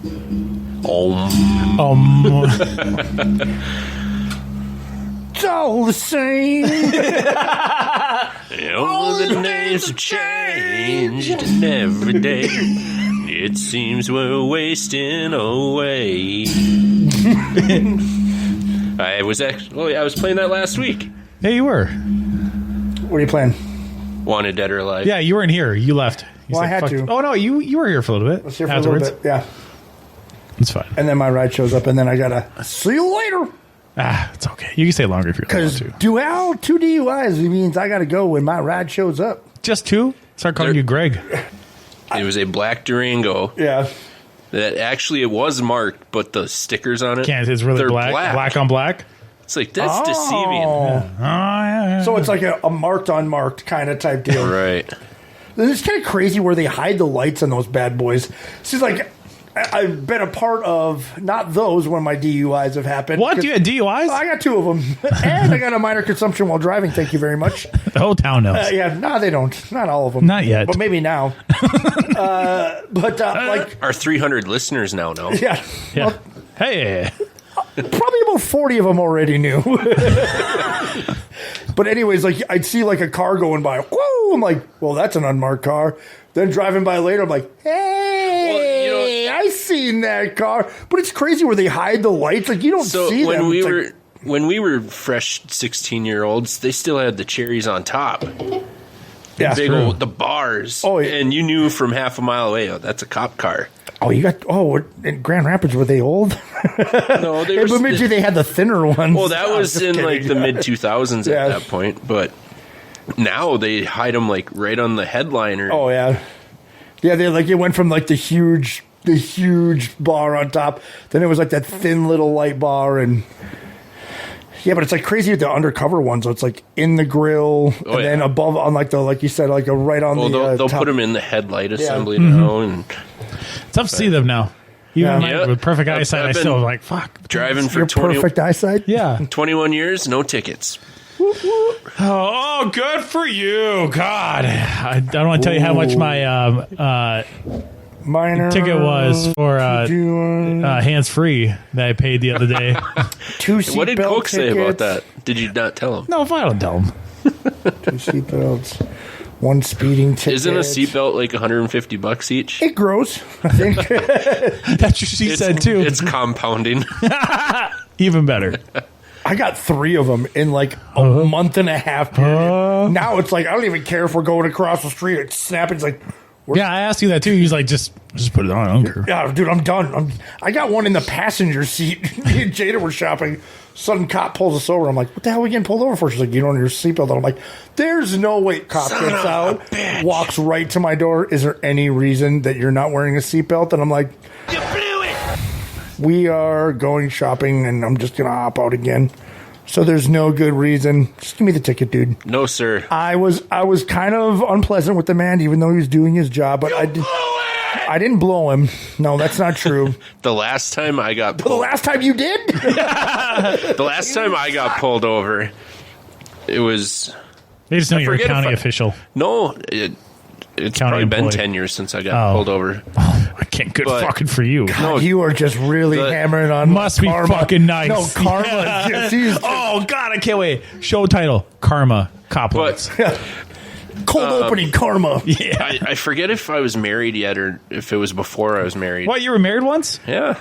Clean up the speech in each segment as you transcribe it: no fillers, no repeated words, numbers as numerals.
It's all the same. All the names have changed, and every day it seems we're wasting away. I was playing that last week. Yeah, you were. What are you playing? Wanted, Dead or Alive. Yeah, you weren't here. You left. You I had to. Oh, no, you were here for a little bit. I was here for a little bit, yeah. It's fine. And then my ride shows up, and then I gotta see you later. It's okay. You can stay longer if you want Because to. two DUIs means I gotta go when my ride shows up. Just two? Start calling you Greg. It was a black Durango. Yeah. That actually it was marked, but the stickers on it, It's really they're black on black. It's like, that's deceiving. Yeah. So it's like a marked unmarked kind of type deal. Right. It's kind of crazy where they hide the lights on those bad boys. It's like I've been a part of not those when my DUIs have happened. What? Do you have DUIs? I got two of them, and I got a minor consumption while driving. Thank you very much. The whole town knows. Yeah, no, they don't. Not all of them. Not yet, but maybe now. Like our 300 listeners now know. Yeah. Well, hey. Probably about 40 of them already knew. But anyways, like I'd see like a car going by. Whoa! I'm like, well, that's an unmarked car. Then driving by later, I'm like, hey, I seen that car. But it's crazy where they hide the lights. Like you don't see them. When we were fresh 16-year-olds, they still had the cherries on top. Yeah, the bars. Oh, yeah. And you knew from half a mile away, that's a cop car. Oh, in Grand Rapids, were they old? No, they were. In Bemidji, they had the thinner ones. Well, that was in like the mid 2000s at that point, but now they hide them like right on the headliner. Oh yeah, yeah. It went from like the huge bar on top, then it was like that thin little light bar, and yeah, but it's like crazy with the undercover ones. So it's like in the grill, and then above on like you said, like a right on the. They'll top. put them in the headlight assembly now, and it's tough to see them now. Even with perfect eyesight, I still like fuck. Driving for your perfect eyesight. Yeah, 21 years, no tickets. Oh, good for you! God, I don't want to tell you how much my minor ticket was for hands free that I paid the other day. What did Coke say about that? Did you not tell him? No, if I don't tell him. 2 seatbelts. 1 speeding ticket. Isn't a seatbelt like $150 each? It grows, I think. That's what she said too. It's compounding. Even better. I got 3 of them in like a month and a half period. Now it's like I don't even care if we're going across the street. It's snapping. It's like, yeah, I asked you that too. He's like, just put it on. I don't care. Yeah, dude, I'm done. I got one in the passenger seat. Me and Jada were shopping. Sudden cop pulls us over. I'm like, what the hell are we getting pulled over for? She's like, you don't have your seatbelt on. I'm like, there's no way. Cop gets out, walks right to my door. Is there any reason that you're not wearing a seatbelt? And I'm like, you blew it. We are going shopping, and I'm just going to hop out again. So there's no good reason. Just give me the ticket, dude. No, sir. I was kind of unpleasant with the man, even though he was doing his job, but I didn't blow him. No, that's not true. The last time I got pulled. The last time you did? The last time I got pulled over, it was... They just know you're a county official. No, it's probably been 10 years since I got pulled over. Oh, I can't. Good fucking for you. God, you are just really hammering on must karma. Be fucking nice. No, karma. Yeah. Oh, God, I can't wait. Show title, Karma, Coplets. Cold opening, Karma. Yeah. I forget if I was married yet or if it was before I was married. What, you were married once? Yeah.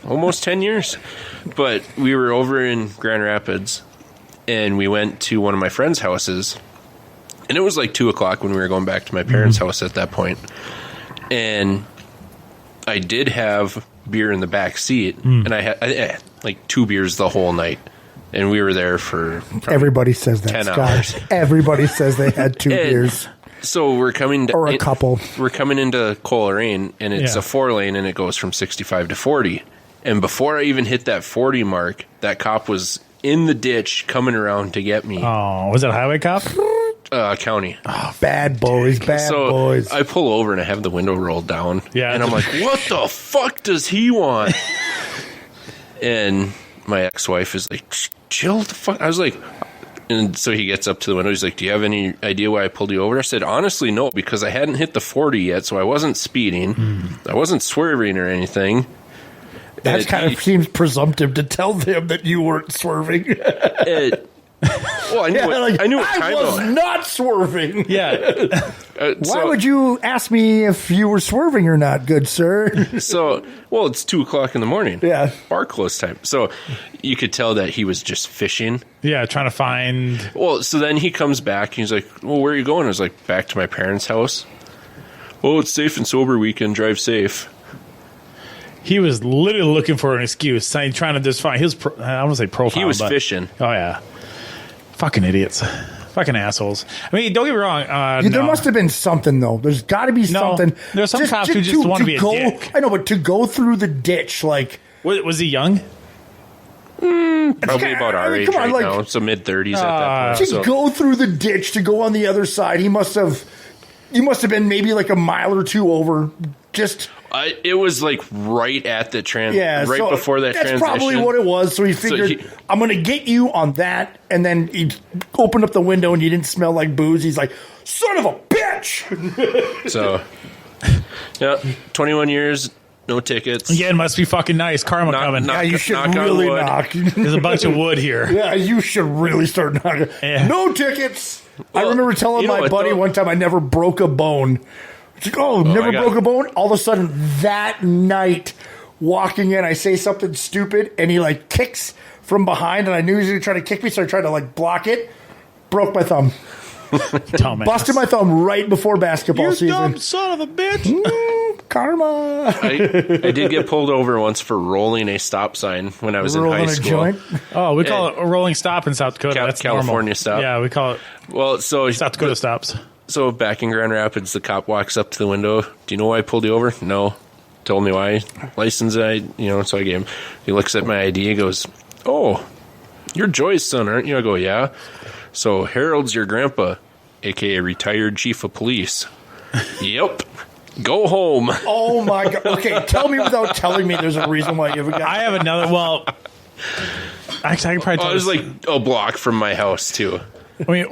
Almost 10 years. But we were over in Grand Rapids, and we went to one of my friend's houses. And it was like 2 o'clock when we were going back to my parents' house at that point. And I did have beer in the back seat, and I had like 2 beers the whole night. And we were there for everybody says that, 10 Scott. hours. Everybody says they had 2 beers. So we're coming or a couple. We're coming into Coleraine, and it's a 4-lane, and it goes from 65 to 40. And before I even hit that 40 mark, that cop was in the ditch coming around to get me. Oh, was it a highway cop? County. Oh, bad boys, boys. I pull over and I have the window rolled down. Yeah. And I'm like, what the fuck does he want? And my ex-wife is like, chill the fuck. I was like, And so he gets up to the window. He's like, do you have any idea why I pulled you over? I said, honestly, no, because I hadn't hit the 40 yet, so I wasn't speeding. I wasn't swerving or anything. That kind of seems presumptive to tell them that you weren't swerving. Well, I knew what time I was not swerving. Yeah. Why would you ask me if you were swerving or not, good sir? Well, it's 2:00 in the morning. Yeah. Bar close time. So you could tell that he was just fishing. Yeah, trying to find... Well, so then he comes back. And he's like, well, where are you going? I was like, back to my parents' house. Oh, it's safe and sober weekend. Drive safe. He was literally looking for an excuse, trying to just find... I don't want to say profile, He was but, fishing. Oh, yeah. Fucking idiots. Fucking assholes. I mean, don't get me wrong. There must have been something, though. There's got to be something. There's some cops who just want to be a dick. I know, but to go through the ditch, like... Was he young? Probably about our age right now. So mid-30s at that point. To go through the ditch, to go on the other side, you must have been maybe like a mile or two over. Just... it was like right at the before that transition. That's probably what it was. So he figured, I'm going to get you on that. And then he opened up the window and you didn't smell like booze. He's like, son of a bitch. So, yeah, 21 years, no tickets. Yeah, it must be fucking nice. Karma coming. Yeah, you should really knock. There's a bunch of wood here. Yeah, you should really start knocking. Yeah. No tickets. Well, I remember telling my buddy one time I never broke a bone. It's like, never broke a bone. All of a sudden, that night, walking in, I say something stupid, and he like kicks from behind, and I knew he was going to try to kick me, so I tried to like block it. Broke my thumb. Busted my thumb right before basketball season. You dumb son of a bitch. Karma. I did get pulled over once for rolling a stop sign when I was in high school. Joint? Oh, we call it a rolling stop in South Dakota. That's California normal. stop. Yeah, we call it. Well, so South Dakota stops. So back in Grand Rapids, the cop walks up to the window. Do you know why I pulled you over? No. Told me why. License, so I gave him. He looks at my ID. He goes, oh, you're Joy's son, aren't you? I go, yeah. So Harold's your grandpa, a.k.a. retired chief of police. Yep. Go home. Oh, my God. Okay, tell me without telling me there's a reason why you haven't got... I have another, actually, I can probably tell it was like a block from my house, too. I mean,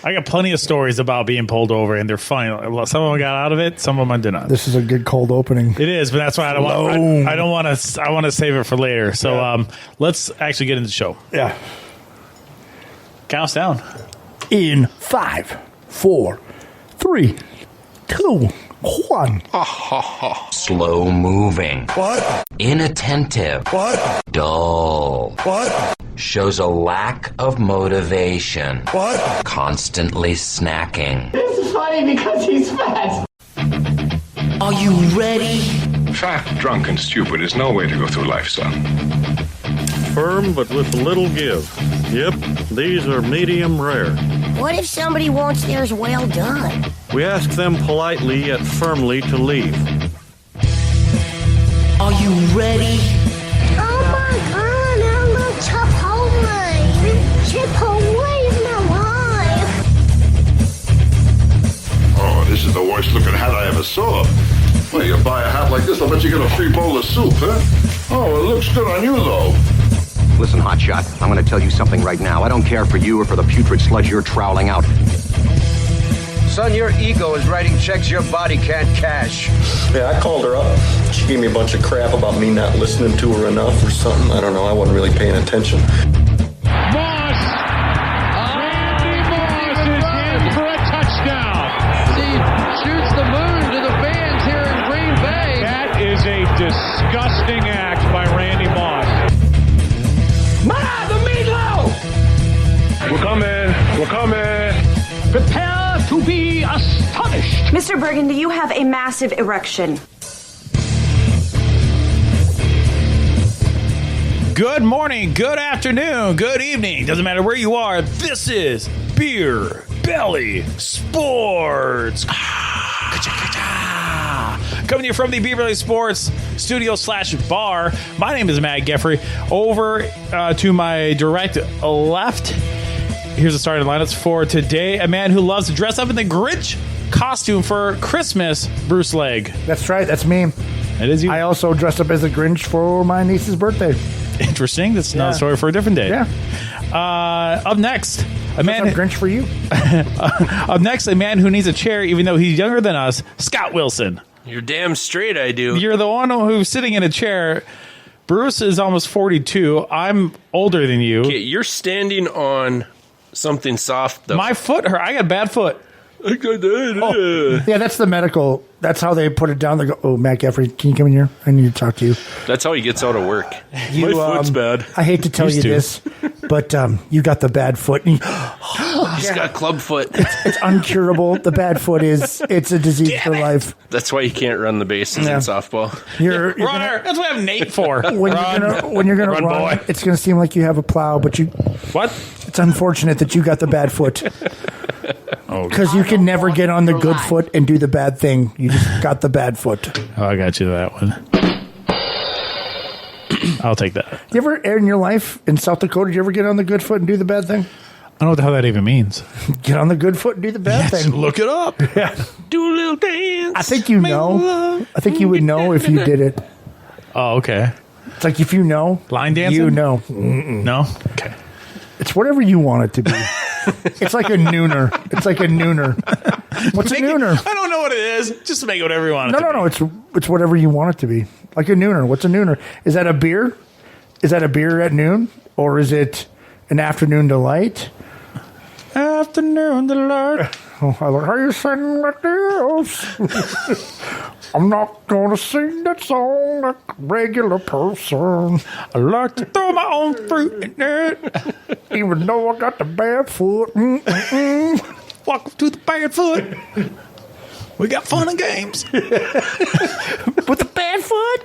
I got plenty of stories about being pulled over, and they're funny. Some of them got out of it, some of them did not. This is a good cold opening. It is, but that's why I don't want to. I want to save it for later. So let's actually get into the show. Yeah. Count us down. In 5, 4, 3, 2, 1. Slow moving. What? Inattentive. What? Dull. What? Shows a lack of motivation. What? Constantly snacking. This is funny because he's fat. Are you ready? Fat, drunk, and stupid is no way to go through life, son. Firm but with little give. Yep, these are medium rare. What if somebody wants theirs well done? We ask them politely yet firmly to leave. Are you ready? Oh my God, I'm a Chipotle. Chipotle's my life. Oh, this is the worst looking hat I ever saw. Well, you buy a hat like this, I'll bet you get a free bowl of soup, huh? Oh, it looks good on you, though. Listen, hotshot, I'm going to tell you something right now. I don't care for you or for the putrid sludge you're troweling out. Son, your ego is writing checks your body can't cash. Yeah, I called her up. She gave me a bunch of crap about me not listening to her enough or something. I don't know. I wasn't really paying attention. Moss! Randy Moss is in for a touchdown. He shoots the moon to the fans here in Green Bay. That is a disgusting act by Randy Moss. Ma, the meatloaf! We're coming. Prepare to be astonished. Mr. Burgundy, you have a massive erection. Good morning, good afternoon, good evening. Doesn't matter where you are. This is Beer Belly Sports. Coming to you from the Beer Belly Sports studio / bar. My name is Matt Geffrey. Over to my direct left, here's the starting lineups for today. A man who loves to dress up in the Grinch costume for Christmas, Bruce Legg. That's right. That's me. It is you. I also dressed up as a Grinch for my niece's birthday. Interesting. That's another story for a different day. Yeah. Up next, a man. Grinch for you. Up next, a man who needs a chair, even though he's younger than us. Scott Wilson. You're damn straight I do. You're the one who's sitting in a chair. Bruce is almost 42. I'm older than you. Okay, you're standing on something soft, though. My foot hurt. I got a bad foot. Yeah, that's the medical. That's how they put it down. They go, "Oh, Matt Geffrey, can you come in here? I need to talk to you." That's how he gets out of work. My foot's bad. I hate to tell you this, but you got the bad foot. And He's got club foot. It's uncurable. The bad foot it's a disease for life. That's why you can't run the bases in softball. You're Runner. That's what I have Nate for. when you're gonna run, boy. it's gonna seem like you have a plow, but you. What? It's unfortunate that you got the bad foot. Because you can never get on the good foot and do the bad thing. You just got the bad foot. Oh, I got you that one. I'll take that. You ever, in your life in South Dakota, did you ever get on the good foot and do the bad thing? I don't know what the hell that even means. Get on the good foot and do the bad thing. Look it up. Yeah. Do a little dance. I think you know. I think you would know if you did it. Oh, okay. It's like if you know. Line dancing? You know. No? Okay. It's whatever you want it to be. It's like a nooner. It's like a nooner. What's a nooner? I don't know what it is. Just make it whatever you want it to be. No. It's whatever you want it to be. Like a nooner. What's a nooner? Is that a beer? Is that a beer at noon? Or is it an afternoon delight? Afternoon delight. Oh, I like how you sing like this. I'm not going to sing that song like a regular person. I like to throw my own fruit in it. Even though I got the bad foot. Welcome to the bad foot. We got fun and games. With the bad foot?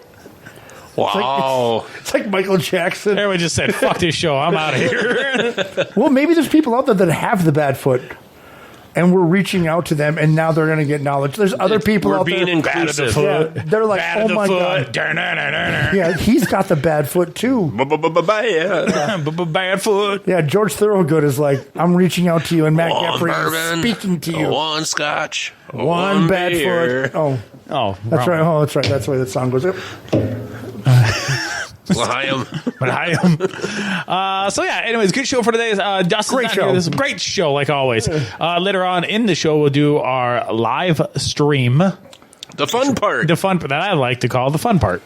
Wow. It's like Michael Jackson. Everyone just said, fuck this show. I'm out of here. Well, maybe there's people out there that have the bad foot. And we're reaching out to them, and now they're going to get knowledge. There's other people We're out being there. inclusive. Yeah, they're like, oh my God. Yeah, he's got the bad foot too. Bad foot. Yeah, George Thorogood is like, I'm reaching out to you, and Matt Geffrey is speaking to you. One scotch. One bad beer. foot. Oh, that's right. Oh, that's right. That's the way that song goes. So yeah, anyways, good show for today. Dustin's Great not show. here. This is a great show, like always. Later on in the show, we'll do our live stream. The fun part. The fun part that I like to call the fun part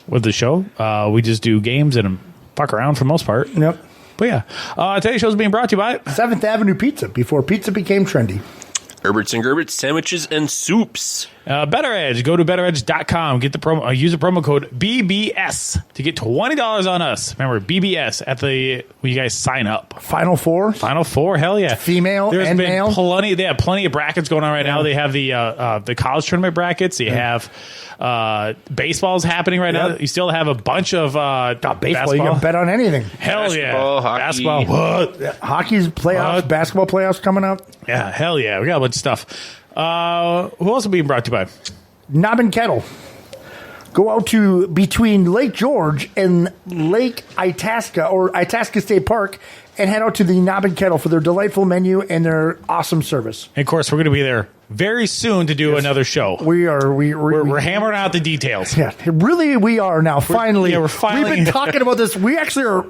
with the show. We just do games and fuck around for the most part. Yep. But yeah, today's show is being brought to you by 7th Avenue Pizza, before pizza became trendy. Erbs and Gerbs sandwiches and soups. BettorEdge. Go to BettorEdge.com. Get the promo. Use the promo code BBS to get $20 on us. Remember, BBS at when you guys sign up. Final Four. Hell yeah. Female There's and been male. They have plenty of brackets going on right now. They have the college tournament brackets. You have baseball's happening right now. You still have a bunch of baseball. basketball. You can bet on anything. Hell yeah. Hockey. Basketball. What? Hockey's playoffs. Basketball playoffs coming up. Yeah, hell yeah. We got a bunch of stuff. Who else are being brought to you by? Knob and Kettle. Go out to between Lake George and Lake Itasca or Itasca State Park and head out to the Knob and Kettle for their delightful menu and their awesome service. And of course, we're going to be there very soon to do another show. We're hammering out the details. Yeah, really, we are now. Finally, we're finally. We've been talking about this. We actually are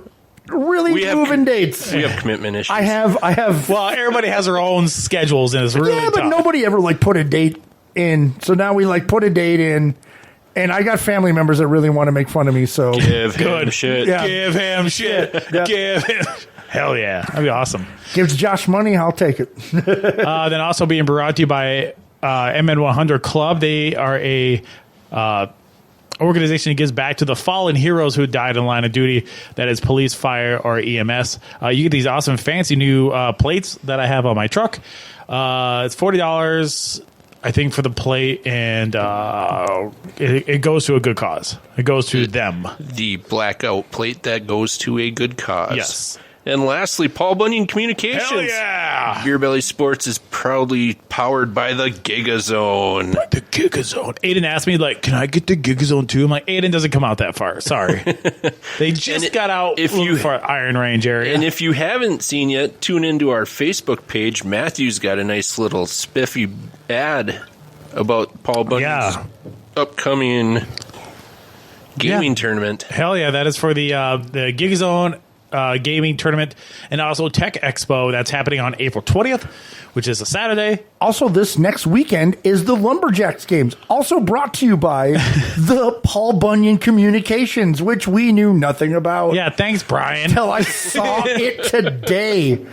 really moving dates. We have commitment issues. I have. Well, everybody has their own schedules, and it's really but tough. nobody ever put a date in. So now we put a date in. And I got family members that really want to make fun of me. So give him shit. Yeah. Give him shit. Yeah. Give him. Hell yeah, that'd be awesome. Gives Josh money, I'll take it. Then also being brought to you by MN100 Club. They are a organization that gives back to the fallen heroes who died in line of duty. That is police, fire, or EMS. You get these awesome fancy new plates that I have on my truck. It's $40. I think for the plate, and it goes to a good cause. It goes to them. The blackout plate that goes to a good cause. Yes. And lastly, Paul Bunyan Communications. Hell yeah! Beer Belly Sports is proudly powered by the Gigazone. The Gigazone. Aiden asked me, can I get the Gigazone too? I'm like, Aiden doesn't come out that far. Sorry. They just got out for Iron Range area. And if you haven't seen yet, tune into our Facebook page. Matthew's got a nice little spiffy ad about Paul Bunyan's upcoming gaming tournament. Hell yeah, that is for the Gigazone gaming tournament, and also Tech Expo that's happening on April 20th, which is a Saturday. Also, this next weekend is the Lumberjacks games, also brought to you by the Paul Bunyan Communications, which we knew nothing about. Yeah, thanks, Brian. Until I saw it today.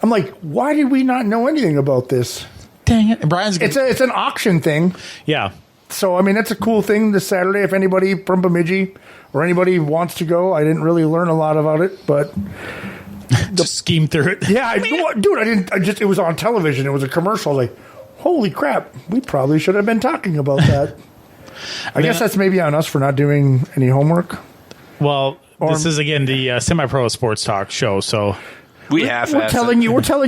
I'm like, why did we not know anything about this? Dang it. Brian's It's an auction thing. Yeah. So, I mean, that's a cool thing this Saturday. If anybody from Bemidji or anybody wants to go, I didn't really learn a lot about it, but just scheme through it. Yeah, it was on television. It was a commercial. Like, holy crap, we probably should have been talking about that. I guess that's maybe on us for not doing any homework. Well, this is again the semi-pro sports talk show, so we're telling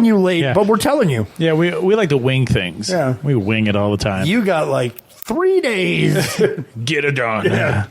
you late, but we're telling you. Yeah, we like to wing things. Yeah, we wing it all the time. You got like 3 days. Get it done. Yeah.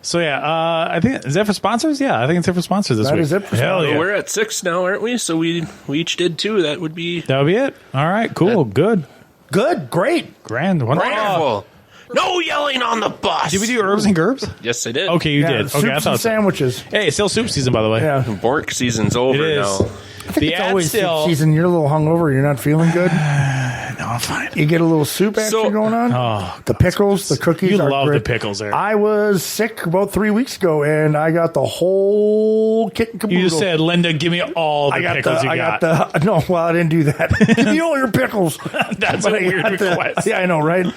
So I think is that for sponsors? Yeah, I think it's it for sponsors this week. That is it for Hell sponsors. yeah. We're at 6 now, aren't we? So we each did 2. That would be it. All right, cool, good, great, grand, wonderful. No yelling on the bus. Did we do Erbs and Gerbs? Yes, I did. Okay, you did. Okay, soups and sandwiches. Hey, it's still soup season, by the way. Yeah, Bork season's over it is. now. I think it's always soup season. You're a little hungover. You're not feeling good. No, I'm fine. You get a little soup action going on. Oh, the pickles, the cookies. You are love great. the pickles there. I was sick about 3 weeks ago, and I got the whole kit and caboodle. You just said, Linda, give me all the pickles you got. No, well, I didn't do that. Give me all your pickles. That's a weird request. Yeah, I know, right?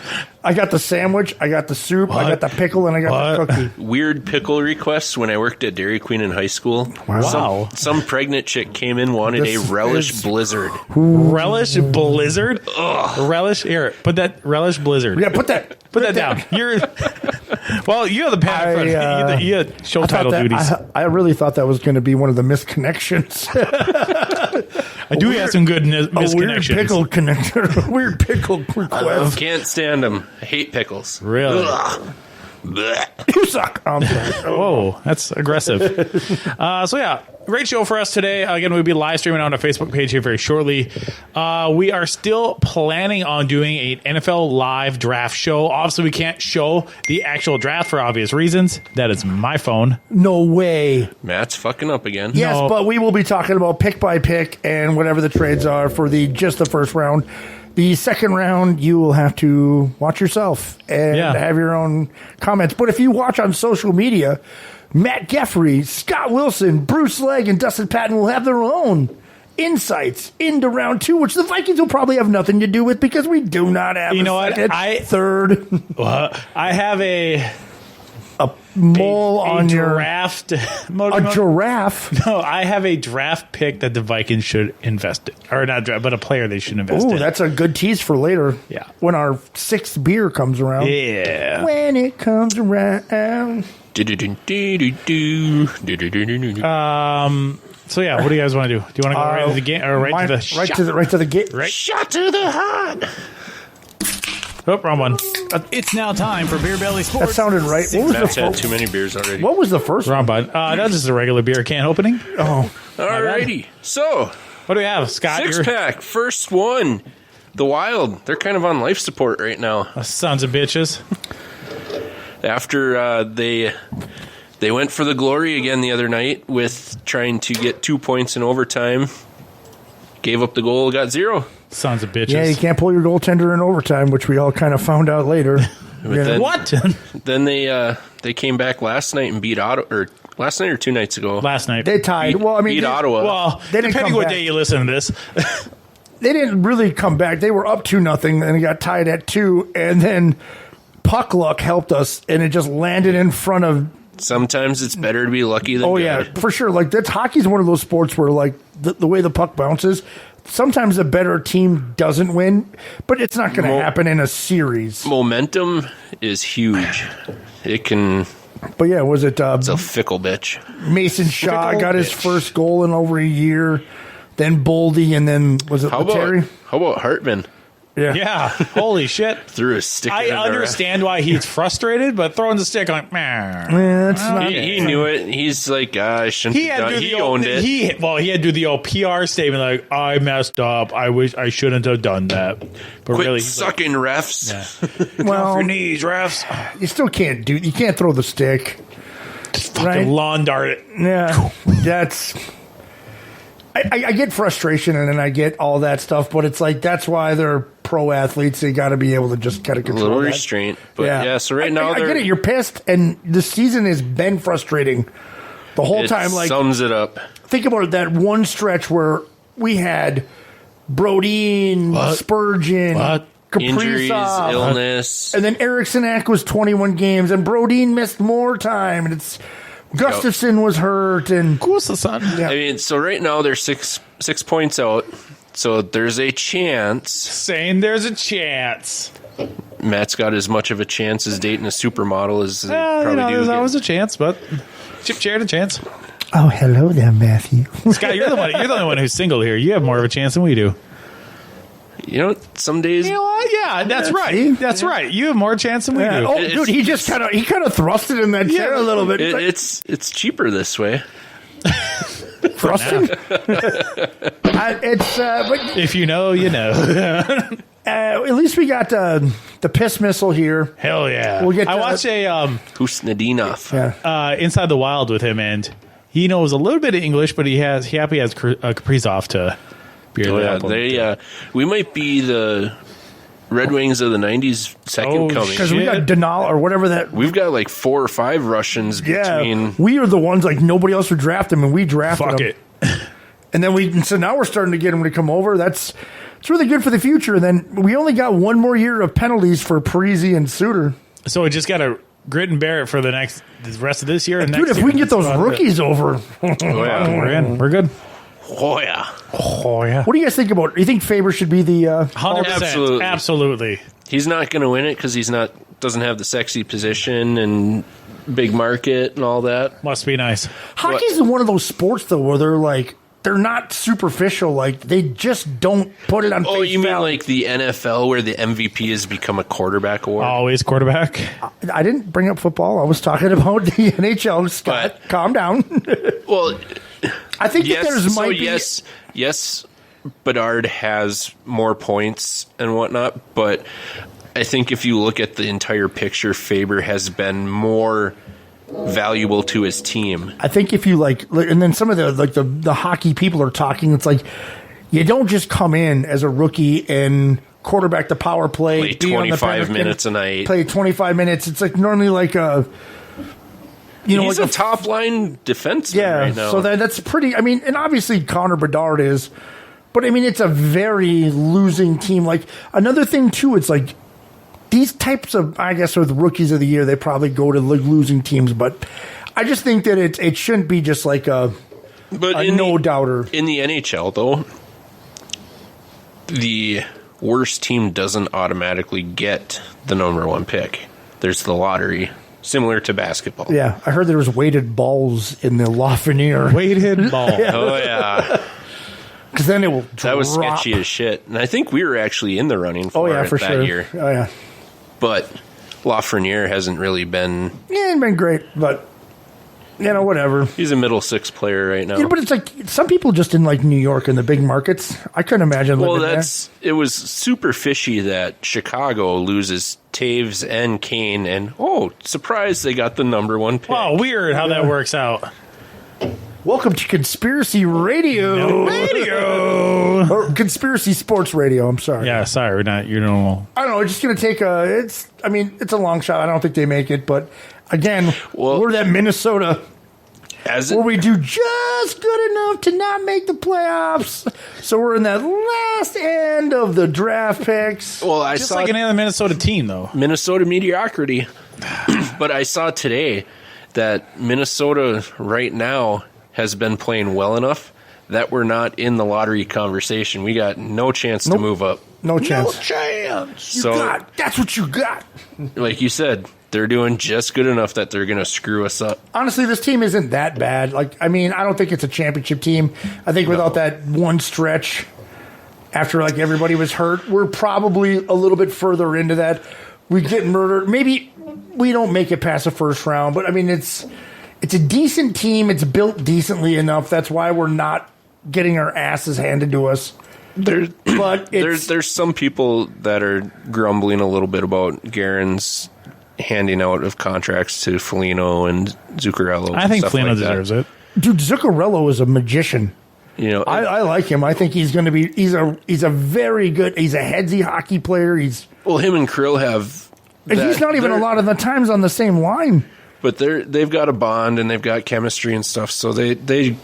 I got the sandwich, I got the soup, I got the pickle, and I got the cookie. Weird pickle requests when I worked at Dairy Queen in high school. Wow. Some pregnant chick came in, wanted a relish blizzard. Relish blizzard? Ugh. Relish? Here, put that relish blizzard. Yeah, put that down. You're well, you have the pad. You had show title duties. I really thought that was going to be one of the misconnections. I do have some good misconnections. Weird pickle connector. Weird pickle request. Can't stand them. I hate pickles. Really? Ugh. You suck. I'm sorry. Whoa, that's aggressive. Great show for us today. Again, we'll be live streaming on our Facebook page here very shortly. We are still planning on doing an NFL live draft show. Obviously, we can't show the actual draft for obvious reasons. That is my phone. No way. Matt's fucking up again. Yes, but we will be talking about pick by pick and whatever the trades are for just the first round. The second round, you will have to watch yourself and have your own comments. But if you watch on social media, Matt Geffrey, Scott Wilson, Bruce Legg, and Dustin Patton will have their own insights into round 2, which the Vikings will probably have nothing to do with because we do not have third. I have a mole on your draft. A giraffe? No, I have a draft pick that the Vikings should invest in. Or not draft, but a player they should invest in. Ooh, that's a good tease for later. Yeah. When our 6th beer comes around. Yeah. When it comes around. So what do you guys want to do? Do you want to go right to the game or right to the gate? Right. Shot to the heart. Oh, wrong one. It's now time for Beer Belly Sports. That sounded right. What was Matt's had too many beers already. What was the first one? Wrong button. That's just a regular beer can opening. Oh. Alrighty. So, what do we have, Scott? 6-pack. First one. The Wild. They're kind of on life support right now. Sons of bitches. After they went for the glory again the other night with trying to get 2 points in overtime. Gave up the goal, got 0. Sons of bitches. Yeah, you can't pull your goaltender in overtime, which we all kind of found out later. What? Then they came back last night and beat Ottawa, or last night or 2 nights ago. Last night. They tied. Beat Ottawa. Well, depending what day you listen to this. They didn't really come back. They were up 2-0 and got tied at 2, and then puck luck helped us, and it just landed in front of. Sometimes it's better to be lucky than good. Yeah, for sure. Like hockey's one of those sports where like the way the puck bounces, sometimes the better team doesn't win, but it's not going to happen in a series. Momentum is huge. It can. But yeah, was it? It's a fickle bitch. Mason Shaw got his first goal in over a year. Then Boldy, and then was it Letary? How about Hartman? Yeah. Holy shit. Threw a stick. I understand why he's frustrated, but throwing the stick like, he knew it. He's like, I shouldn't have done it. He owned it. He had to do the old PR statement like, I messed up. I wish I shouldn't have done that. But Quit really, sucking refs. Yeah. Well, off your knees, refs. You still can't you can't throw the stick. fucking lawn dart it. Yeah, that's. I get frustration and then I get all that stuff, but it's like that's why they're pro athletes. They got to be able to just kind of control a little that. restraint. But yeah, so right now I get it. You're pissed, and the season has been frustrating the whole time. Like sums it up. Think about that one stretch where we had Brodeen, Spurgeon, Injuries, Kaprizov, illness, and then Eriksson Ek was 21 games, and Brodeen missed more time, and it's. Gustafson was hurt, and Gustafson. Yeah. I mean, so right now they're 6 points out. So there's a chance. Saying there's a chance. Matt's got as much of a chance as dating a supermodel as probably do. There's always a chance, but Chip shared a chance. Oh, hello there, Matthew. Scott, you're the only one who's single here. You have more of a chance than we do. You know, some days. You know what? Yeah, that's right. That's right. You have more chance than we do. Oh, dude, he just kind of thrusted in that chair a little bit. It's cheaper this way. Thrusting? But if you know, you know. At least we got the piss missile here. Hell yeah! We'll get. I watched a Husnadinov. Inside the Wild with him, and he knows a little bit of English, but he has Kaprizov to. We might be the Red Wings of the 90s second coming. Because we got Denal or whatever that. We've got like 4 or 5 Russians between. We are the ones like nobody else would draft them, and we drafted them. And then so now we're starting to get them to come over. It's really good for the future. And then we only got one more year of penalties for Parisi and Suter. So we just got to grit and bear it for the rest of this year. And dude, if we can get those rookies over, we're in. We're good. Oh yeah. What do you guys think about it? Do you think Faber should be the 100%? Absolutely. He's not going to win it because doesn't have the sexy position and big market and all that. Must be nice. Hockey's one of those sports though where they're not superficial. Like they just don't put it on. Oh, you mean like the NFL where the MVP has become a quarterback award? Always quarterback. I didn't bring up football. I was talking about the NHL. Scott, calm down. Well. I think that there's might be... Yes, Bedard has more points and whatnot, but I think if you look at the entire picture, Faber has been more valuable to his team. I think if you and then some of the hockey people are talking, it's like you don't just come in as a rookie and quarterback the power play 25 minutes a night. Play 25 minutes. It's like normally like a... he's a top line defenseman right now. So that's pretty. I mean, and obviously Connor Bedard is, but I mean it's a very losing team. Like another thing too, it's like these types of are the rookies of the year. They probably go to losing teams, but I just think that it shouldn't be just like a no doubter in the NHL though. The worst team doesn't automatically get the number 1 pick. There's the lottery. Similar to basketball. Yeah, I heard there was weighted balls in the Lafreniere. Weighted ball. Oh, yeah. Because then it will drop. That was sketchy as shit. And I think we were actually in the running for it that year. Oh, yeah. But Lafreniere hasn't really been... Yeah, hasn't been great, but, whatever. He's a middle 6 player right now. Yeah, but it's like some people just in New York and the big markets. I couldn't imagine living there. It was super fishy that Chicago loses Taves and Kane, and surprise, they got the number 1 pick. Wow, weird how that works out. Welcome to Conspiracy Radio. Or Conspiracy Sports Radio, I'm sorry. Yeah, sorry, we're not, I don't know, it's just going to take it's a long shot. I don't think they make it, but again, we're that Minnesota where we do just good enough to not make the playoffs. So we're in that last end of the draft picks. Well, just like any other Minnesota team, though. Minnesota mediocrity. But I saw today that Minnesota right now has been playing well enough that we're not in the lottery conversation. We got no chance to move up. No chance. No chance. That's what you got. Like you said, they're doing just good enough that they're going to screw us up. Honestly, this team isn't that bad. I don't think it's a championship team. I think without that one stretch after everybody was hurt, we're probably a little bit further into that. We get murdered. Maybe we don't make it past the first round, but it's a decent team. It's built decently enough. That's why we're not getting our asses handed to us. There's some people that are grumbling a little bit about Guerin's handing out of contracts to Foligno and Zuccarello. I think stuff Foligno like that. deserves it. Dude, Zuccarello is a magician. You know, I like him. I think he's going to be. He's a very good. He's a headsy hockey player. He's him and Krill have. And he's not even a lot of the times on the same line. But they've got a bond and they've got chemistry and stuff. So they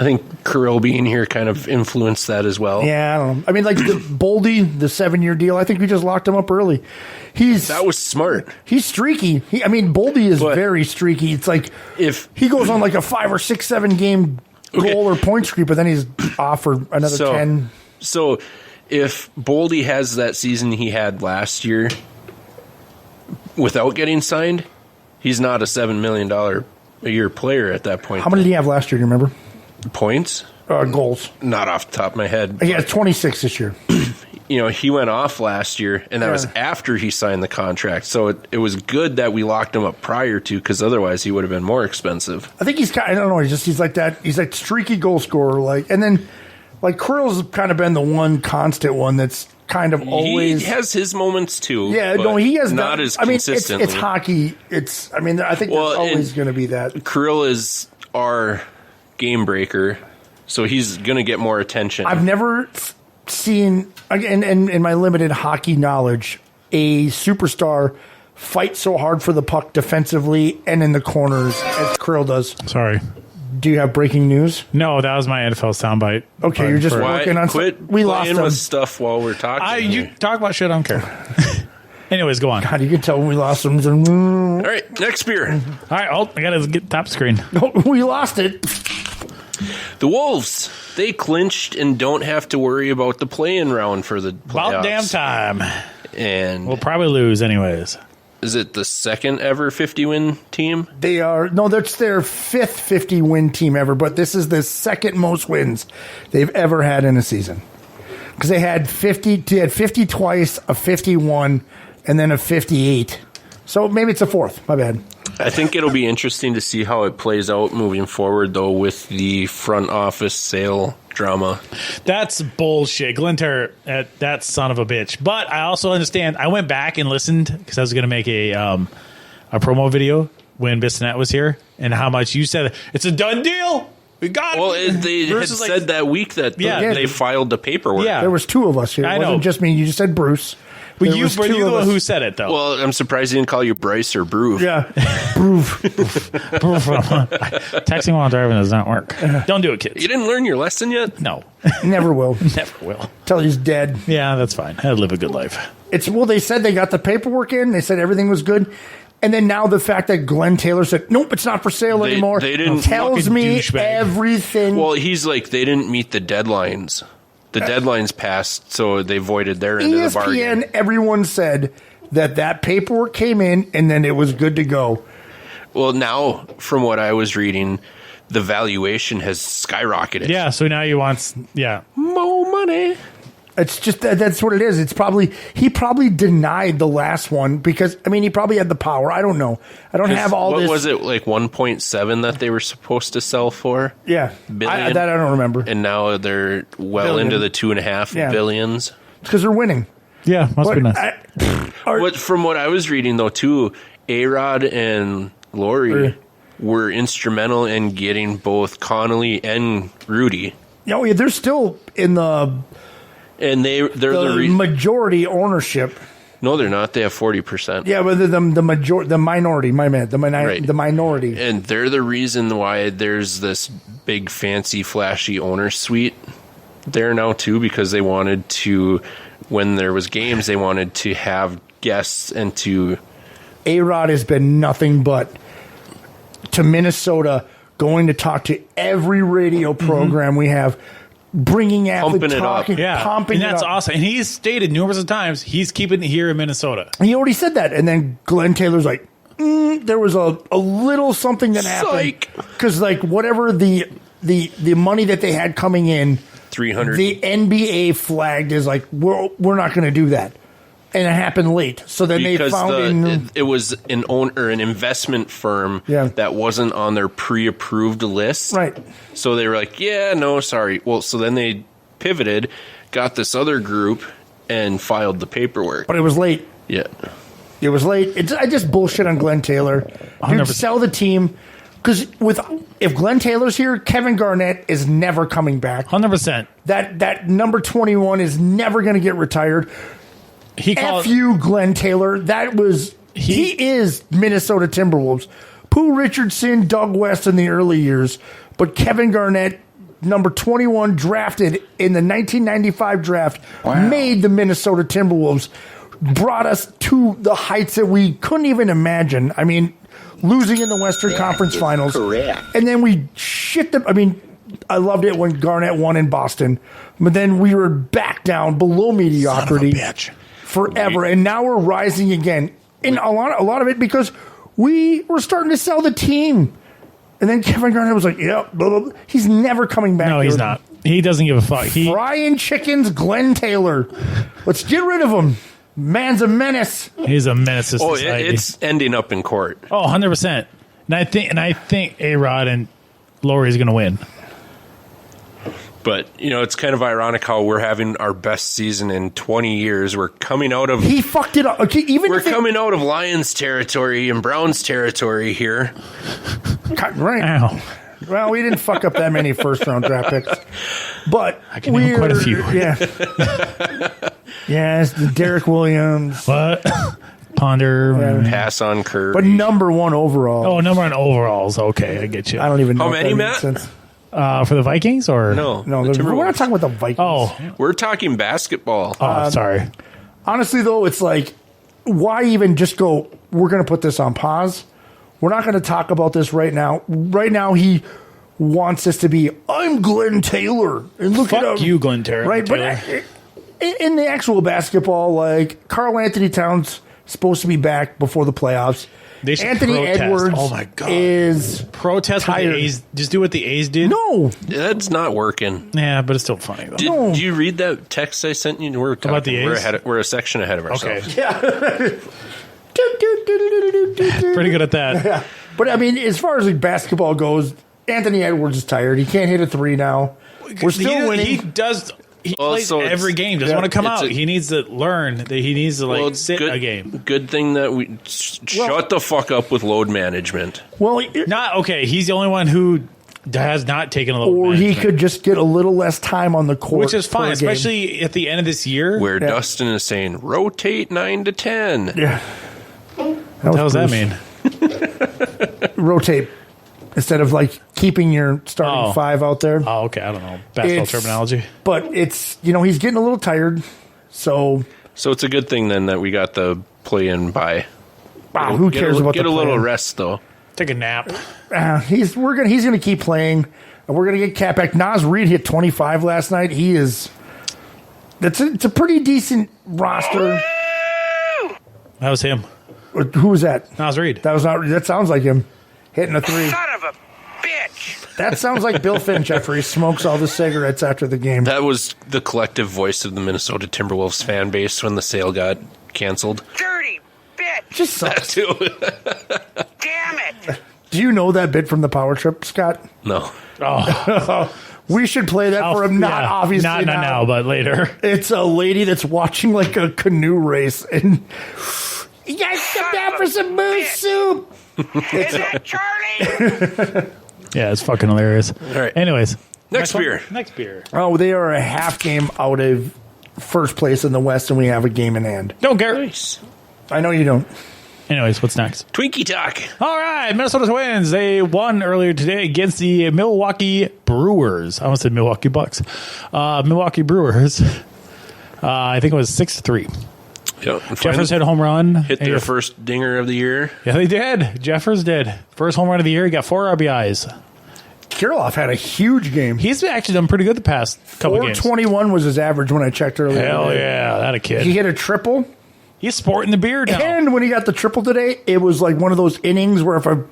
I think Krill being here kind of influenced that as well. Yeah, I don't know. I mean, like Boldy, the 7-year deal. I think we just locked him up early. That was smart. He's streaky. Boldy is very streaky. It's like if he goes on like a 5 or 6, 7 game goal or point streak, but then he's off for another 10. So if Boldy has that season he had last year without getting signed, he's not a $7 million a year player at that point. How many did he have last year? Do you remember? Points? Goals. Not off the top of my head. He had 26 this year. He went off last year, and that was after he signed the contract. So it was good that we locked him up prior to, because otherwise he would have been more expensive. I think he's kind of, I don't know, he's like that. He's like streaky goal scorer. And then Krill's kind of been the one constant one that's kind of always. He has his moments too. Yeah, no, he has not as consistently. It's hockey. I think that's always going to be that. Krill is our game breaker, so he's going to get more attention. I've never seen, again, in my limited hockey knowledge, a superstar fight so hard for the puck defensively and in the corners as Krill does. Sorry. Do you have breaking news? No, that was my NFL soundbite. Okay, you're just working on quit. We lost with stuff while we're talking. You talk about shit. I don't care. Anyways, go on. God, you can tell when we lost them. All right, next beer. All right, I gotta get top screen. We lost it. The Wolves, they clinched and don't have to worry about the play-in round for the playoffs. About damn time. And we'll probably lose anyways. Is it the second ever 50-win team? They are. No, that's their 5th 50-win team ever, but this is the second most wins they've ever had in a season. Because they had 50 twice, a 51, and then a 58. So maybe it's a 4th. My bad. I think it'll be interesting to see how it plays out moving forward, though, with the front office sale drama. That's bullshit. Glinter, that son of a bitch. But I also understand. I went back and listened because I was going to make a promo video when Bissonnette was here, and how much you said it's a done deal. We got it. Well, they had said that week that they filed the papepaperwork. Yeah, there was 2 of us here. It wasn't just me. You just said Bruce. But you were the one who said it, though. Well, I'm surprised he didn't call you Bryce or Brew. Yeah. Brew. Texting while driving does not work. Don't do it, kids. You didn't learn your lesson yet? No. Never will. Never will. Till he's dead. Yeah, that's fine. I'd live a good life. They said they got the paperwork in. They said everything was good. And then now the fact that Glenn Taylor said, nope, it's not for sale anymore, tells me everything. Well, he's like, they didn't meet the deadlines. The deadline's passed, so they voided their end of the bargain. ESPN, everyone said that paperwork came in, and then it was good to go. Well, now, from what I was reading, the valuation has skyrocketed. Yeah, so now he wants, more money. It's just that's what it is. He probably denied the last one because he probably had the power. I don't know. I don't have all this. What was it, like 1.7 that they were supposed to sell for? Yeah, billion. That I don't remember. And now they're into the 2.5 billions. It's because they're winning. Yeah, must be nice. From what I was reading though, too, A-Rod and Laurie were instrumental in getting both Connolly and Rudy. Oh yeah, they're still in the. And they're the majority ownership. No, they're not. They have 40%. Yeah, but the minority. My man, the minority. And they're the reason why there's this big, fancy, flashy owner suite there now too, because they wanted to, when there was games, they wanted to have guests and to. A-Rod has been nothing but to Minnesota, going to talk to every radio program we have. Bringing athletes, pumping it up. And that's awesome. And he's stated numerous times he's keeping it here in Minnesota. He already said that. And then Glenn Taylor's like, there was a little something that happened. Because whatever the money that they had coming in, 300. The NBA flagged is like, we're not going to do that. And it happened late. So then they found it was an investment firm that wasn't on their pre-approved list. Right. So they were like, yeah, no, sorry. Well, so then they pivoted, got this other group, and filed the paperwork. But it was late. Yeah. It was late. I just bullshit on Glenn Taylor. Dude, 100%. sell the team. Because if Glenn Taylor's here, Kevin Garnett is never coming back. 100%. That number 21 is never going to get retired. F you, Glenn Taylor. He is Minnesota Timberwolves. Pooh Richardson, Doug West in the early years. But Kevin Garnett, number 21, drafted in the 1995 draft, made the Minnesota Timberwolves, brought us to the heights that we couldn't even imagine. I mean, losing in the Western Conference Finals. Correct. And then we shit them. I mean, I loved it when Garnett won in Boston. But then we were back down below mediocrity forever. And now we're rising again. And a lot of it because we were starting to sell the team. And then Kevin Garnett was like, yeah, blah, blah, blah. He's never coming back. No, he's not. He doesn't give a fuck. Frying chickens, Glenn Taylor. Let's get rid of him. Man's a menace. He's a menace to society. It's ending up in court. Oh, 100%. And I think A-Rod and Lori's going to win. But, it's kind of ironic how we're having our best season in 20 years. We're coming out of... He fucked it up. Okay, we're coming out of Lions territory and Browns territory here. Right. Ow. Well, we didn't fuck up that many first-round draft picks. But I can name quite a few. Yeah. Yes, Derek Williams. What? Ponder. Pass on Curry. But number 1 overall. Oh, number 1 overalls. Okay, I get you. I don't even know. How many, Matt? For the Vikings or no? We're not talking about the Vikings. Oh, we're talking basketball. Oh, sorry. Honestly, though, it's like, why even just go? We're going to put this on pause. We're not going to talk about this right now. Right now, he wants us to be. I'm Glenn Taylor, and look at Fuck you, Glenn Taylor. Right, but in the actual basketball, like Karl Anthony Towns supposed to be back before the playoffs. They should Anthony protest. Edwards Oh my God. is protest with tired. the A's. Just do what the A's did. No, that's not working. Yeah, but it's still funny though. Did you read that text I sent you? We're talking, about the A's? we're a section ahead of ourselves. Okay. Yeah. Pretty good at that. Yeah. But I mean, as far as like basketball goes, Anthony Edwards is tired. He can't hit a 3 now. We're still winning. He does. He plays every game. Doesn't want to come out. He needs to learn that he needs to sit a game. Good thing that we shut the fuck up with load management. Well, not okay. He's the only one who has not taken a load or management. he could just get a little less time on the court, which is fine, per game. especially at the end of this year, where Dustin is saying rotate 9 to 10. Yeah. What does that mean? Rotate instead of like keeping your starting 5 out there. Oh, okay. I don't know basketball terminology, but it's he's getting a little tired. So it's a good thing then that we got the play-in bye. Wow, who cares about get the a little play-in? rest though? Take a nap. He's gonna keep playing, and we're gonna get Cat back. Nas Reed hit 25 last night. It's a pretty decent roster. That was him. Who was that? Nas Reed. That sounds like him hitting a 3. Son of a bitch! That sounds like Bill Finch after he smokes all the cigarettes after the game. That was the collective voice of the Minnesota Timberwolves fan base when the sale got canceled. Dirty bitch! Just sucks. That too. Damn it! Do you know that bit from the Power Trip, Scott? No. Oh. We should play that for him. Not obviously not now, but later. It's a lady that's watching like a canoe race, and you guys come down for some moose soup. Is it Charlie? Yeah, it's fucking hilarious. All right. Anyways, Next beer. Next beer. Oh, they are a half game out of first place in the West, and we have a game in hand. Don't care. Nice. I know you don't. Anyways, what's next? Twinkie Talk. All right, Minnesota Twins. They won earlier today against the Milwaukee Brewers. I almost said Milwaukee Bucks. Milwaukee Brewers. I think it was 6-3. Yep. Jeffers hit a home run. Hit their first dinger of the year. Yeah, they did. Jeffers did. First home run of the year. He got 4 RBIs. Kirilloff had a huge game. He's actually done pretty good the past couple games. 421 was his average when I checked earlier. Hell yeah, that a kid. He hit a triple. He's sporting the beard now. And when he got the triple today, it was like one of those innings where if a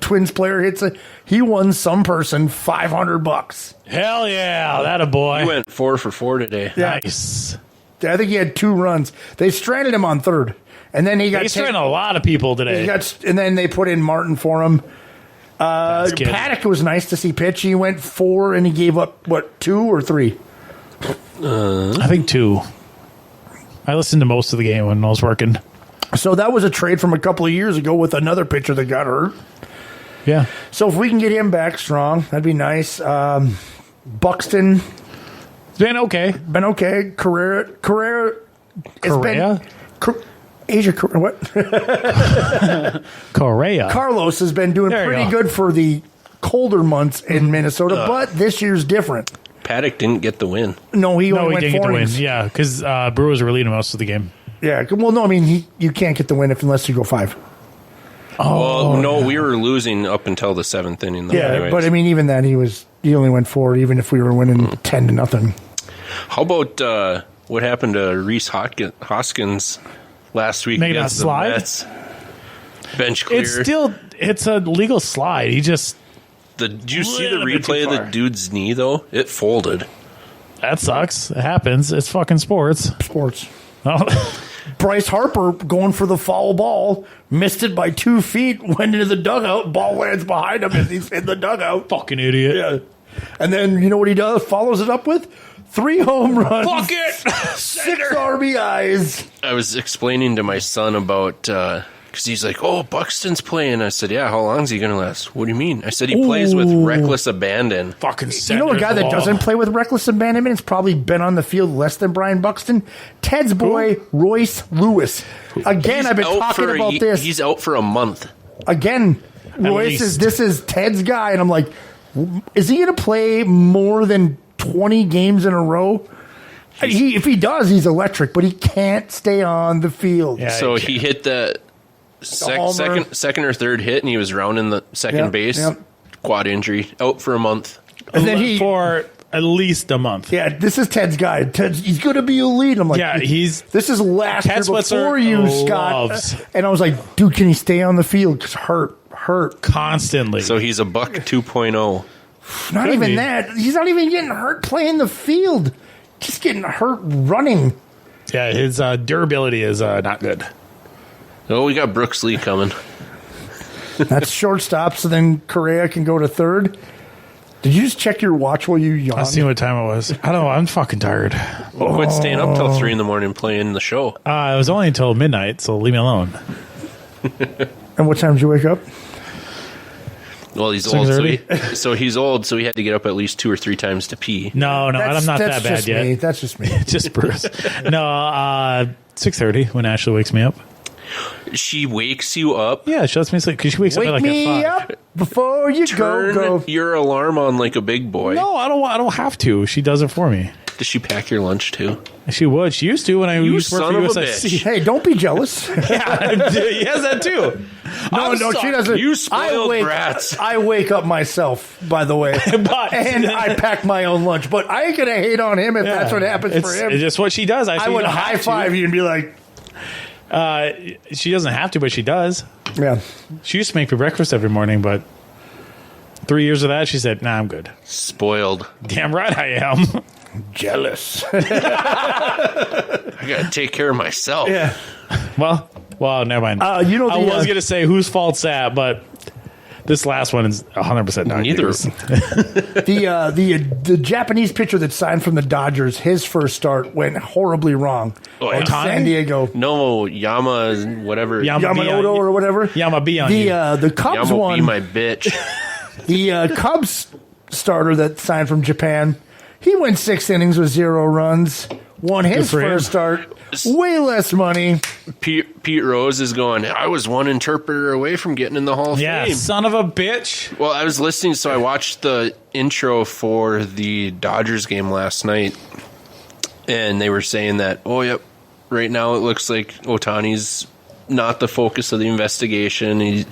Twins player hits it, he won some person $500. Hell yeah, that a boy. He went 4 for 4 today. Yeah. Nice. I think he had 2 runs. They stranded him on third, and then he got. They stranded a lot of people today. And then they put in Martin for him. Paddock was nice to see pitch. He went 4 and he gave up 2 or 3. I think 2. I listened to most of the game when I was working. So that was a trade from a couple of years ago with another pitcher that got hurt. Yeah. So if we can get him back strong, that'd be nice. Buxton. It's been okay. Carrera. Asia Correa. What? Correa. Carlos has been doing pretty good for the colder months in Minnesota, but this year's different. Paddock didn't get the win. No, he only went didn't get the win. innings. Yeah, because Brewers were leading most of the game. Yeah, well, no, I mean, you can't get the win unless you go 5. Oh, well, no, we were losing up until the 7th inning. Though, yeah, anyways. but I mean, even then, he only went 4, even if we were winning 10-0. How about what happened to Reese Hoskins last week Making against a slide? the Mets? Bench clear. It's a legal slide. He just... Did you see the replay of the dude's knee, though? It folded. That sucks. It happens. It's fucking sports. Oh. Bryce Harper going for the foul ball, missed it by 2 feet, went into the dugout, ball lands behind him, and he's in the dugout. Fucking idiot. Yeah. And then, you know what he does? Follows it up with 3 home runs. Fuck it! 6 RBIs. I was explaining to my son about... because he's like, oh, Buxton's playing. I said, yeah, how long is he going to last? What do you mean? I said, he plays with reckless abandon. Fucking You know a guy that doesn't play with reckless abandonment? It's probably been on the field less than Brian Buxton. Ted's boy, Royce Lewis. Again, I've been talking about this. He's out for a month. Again, Royce this is Ted's guy. And I'm like, is he going to play more than 20 games in a row? If he does, he's electric, but he can't stay on the field. Yeah, so he hit the... second or third hit, and he was rounding the second base. Quad injury, out for a month. And then for at least a month. Yeah, this is Ted's guy. He's going to be elite. I'm like, this is last year before you, Scott. And I was like, dude, can he stay on the field? Because hurt constantly. So he's a buck 2.0. Not even that. He's not even getting hurt playing the field. Just getting hurt running. Yeah, his durability is not good. Oh, we got Brooks Lee coming. That's shortstop, so then Correa can go to third. Did you just check your watch while you yawned? I see what time it was. I don't know. I'm fucking tired. Well, quit staying up till 3 a.m. playing the show. It was only until midnight, so leave me alone. And what time did you wake up? Well, he's old, so he's old, so he had to get up at least 2 or 3 times to pee. No, I'm not that bad yet. That's just me. Just Bruce. No, 6:30 when Ashley wakes me up. She wakes you up? Yeah, she lets me sleep because she wakes up at like Wake me up before you go. Your alarm on like a big boy. No, I don't have to. She does it for me. Does she pack your lunch too? She would. She used to when I used to work for USSC. Hey, don't be jealous. Yeah, he has that too. No, she doesn't. You spoiled brats. I wake up myself, by the way, and I pack my own lunch. But I ain't gonna hate on him if that's what happens for him. It's just what she does. I would high five you and be like, she doesn't have to, but she does. Yeah. She used to make me breakfast every morning, but 3 years of that, she said, "Nah, I'm good." Spoiled. Damn right I am. Jealous. I gotta take care of myself. Yeah. Well, never mind. I was gonna say whose fault's that, but this last one is 100% not neither. The Japanese pitcher that signed from the Dodgers, his first start went horribly wrong. Oh, in San Diego. No, Yamamoto or whatever. Yama be on the Cubs Yama one. be my bitch. The Cubs starter that signed from Japan, he went 6 innings with 0 runs. Won his first start. Way less money. Pete Rose is going, I was one interpreter away from getting in the Hall of Fame. Yeah, son of a bitch. Well, I was listening, so I watched the intro for the Dodgers game last night, and they were saying that, right now it looks like Ohtani's not the focus of the investigation.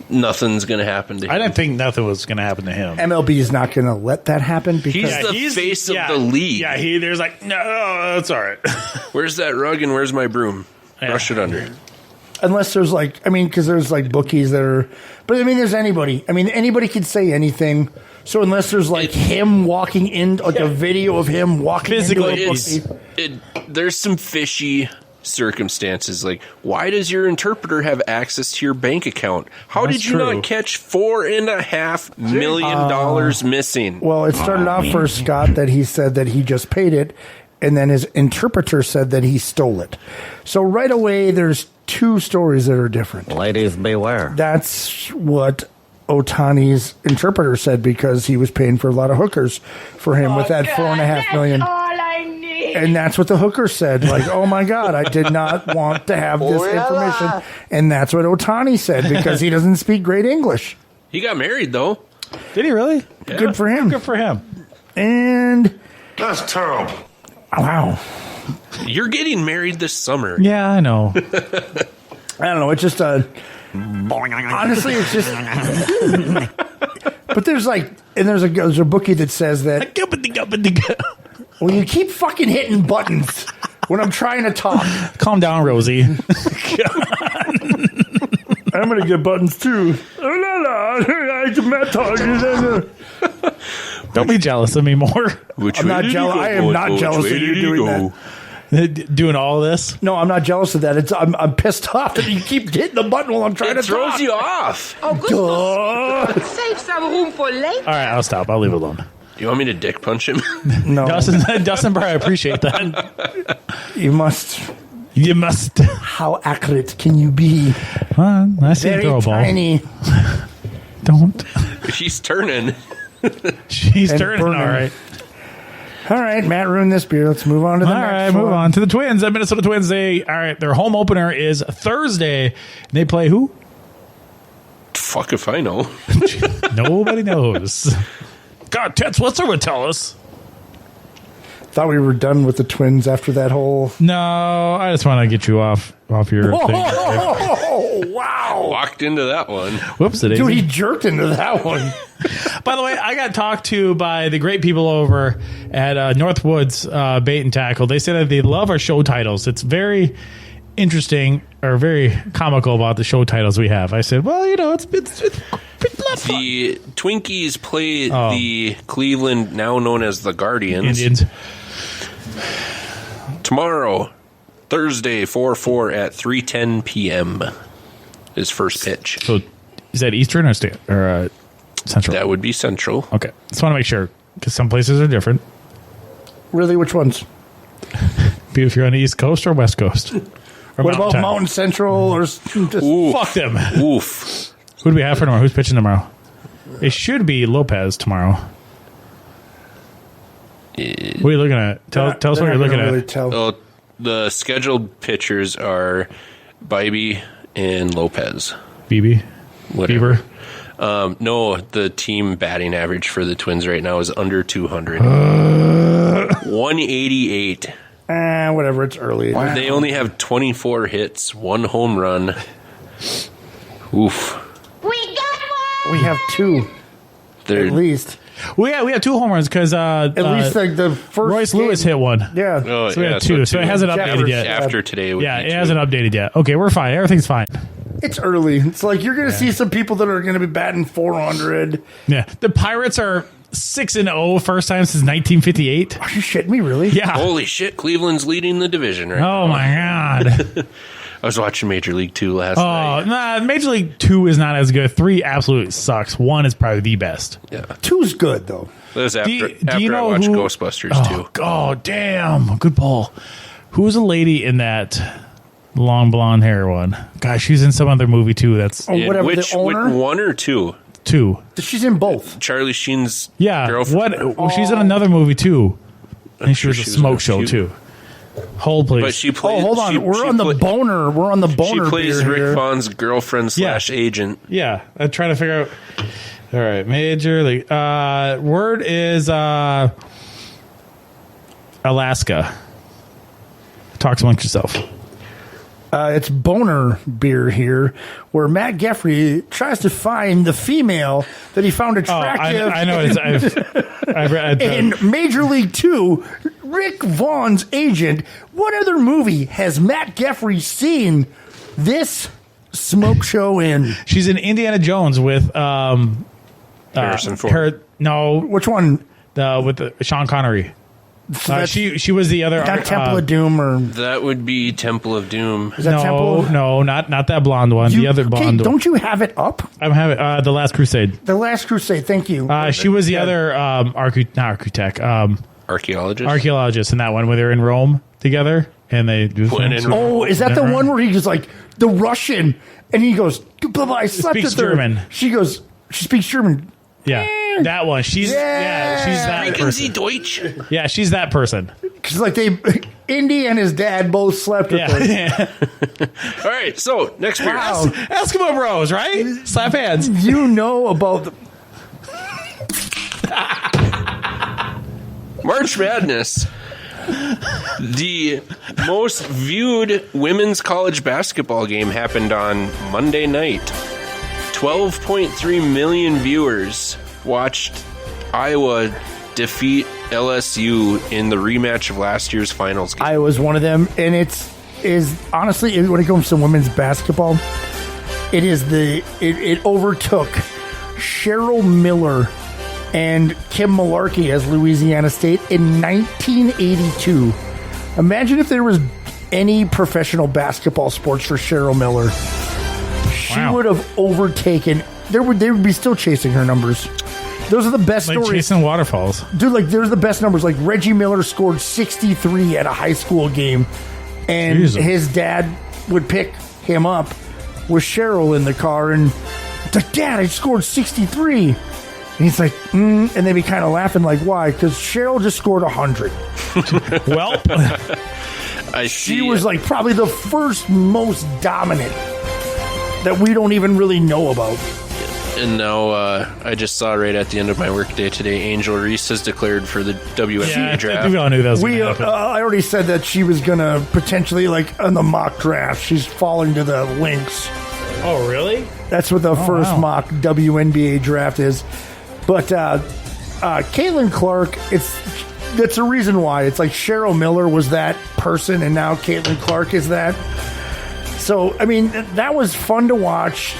Nothing's going to happen to him. I didn't think nothing was going to happen to him. MLB is not going to let that happen because he's the face of the league. Yeah, there's like, no, that's all right. Where's that rug and where's my broom? Brush it under. Unless there's because there's bookies that are, but there's anybody. Anybody could say anything. So unless there's him walking in, a video of him walking physically, into a bookie. There's some fishy circumstances. Why does your interpreter have access to your bank account? How did you not catch $4.5 million missing? Well, it started off for Scott that he said that he just paid it, and then his interpreter said that he stole it. So right away, there's two stories that are different. Ladies beware. That's what Ohtani's interpreter said, because he was paying for a lot of hookers for him with that $4.5 million. All I need. And that's what the hooker said. Like, oh my God, I did not want to have this information. And that's what Ohtani said, because he doesn't speak great English. He got married, though. Did he really? Yeah. Good for him. Good for him. And That's terrible. wow. You're getting married this summer. Yeah, I know. I don't know. It's just honestly, it's just. But there's there's a bookie that says that. Well, you keep fucking hitting buttons when I'm trying to talk. Calm down, Rosie. I'm gonna get buttons too. Don't be jealous of me more. I'm not jealous. I am not jealous of you doing that. Doing all of this? No, I'm not jealous of that. I'm pissed off that you keep hitting the button while I'm trying to talk. It throws you off. Oh, good. Save some room for later. All right, I'll stop. I'll leave it alone. You want me to dick punch him? No. Dustin Bry, I appreciate that. You must. How accurate can you be? I see Very throw a ball. tiny. Don't. She's turning. She's And turning. burning. All right. All right, Matt ruined this beer. Let's move on to the All next right, one. move on to the Twins. The Minnesota Twins. Their home opener is Thursday. They play who? Fuck if I know. Nobody knows. God, Tets, what's over? Tell us. Thought we were done with the Twins after that whole. No, I just want to get you off your thing. Oh, wow. Walked into that one. Whoops, it is. Dude, he jerked into that one. By the way, I got talked to by the great people over at Northwoods Bait and Tackle. They say that they love our show titles. It's very interesting or very comical about the show titles we have. I said, well, it's the Twinkies play the Cleveland, now known as the Guardians. Indians. Tomorrow, Thursday, 4-4 at 3:10 p.m. is first pitch. So is that Eastern or Central? That would be Central. Okay. Just want to make sure, because some places are different. Really, which ones? Be if you're on the East Coast or West Coast. Or What about Time. Mountain Central or just Fuck them. Oof. Who do we have for tomorrow? Who's pitching tomorrow? It should be Lopez tomorrow. What are you looking at? Tell us what you're looking at. Well, the scheduled pitchers are Bybee and Lopez. BB? Whatever. No, the team batting average for the Twins right now is under 200. 188. Whatever, it's early. Wow. They only have 24 hits, 1 home run. Oof. We have 2. They're, at least. We have 2 home runs because at least the first Royce game. Lewis hit one. Yeah. Oh, so we yeah, have 2. So it hasn't updated yet. After today. It hasn't updated yet. Okay, we're fine. Everything's fine. It's early. It's like you're going to see some people that are going to be batting 400. Yeah. The Pirates are 6-0, first time since 1958. Are you shitting me, really? Yeah. Holy shit, Cleveland's leading the division right now. Oh, my God. I was watching Major League 2 last night. Nah, Major League 2 is not as good. 3 absolutely sucks. 1 is probably the best. Yeah. 2's good, though. That was after, you know I watched who- Ghostbusters 2. Oh, damn. Good ball. Who's the lady in that long blonde hair one? Gosh, she's in some other movie, too. That's whatever, Which, the owner? 1 or 2? 2. She's in both. Charlie Sheen's Yeah. girlfriend. She's in another movie, too. And she was a she was smoke in a show, few. too. Hold, please. But she plays. Hold on. We're on the boner. We're on the boner. She plays beer Rick here. Vaughn's girlfriend / agent. Yeah, I'm trying to figure out. All right, Major League. Word is Alaska. Talk amongst yourself. It's boner beer here, where Matt Geffrey tries to find the female that he found attractive. I know. I've read. In Major League 2, Rick Vaughn's agent. What other movie has Matt Geffrey seen this smoke show in? She's in Indiana Jones with Harrison Ford. No, which one? With Sean Connery. She was the other. Not Temple of Doom, or That would be Temple of Doom. is that Temple? No, not that blonde one. The other blonde. Don't you have it up? I'm having The Last Crusade. The Last Crusade. Thank you. She was the other not architect. Archaeologist in that one where they're in Rome together and they do things. Oh, is that the one where he goes like the Russian and he goes, blah, blah, I slept speaks with her. German. She goes, she speaks German. Yeah, that one. She's that person. Deutsch. Yeah, she's that person. Because like Indy and his dad both slept with her. Yeah. All right, so next beer. Wow. Eskimo Bros, right? Slap hands. You know about the March Madness. The most viewed women's college basketball game happened on Monday night. 12.3 million viewers watched Iowa defeat LSU in the rematch of last year's finals game. I was one of them, and it's honestly when it comes to women's basketball, it overtook Cheryl Miller and Kim Malarkey as Louisiana State in 1982. Imagine if there was any professional basketball sports for Cheryl Miller. She would have overtaken. They would be still chasing her numbers. Those are the best like stories. Chasing waterfalls. Dude, like there's the best numbers. Like Reggie Miller scored 63 at a high school game, and his dad would pick him up with Cheryl in the car, and it's like, Dad, I scored 63. And he's like, and they'd be kind of laughing, like, why? Because Cheryl just scored 100. Well, she was like probably the first most dominant that we don't even really know about. And now I just saw right at the end of my workday today, Angel Reese has declared for the WNBA draft. We all knew that was going to happen. I already said that she was going to potentially, like, on the mock draft, she's falling to the Lynx. Oh, really? That's what the first mock WNBA draft is. But Caitlin Clark, that's the reason why. It's like Cheryl Miller was that person, and now Caitlin Clark is that. So, I mean, that was fun to watch.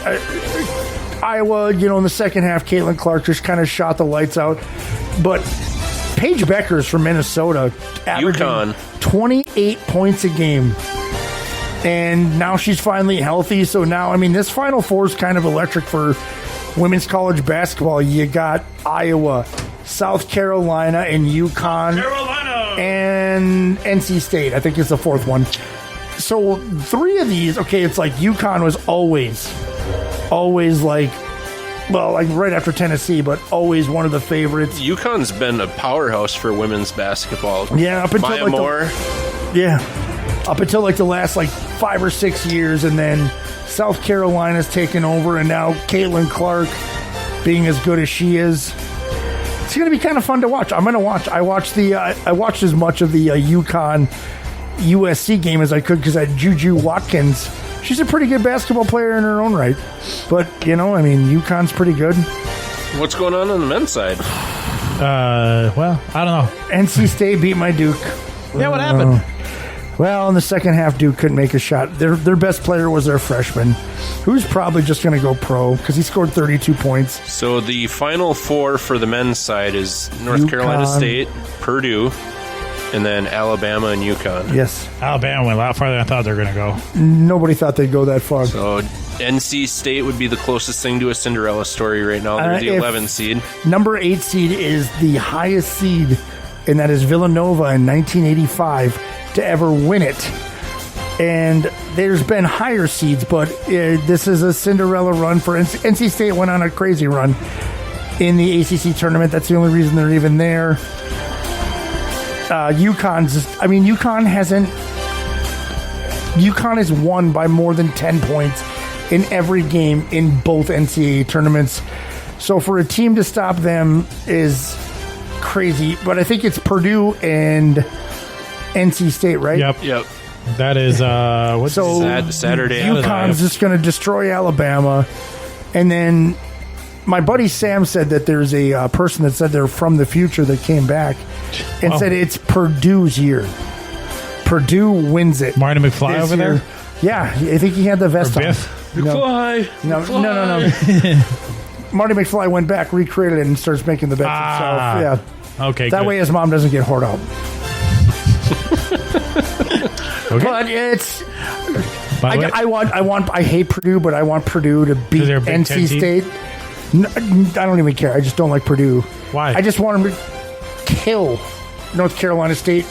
Iowa, in the second half, Caitlin Clark just kind of shot the lights out. But Paige Beckers from Minnesota, averaging 28 points a game. And now she's finally healthy. So now, I mean, this Final Four is kind of electric for women's college basketball. You got Iowa, South Carolina, and UConn. And NC State, I think is the fourth one. So three of these, it's like UConn was always like right after Tennessee, but always one of the favorites. UConn's been a powerhouse for women's basketball. Yeah, up until Maya Moore. Up until like the last 5 or 6 years, and then South Carolina's taken over, and now Caitlin Clark being as good as she is. It's going to be kind of fun to watch. I'm going to watch. I watched as much of the UConn USC game as I could because I had Juju Watkins. She's a pretty good basketball player in her own right. But, UConn's pretty good. What's going on the men's side? Well, I don't know. NC State beat my Duke. Yeah, what happened? Well, in the second half, Duke couldn't make a shot. Their best player was their freshman, who's probably just going to go pro because he scored 32 points. So the Final Four for the men's side is North Carolina State, Purdue, and then Alabama and UConn. Yes. Alabama went a lot farther than I thought they were going to go. Nobody thought they'd go that far. So NC State would be the closest thing to a Cinderella story right now. They're the 11th seed. Number 8 seed is the highest seed, and that is Villanova in 1985 to ever win it. And there's been higher seeds, but this is a Cinderella run for NC State. Went on a crazy run in the ACC tournament. That's the only reason they're even there. UConn has won by more than 10 points in every game in both NCAA tournaments. So for a team to stop them is crazy. But I think it's Purdue and NC State, right? Yep. That is Saturday. UConn's just going to destroy Alabama. And then my buddy Sam said that there's a person that said they're from the future that came back and said it's Purdue's year. Purdue wins it. Marty McFly over there? Yeah, I think he had the vest on. McFly. No. Marty McFly went back, recreated it, and starts making the bets himself. Yeah. Okay. That way his mom doesn't get whored out. But it's. I hate Purdue, but I want Purdue to beat NC State. I don't even care. I just don't like Purdue. Why? I just want them to kill North Carolina State,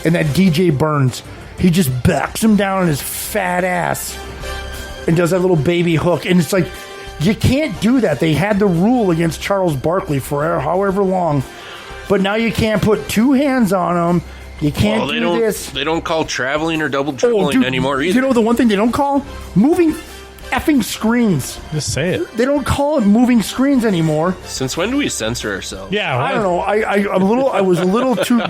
and that DJ Burns. He just backs him down on his fat ass and does that little baby hook. And it's like, you can't do that. They had the rule against Charles Barkley for however long, but now you can't put two hands on him. You can't do this. They don't call traveling or double dribbling anymore either. You know the one thing they don't call? Moving effing screens. Just say it. They don't call it moving screens anymore. Since when do we censor ourselves? Yeah, I don't know. I was a little too.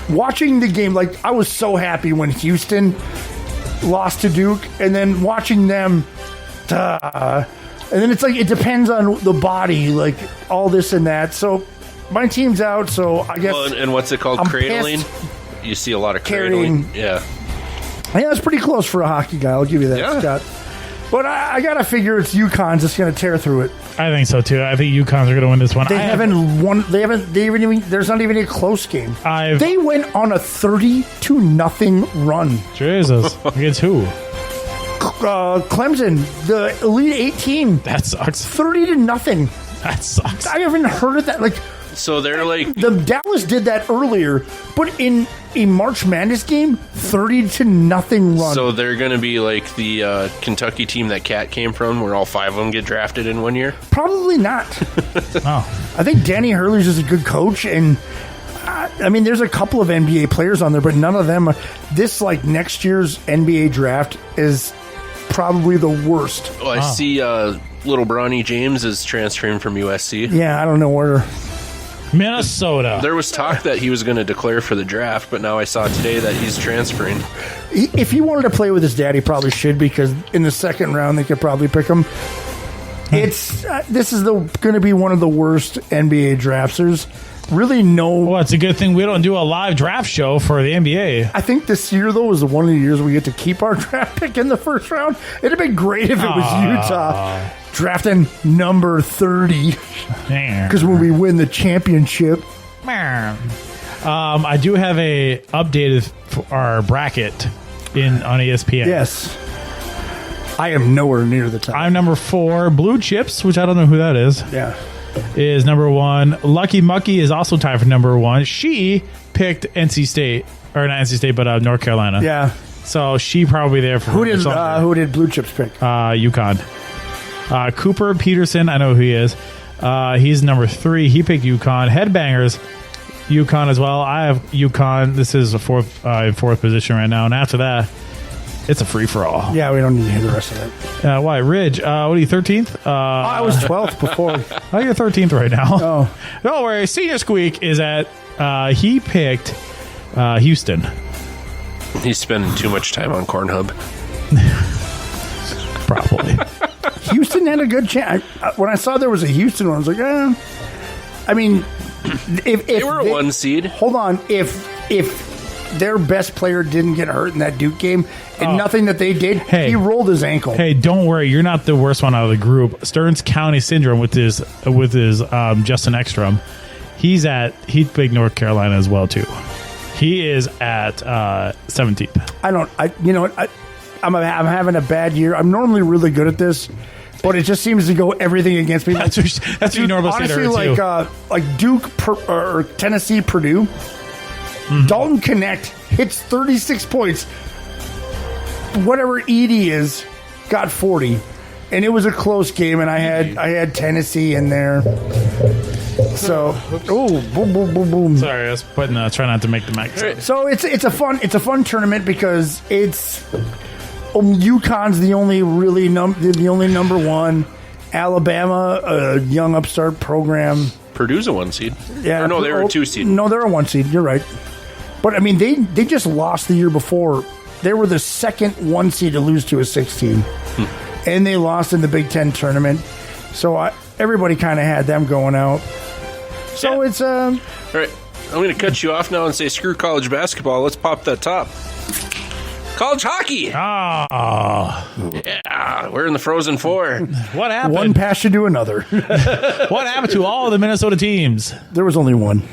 Watching the game, like I was so happy when Houston lost to Duke, and then watching them, and then it's like it depends on the body, like all this and that. So my team's out. So I guess. Well, and what's it called? I'm cradling. pissed. You see a lot of cradling. Yeah. Yeah, it's pretty close for a hockey guy. I'll give you that, Scott. But I gotta figure it's UConn's just gonna tear through it. I think so too. I think UConn's are gonna win this one. They haven't won. They haven't even. There's not even a close game. They went on a 30-0 run. Jesus, against who? Clemson, the Elite 18. That sucks. 30-0. That sucks. I haven't heard of that. Like, so they're like the Dallas did that earlier, but in a March Madness game, 30-0 run. So they're going to be like the Kentucky team that Cat came from, where all 5 of them get drafted in 1 year. Probably not. I think Danny Hurley's just a good coach, and I mean, there's a couple of NBA players on there, but none of them. This like next year's NBA draft is probably the worst. Oh, I see. Little Bronny James is transferring from USC. Yeah, I don't know where. Minnesota. There was talk that he was going to declare for the draft, but now I saw today that he's transferring. If he wanted to play with his dad, he probably should, because in the second round they could probably pick him. This is going to be one of the worst NBA drafts. There's really no. Well, it's a good thing we don't do a live draft show for the NBA. I think this year though is one of the years we get to keep our draft pick in the first round. It'd have been great if it was Utah drafting number 30, because when we win the championship. I do have a updated for our bracket on ESPN. Yes. I am nowhere near the top. I'm number 4. Blue Chips, which I don't know who that is. Yeah. Is number 1. Lucky Mucky is also tied for number 1. She picked NC State, or not NC State, but North Carolina. Yeah. So she probably there for who did Blue Chips pick? UConn. Cooper Peterson, I know who he is. He's number 3. He picked UConn. Headbangers, UConn as well. I have UConn. This is a fourth position right now, and after that, it's a free for all. Yeah, we don't need to hear the rest of it. Why, Ridge? What are you, 13th? I was 12th before. Oh, you're 13th right now. Oh, don't worry. Senior Squeak is at. He picked Houston. He's spending too much time on Cornhub. Probably. Houston had a good chance. When I saw there was a Houston one, I was like, I mean, if they were a 1 seed. Hold on, if their best player didn't get hurt in that Duke game, and nothing that they did, he rolled his ankle. Hey, don't worry, you're not the worst one out of the group. Stearns County Syndrome with his Justin Ekstrom. He picked North Carolina as well too. He is at 17th. You know what? I'm having a bad year. I'm normally really good at this, but it just seems to go everything against me. That's what you normally say to her too. Like Duke or Tennessee, Purdue. Mm-hmm. Dalton Connect hits 36 points. Whatever Edie is, got 40, and it was a close game. And I had Tennessee in there. So, boom, boom, boom, boom. Sorry, I was putting. Try not to make the mic. So it's a fun tournament because it's UConn's the only really the only number 1. Alabama, a young upstart program. Purdue's a 1 seed. Yeah, or no, they were a 2 seed. No, they're a 1 seed. You're right. But I mean, they just lost the year before. They were the second 1 seed to lose to a 16, and they lost in the Big Ten tournament. So everybody kind of had them going out. So it's all right. I'm going to cut you off now and say screw college basketball. Let's pop that top. College hockey. Yeah, we're in the Frozen Four. What happened? One passion to another. What happened to all of the Minnesota teams? There was only one.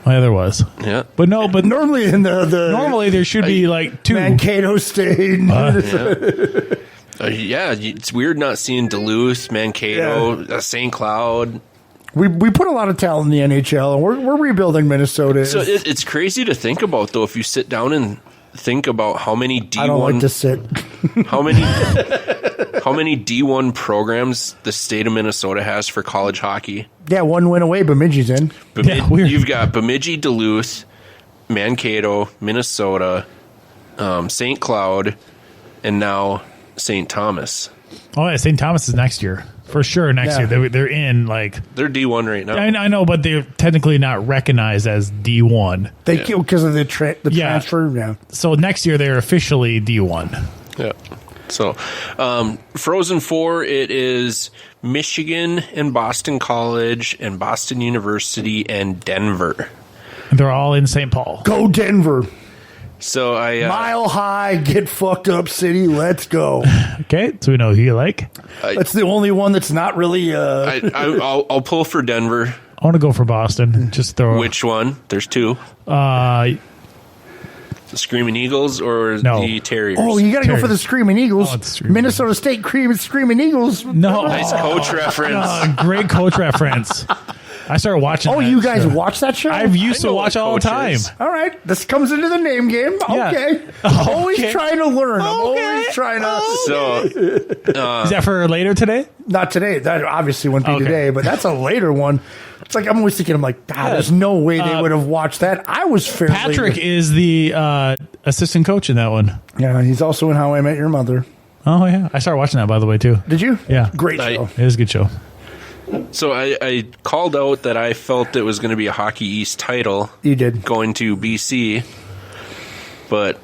Oh, yeah, there was. Yeah. But normally in the normally there should be like 2. Mankato State. Yeah, it's weird not seeing Duluth, Mankato, St. Cloud, We put a lot of talent in the NHL, and we're rebuilding Minnesota. So it's crazy to think about, though, if you sit down and think about how many D1... I don't like to sit. How many D1 programs the state of Minnesota has for college hockey? Yeah, one win away, Bemidji's in. You've got Bemidji, Duluth, Mankato, Minnesota, St. Cloud, and now St. Thomas. Oh, yeah, St. Thomas is next year. For sure, next year. They're in, like... They're D1 right now. I know, but they're technically not recognized as D1. Because of the transfer, yeah. So next year, they're officially D1. Yeah. So, Frozen Four, it is Michigan and Boston College and Boston University and Denver. They're all in St. Paul. Go Denver. So Mile High, get fucked up city, let's go. Okay, so we know who you like. That's the only one that's not really... I'll pull for Denver. I want to go for Boston. Just throw... Which one? There's two. The Screaming Eagles or the Terriers? Oh, you got to go for the Screaming Eagles. Minnesota State Screaming Eagles. No. Nice coach reference. Great coach reference. I started watching. Oh, you guys watch that show? I used to watch all the time. All right, this comes into the name game. Okay, always trying to learn. I'm always trying to. So, is that for later today? Not today. That obviously wouldn't be today, but that's a later one. It's like I'm always thinking. I'm like, God, there's no way they would have watched that. I was fairly. Patrick is the assistant coach in that one. Yeah, he's also in How I Met Your Mother. Oh yeah, I started watching that by the way too. Did you? Yeah, great show. It is a good show. So I called out that I felt it was going to be a Hockey East title. You did. Going to BC. But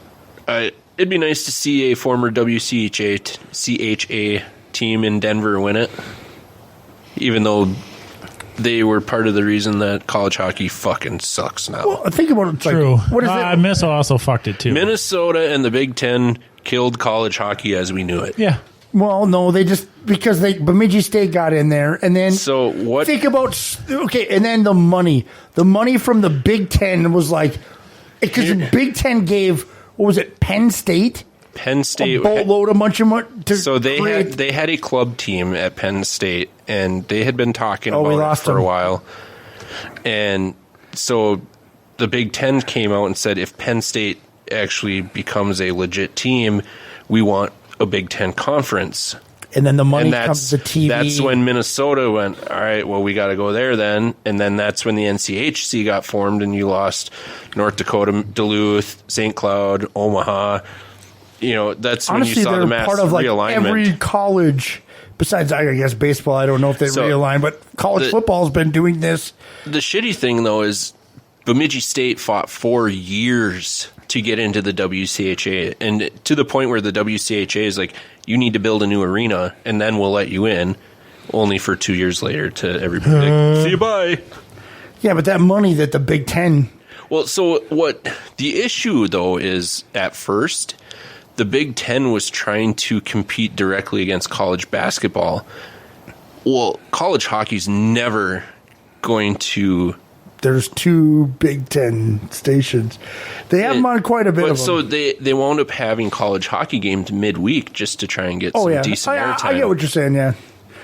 it'd be nice to see a former WCHA team in Denver win it. Even though they were part of the reason that college hockey fucking sucks now. Well, think about it. True. Like, what is it? Minnesota also fucked it too. Minnesota and the Big Ten killed college hockey as we knew it. Yeah. Well, no, because Bemidji State got in there, and then so what? Think about and then the money from the Big Ten was like because the Big Ten gave what was it Penn State a boatload of bunch of money. So they had a club team at Penn State, and they had been talking about it for a while, and so the Big Ten came out and said if Penn State actually becomes a legit team, we want a Big Ten conference. And then the money comes to TV. That's when Minnesota went, all right, well, we got to go there then. And then that's when the NCHC got formed and you lost North Dakota, Duluth, St. Cloud, Omaha. You know, that's honestly, when you saw the mass part of like realignment. Every college, besides I guess baseball, I don't know if they realign, but college football's been doing this. The shitty thing, though, is Bemidji State fought 4 years to get into the WCHA, and to the point where the WCHA is like, you need to build a new arena, and then we'll let you in, only for 2 years later to everybody like, see you, bye. Yeah, but that money that the Big Ten... Well, so what the issue, though, is at first, the Big Ten was trying to compete directly against college basketball. Well, college hockey's never going to... There's 2 Big Ten stations. They have them on quite a bit of them. So they wound up having college hockey games midweek just to try and get some decent airtime. I get what you're saying, yeah.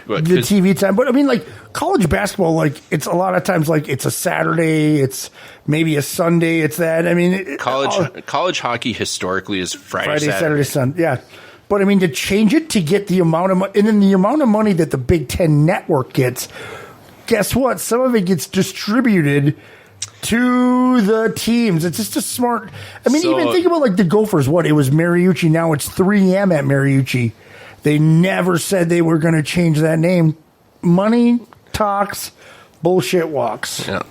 But the TV time. But, I mean, like, college basketball, like, it's a lot of times, like, it's a Saturday, it's maybe a Sunday, it's that. I mean... College hockey historically is Friday, Saturday, Sunday. Yeah. But, I mean, to change it to get the amount of money... And then the amount of money that the Big Ten network gets... Guess what? Some of it gets distributed to the teams. It's just a smart... I mean, even think about, like, the Gophers. What? It was Mariucci. Now it's 3M at Mariucci. They never said they were going to change that name. Money talks, bullshit walks. Yeah.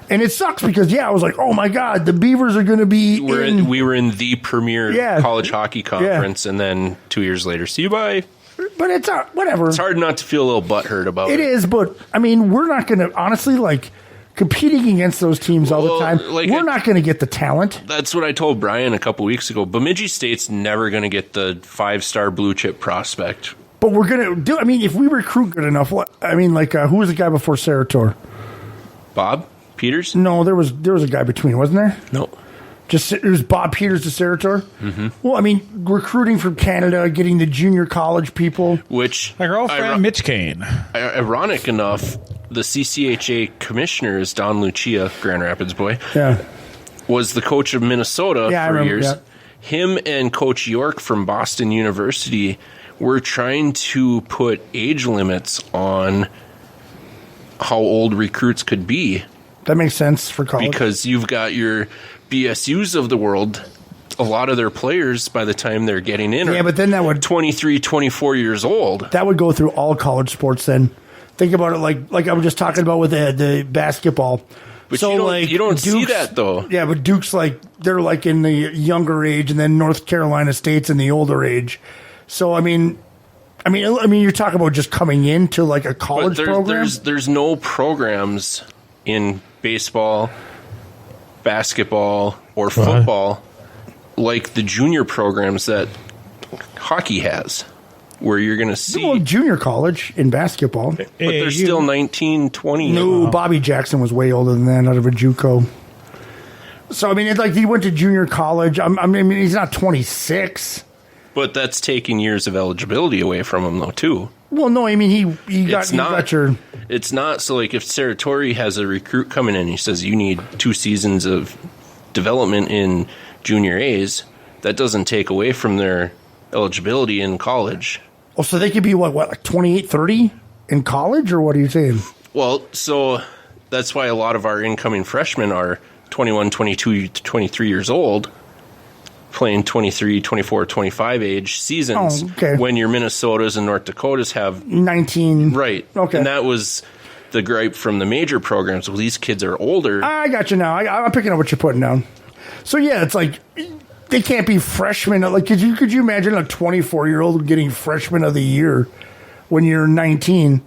And it sucks because, I was like, oh, my God, the Beavers are going to be We were in the premier college hockey conference, and then 2 years later, see you, bye. But it's whatever. It's hard not to feel a little butthurt about it. It is, but, I mean, we're not going to, honestly, like, competing against those teams all the time, we're not going to get the talent. That's what I told Brian a couple weeks ago. Bemidji State's never going to get the 5-star blue chip prospect. But we're going to do, I mean, if we recruit good enough, I mean, like, who was the guy before Sarator? Bob Peters? No, there was a guy between, wasn't there? No. It was Bob Peters to Sarator. Mm-hmm. Well, I mean, recruiting from Canada, getting the junior college people. Which my girlfriend Mitch Kane. Ironic enough, the CCHA commissioner is Don Lucia, Grand Rapids boy. Yeah. Was the coach of Minnesota for years. Yeah. Him and Coach York from Boston University were trying to put age limits on how old recruits could be. That makes sense for college. Because you've got your BSUs of the world, a lot of their players, by the time they're getting in, but then that would 23, 24 years old. That would go through all college sports then. Think about it like I was just talking about with the basketball. But so you don't see that, though. Yeah, but Duke's they're in the younger age, and then North Carolina State's in the older age. So, I mean, you're talking about just coming into a college program? There's no programs in baseball, basketball, or football like the junior programs that hockey has, where you're going to see junior college in basketball. But they're still 19, 20. No, Bobby Jackson was way older than that, out of a JUCO. So, I mean, he went to junior college. I mean, he's not 26. But that's taking years of eligibility away from him, though, too. Well, no, I mean, he got your... It's not. So, if Saratori has a recruit coming in, he says you need 2 seasons of development in junior A's, that doesn't take away from their eligibility in college. Oh, so they could be, like 28, 30 in college, or what are you saying? Well, so that's why a lot of our incoming freshmen are 21, 22, 23 years old, playing 23, 24, 25 age seasons. Oh, okay. When your Minnesotas and North Dakotas have 19. Right. Okay. And that was the gripe from the major programs. Well, these kids are older. I got you now. I'm picking up what you're putting down. So, yeah, it's they can't be freshmen. Could you imagine a 24-year-old getting freshman of the year when you're 19?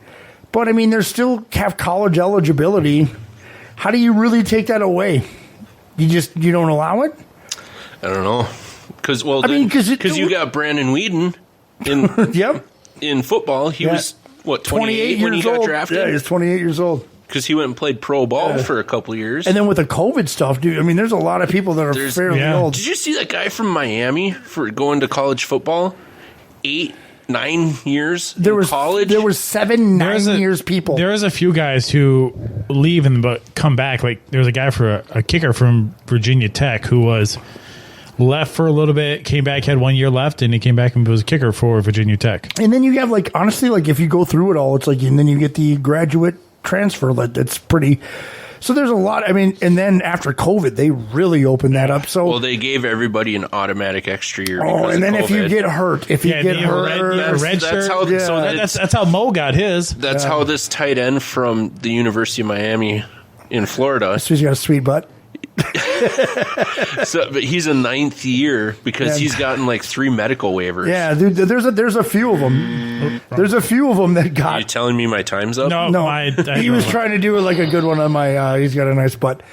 But, I mean, they still have college eligibility. How do you really take that away? You don't allow it? I don't know. Because you got Brandon Whedon in yep. in football. He was, 28 when he got drafted? Yeah, he's 28 years old. Because he went and played pro ball for a couple of years. And then with the COVID stuff, dude, I mean, there's a lot of people that are fairly old. Did you see that guy from Miami for going to college football? 8, 9 years in college? There was 7, 9 years people. There was a few guys who leave but come back. There was a guy for a kicker from Virginia Tech who was left for a little bit, came back, had 1 year left, and he came back and was a kicker for Virginia Tech. And then you have, honestly, if you go through it all, it's and then you get the graduate transfer. That's pretty... So there's a lot. I mean, and then after COVID, they really opened that up. So they gave everybody an automatic extra year. And then if you get hurt, that's how Mo got his. That's how this tight end from the University of Miami in Florida. So he's got a sweet butt. But he's a 9th year because he's gotten 3 medical waivers. Yeah, dude, there's a few of them. There's a few of them that got. Are you telling me my time's up? No. He was trying to do a good one on my. He's got a nice butt.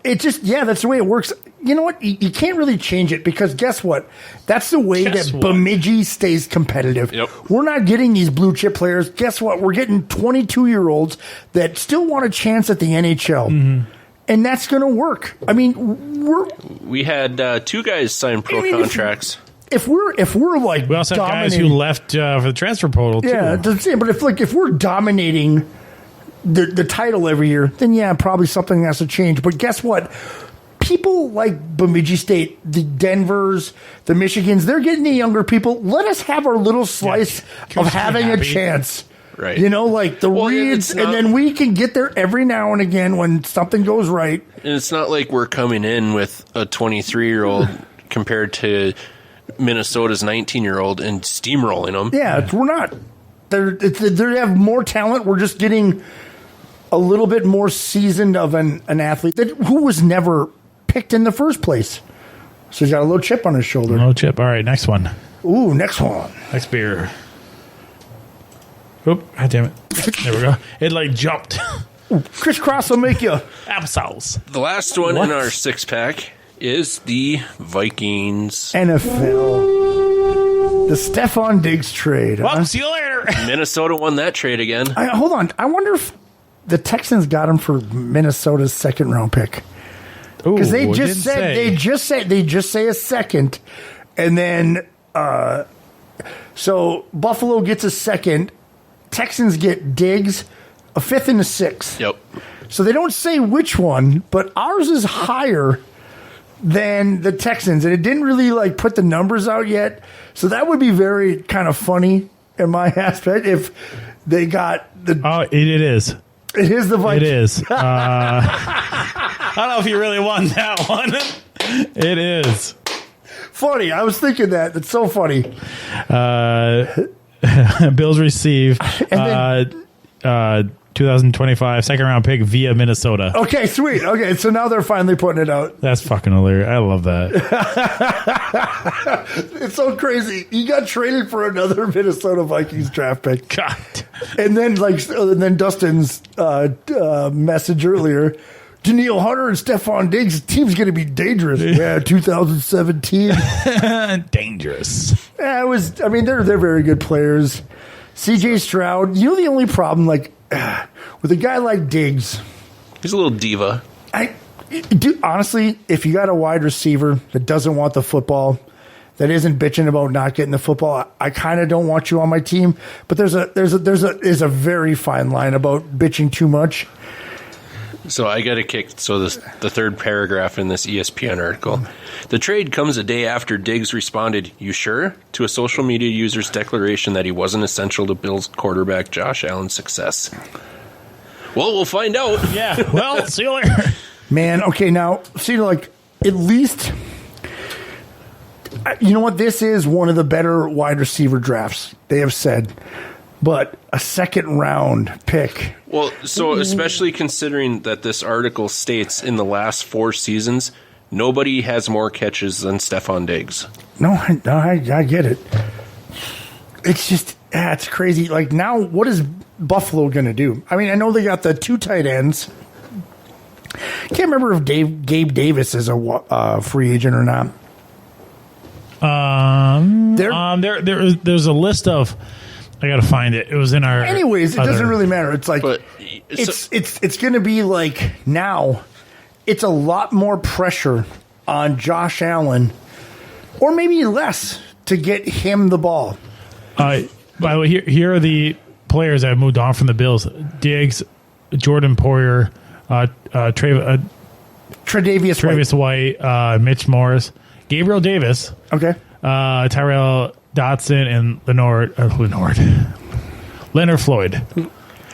It just that's the way it works. You know what? You can't really change it because guess what? That's the way Bemidji stays competitive. Yep. We're not getting these blue chip players. Guess what? We're getting 22-year-olds that still want a chance at the NHL. Mm-hmm. And that's going to work. I mean, we had 2 guys sign pro contracts. If we're we also have guys who left for the transfer portal too. Yeah, but if we're dominating the title every year, then probably something has to change. But guess what? People like Bemidji State, the Denvers, the Michigans, they're getting the younger people. Let us have our little slice of having a chance. Right. The Reeds, and then we can get there every now and again when something goes right. And it's not like we're coming in with a 23-year-old compared to Minnesota's 19-year-old and steamrolling them. Yeah, we're not. They have more talent. We're just getting a little bit more seasoned of an athlete who was never picked in the first place. So he's got a little chip on his shoulder. No chip. All right, next one. Ooh, next one. Next beer. Oop, God damn it. There we go. It jumped. Crisscross will make you. Applesauce. The last one in our 6-pack is the Vikings. NFL. The Stephon Diggs trade. Well, see you later. Minnesota won that trade again. Hold on. I wonder if the Texans got him for Minnesota's 2nd-round pick. Because they just say a second, and then so Buffalo gets a second. Texans get Diggs, a 5th and a 6th. Yep. So they don't say which one, but ours is higher than the Texans, and it didn't really like put the numbers out yet. So that would be very kind of funny in my aspect if they got the. Oh, it is. It is the Vikings. It is. I don't know if you really won that one. It is. Funny. I was thinking that. It's so funny. Bills receive 2025 second round pick via Minnesota. Okay, sweet. Okay, so now they're finally putting it out. That's fucking hilarious. I love that. It's so crazy. He got traded for another Minnesota Vikings draft pick. God. And then Dustin's message earlier. Daniil Hunter and Stephon Diggs, the team's going to be dangerous. Yeah, 2017. Dangerous. Yeah, it was. I mean, they're very good players. CJ Stroud. You know the only problem, with a guy like Diggs, he's a little diva. Honestly, if you got a wide receiver that doesn't want the football, that isn't bitching about not getting the football, I kind of don't want you on my team. But there's a very fine line about bitching too much. So I got a kick. So the third paragraph in this ESPN article. The trade comes a day after Diggs responded, "You sure?" to a social media user's declaration that he wasn't essential to Bills quarterback Josh Allen's success. Well, we'll find out. Yeah. Well, see you later. Man, okay, now, see, at least, you know what? This is one of the better wide receiver drafts, they have said. But a second round pick. Well, so especially considering that this article states in the last 4 seasons, nobody has more catches than Stephon Diggs. No, I get it. It's just, it's crazy. Now, what is Buffalo going to do? I mean, I know they got the 2 tight ends. Can't remember if Gabe Davis is a free agent or not. There's a list of. I gotta find it. It was in our. Anyways, it doesn't really matter. It's it's going to be now. It's a lot more pressure on Josh Allen, or maybe less, to get him the ball. By the way, here are the players that have moved on from the Bills: Diggs, Jordan Poyer, Tre'Davious White, Mitch Morris, Gabriel Davis. Okay. Tyrell Dotson and Leonard Floyd.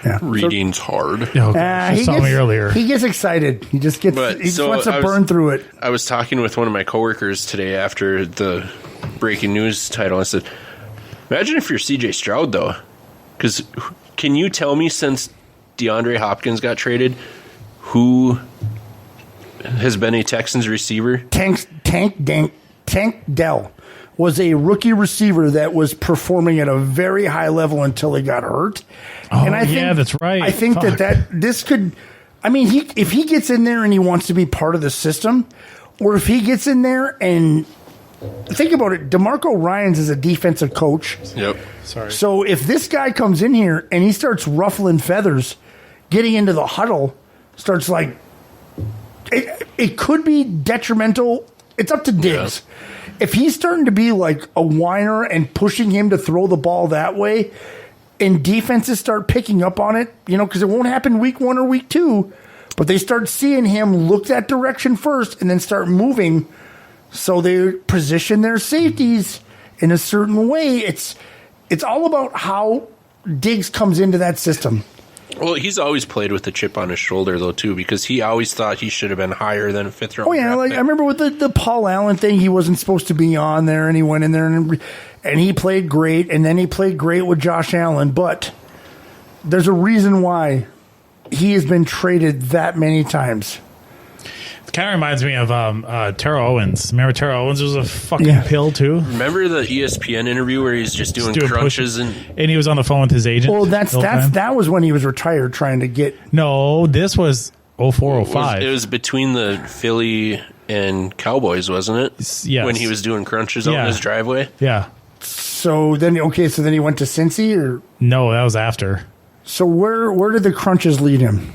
Yeah. Reading's hard. He saw me earlier. He gets excited. He just gets. He just wants to burn through it. I was talking with one of my coworkers today after the breaking news title. I said, "Imagine if you're CJ Stroud, though, because can you tell me since DeAndre Hopkins got traded, who has been a Texans receiver?" Tank Dell was a rookie receiver that was performing at a very high level until he got hurt. And I think, that's right. I think that this could, I mean, if he gets in there and he wants to be part of the system, or if he gets in there and think about it, DeMarco Ryans is a defensive coach. Yep. Sorry. So if this guy comes in here and he starts ruffling feathers, getting into the huddle, starts it could be detrimental. It's up to Diggs. Yeah. If he's starting to be like a whiner and pushing him to throw the ball that way, and defenses start picking up on it, because it won't happen week 1 or week 2, but they start seeing him look that direction first and then start moving, so they position their safeties in a certain way. It's all about how Diggs comes into that system. Well, he's always played with a chip on his shoulder, though, too, because he always thought he should have been higher than a 5th round. Oh, yeah, I remember with the Paul Allen thing, he wasn't supposed to be on there, and he went in there, and he played great, and then he played great with Josh Allen, but there's a reason why he has been traded that many times. It kind of reminds me of Terrell Owens. Remember Terrell Owens was a fucking pill, too? Remember the ESPN interview where he's just doing crunches and he was on the phone with his agent? Well, that was when he was retired trying to get... No, this was 04, 05. It was between the Philly and Cowboys, wasn't it? Yes. When he was doing crunches on his driveway? Yeah. So then he went to Cincy, or... No, that was after. So where did the crunches lead him?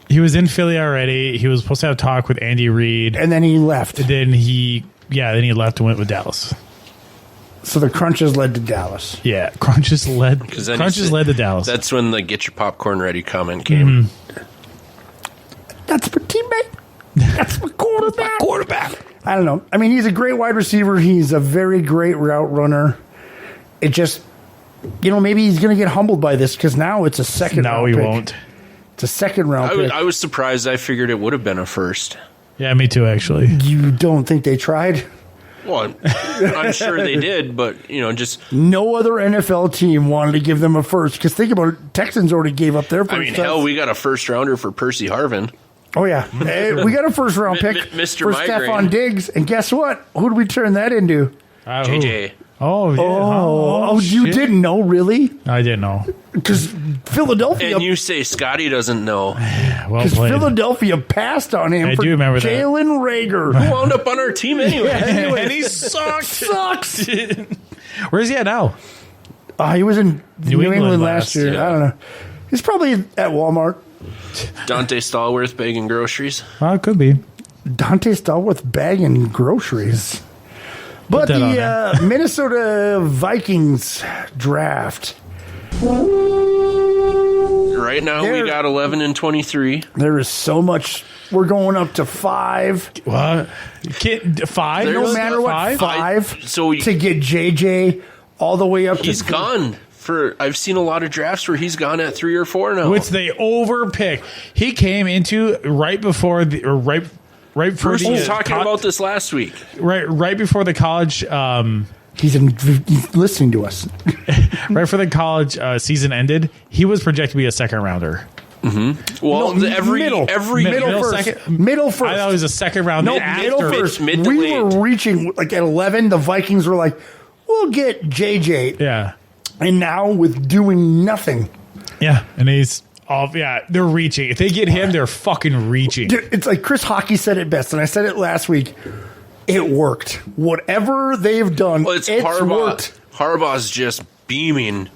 He was in Philly already. He was supposed to have a talk with Andy Reid. And then he left. And then he left and went with Dallas. So the Crunches led to Dallas. Yeah, Crunches led to Dallas. That's when the get your popcorn ready comment came. That's my teammate. That's my quarterback. I don't know. I mean, he's a great wide receiver. He's a very great route runner. It just, maybe he's going to get humbled by this because now it's a second round pick. No, he won't. It's a second round pick. I was surprised. I figured it would have been a first. Yeah, me too, actually. You don't think they tried? Well, I'm sure they did, but, just... No other NFL team wanted to give them a first, because think about it, Texans already gave up their first. I mean, hell, we got a first-rounder for Percy Harvin. Oh, yeah. Hey, we got a first-round pick Mr. for Migraine. Stephon Diggs, and guess what? Who did we turn that into? JJ. Oh, yeah. Oh, you didn't know, really? I didn't know. Because Philadelphia... And you say Scotty doesn't know. Because Philadelphia passed on him for remember Jalen Reagor. Who wound up on our team anyway. And he sucks. Where's he at now? He was in New England last year. Yeah. I don't know. He's probably at Walmart. Dante Stallworth bagging groceries. Well, it could be. Dante Stallworth bagging groceries. But the Minnesota Vikings draft. Right now, we got 11 and 23. There is so much. We're going up to 5. What? 5? No matter what, 5. So to get JJ all the way up to... He's gone. I've seen a lot of drafts where he's gone at 3 or 4 now. Which they overpick. He came into right before Bruce was talking about this last week. Right before the college. He's listening to us. Right before the college season ended, he was projected to be a second rounder. Mm-hmm. Well, middle first. Middle first. I thought it was a second round. No, middle first. We were reaching like at 11. The Vikings were like, "We'll get JJ." Yeah. And now with doing nothing. Yeah, and he's off. Yeah, they're reaching. If they get him, they're fucking reaching. Dude, it's like Chris Hockey said it best, and I said it last week. It worked. Whatever they've done, it's Harbaugh. Worked. Harbaugh's just beaming.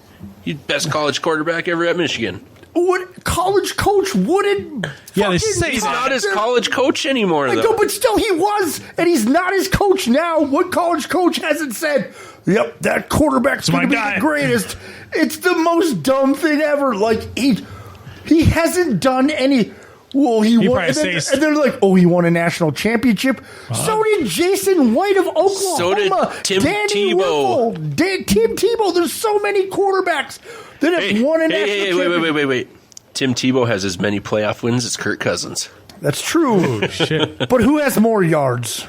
He's best college quarterback ever at Michigan. What college coach wouldn't? Yeah, they say he's not his college coach anymore. Though. No, but still, he was, and he's not his coach now. What college coach hasn't said? Yep, that quarterback's going to be the greatest. It's the most dumb thing ever. Like he hasn't done any. Well, he won, and they're like, "Oh, he won a national championship." So did Jason White of Oklahoma. So did Tim Tebow. Tim Tebow. There's so many quarterbacks that have won a national championship. Wait. Tim Tebow has as many playoff wins as Kirk Cousins. That's true. Oh, shit. But who has more yards?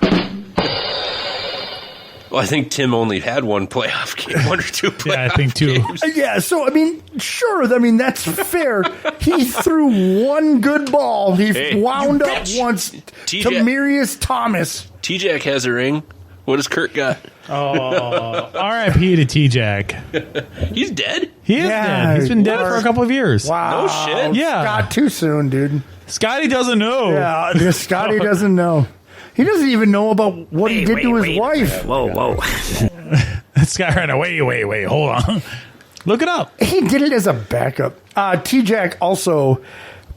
Well, I think Tim only had one playoff game, 1 or 2 playoff I think 2. games. Yeah, so, I mean, sure. I mean, that's fair. He threw one good ball. He wound up once to Demarius Thomas. T-Jack has a ring. What has Kirk got? Oh, R.I.P. to T-Jack. He's dead? He is dead. He's been dead for a couple of years. Wow. No shit. Yeah. Scott, too soon, dude. Scotty doesn't know. Yeah, Scotty doesn't know. He doesn't even know about what he did to his wife. Whoa. This guy ran away. Wait. Hold on. Look it up. He did it as a backup. T-Jack also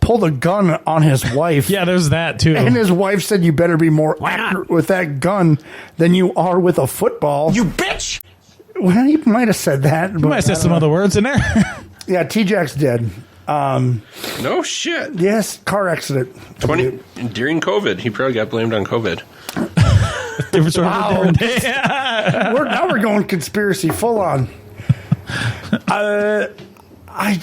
pulled a gun on his wife. Yeah, there's that, too. And his wife said, "You better be more accurate with that gun than you are with a football." You bitch! Well, he might have said that. He might have said some other words in there. Yeah, T-Jack's dead. No shit. Yes, car accident. During COVID. He probably got blamed on COVID. Different sort of day. Now we're going conspiracy full on. I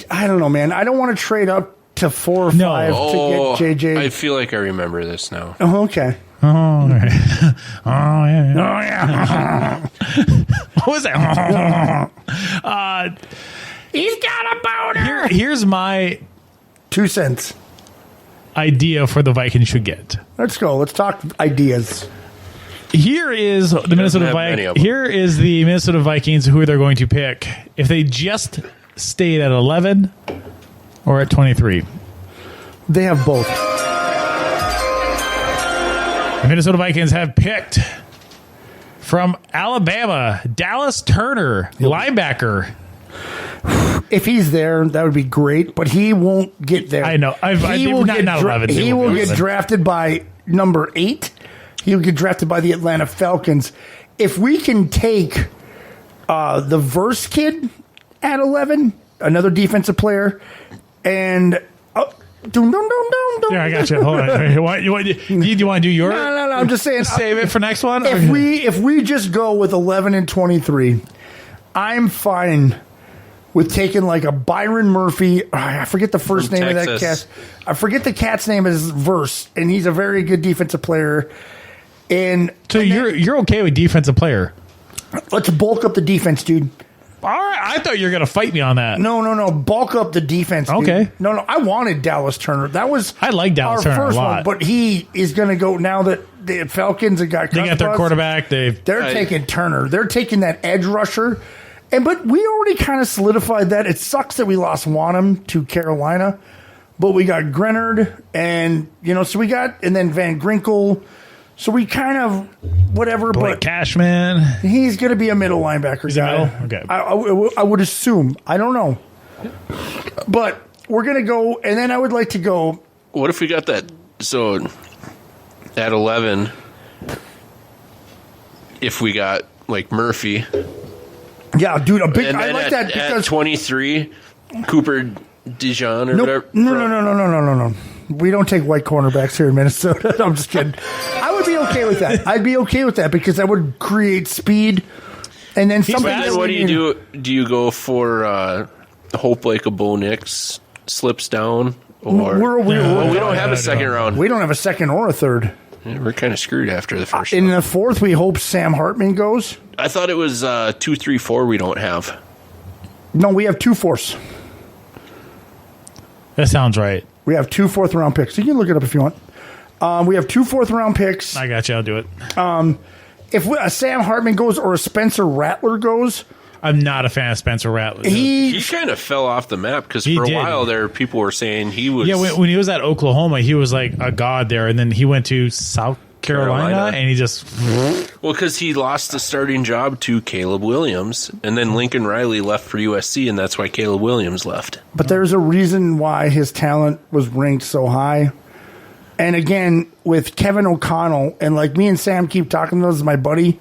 don't know, man. I don't want to trade up to 4 or 5 to get JJ. I feel like I remember this now. Oh, okay. Oh, yeah. What was that? He's got a boner. Here's my 2 cents idea for the Vikings should get. Let's go. Let's talk ideas. Here is the Minnesota Vikings. Here is the Minnesota Vikings who they're going to pick if they just stayed at 11 or at 23. They have both. The Minnesota Vikings have picked from Alabama, Dallas Turner, linebacker. If he's there, that would be great, but he won't get there. I know. He will get drafted by number 8. He'll get drafted by the Atlanta Falcons. If we can take the Verse kid at 11, another defensive player, and Yeah, I got you. Hold on. Do you want to do your? No. I'm just saying. Save it for next one. If we just go with 11 and 23, I'm fine with taking like a Byron Murphy. I forget the first name of that cat. I forget the cat's name is Verse, and he's a very good defensive player. And so you're okay with defensive player? Let's bulk up the defense, dude. All right, I thought you were going to fight me on that. No. Bulk up the defense, dude. Okay. No. I wanted Dallas Turner. That was I like Dallas Turner first a lot. one, but he is going to go now that the Falcons have got. They got their quarterback. They're taking Turner. They're taking that edge rusher. But we already kind of solidified that. It sucks that we lost Wanham to Carolina, but we got Grenard, and so we got, and then Van Ginkel. So we kind of whatever. Blake but Cashman, he's going to be a middle linebacker guy. Okay, I would assume. I don't know, but we're going to go, and then I would like to go. What if we got that? So at 11, if we got like Murphy. Yeah, dude, a big. And I like that because at 23, Cooper Dijon or whatever. No. We don't take white cornerbacks here in Minnesota. I'm just kidding. I would be okay with that. I'd be okay with that because that would create speed. And then something. What do you do? Do you go for hope like a Bo Nix slips down? Or we don't have a second round. We don't have a second or a third. Yeah, we're kind of screwed after the first. In the fourth, we hope Sam Hartman goes. I thought it was 2, 3, 4. We don't have. No, we have 2 fourths. That sounds right. We have 2 fourth-round picks. You can look it up if you want. We have 2 fourth-round picks. I got you. I'll do it. If a Sam Hartman goes or a Spencer Rattler goes, I'm not a fan of Spencer Rattler. He kind of fell off the map because for a while there, people were saying he was. Yeah, when he was at Oklahoma, he was like a god there, and then he went to South Carolina, and he just. Well, because he lost the starting job to Caleb Williams, and then Lincoln Riley left for USC, and that's why Caleb Williams left. But there's a reason why his talent was ranked so high. And again, with Kevin O'Connell, and like me and Sam keep talking to this, my buddy,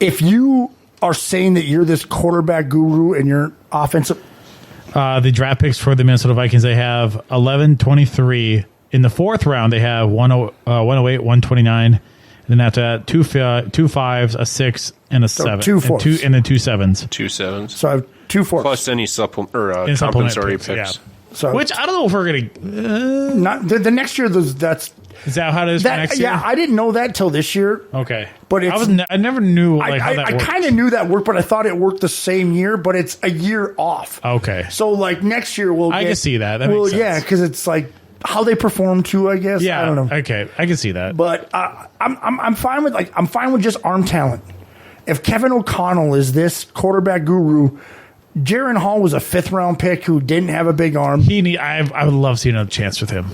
if you are saying that you're this quarterback guru and you're offensive. The draft picks for the Minnesota Vikings, they have 11, 23. In the fourth round, they have 108, 129. And then after that, 2 5s, a 6, and a 7. 2 fourths. And then 2 7s. 2 7s. So I have 2 fourths. Plus any compensatory picks. Yeah. So, which I don't know if we're going to. Not the next year. That's. Is that how it is for next year? Yeah, I didn't know that till this year. Okay, but I never knew how that worked. I kind of knew that worked, but I thought it worked the same year. But it's a year off. Okay, so like next year I can see that. That makes sense. Yeah, because it's like how they perform too. I guess. Yeah, I don't know. Okay, I can see that. But I'm fine with I'm fine with just arm talent. If Kevin O'Connell is this quarterback guru. Jaron Hall was a 5th-round pick who didn't have a big arm. I would love seeing a chance with him.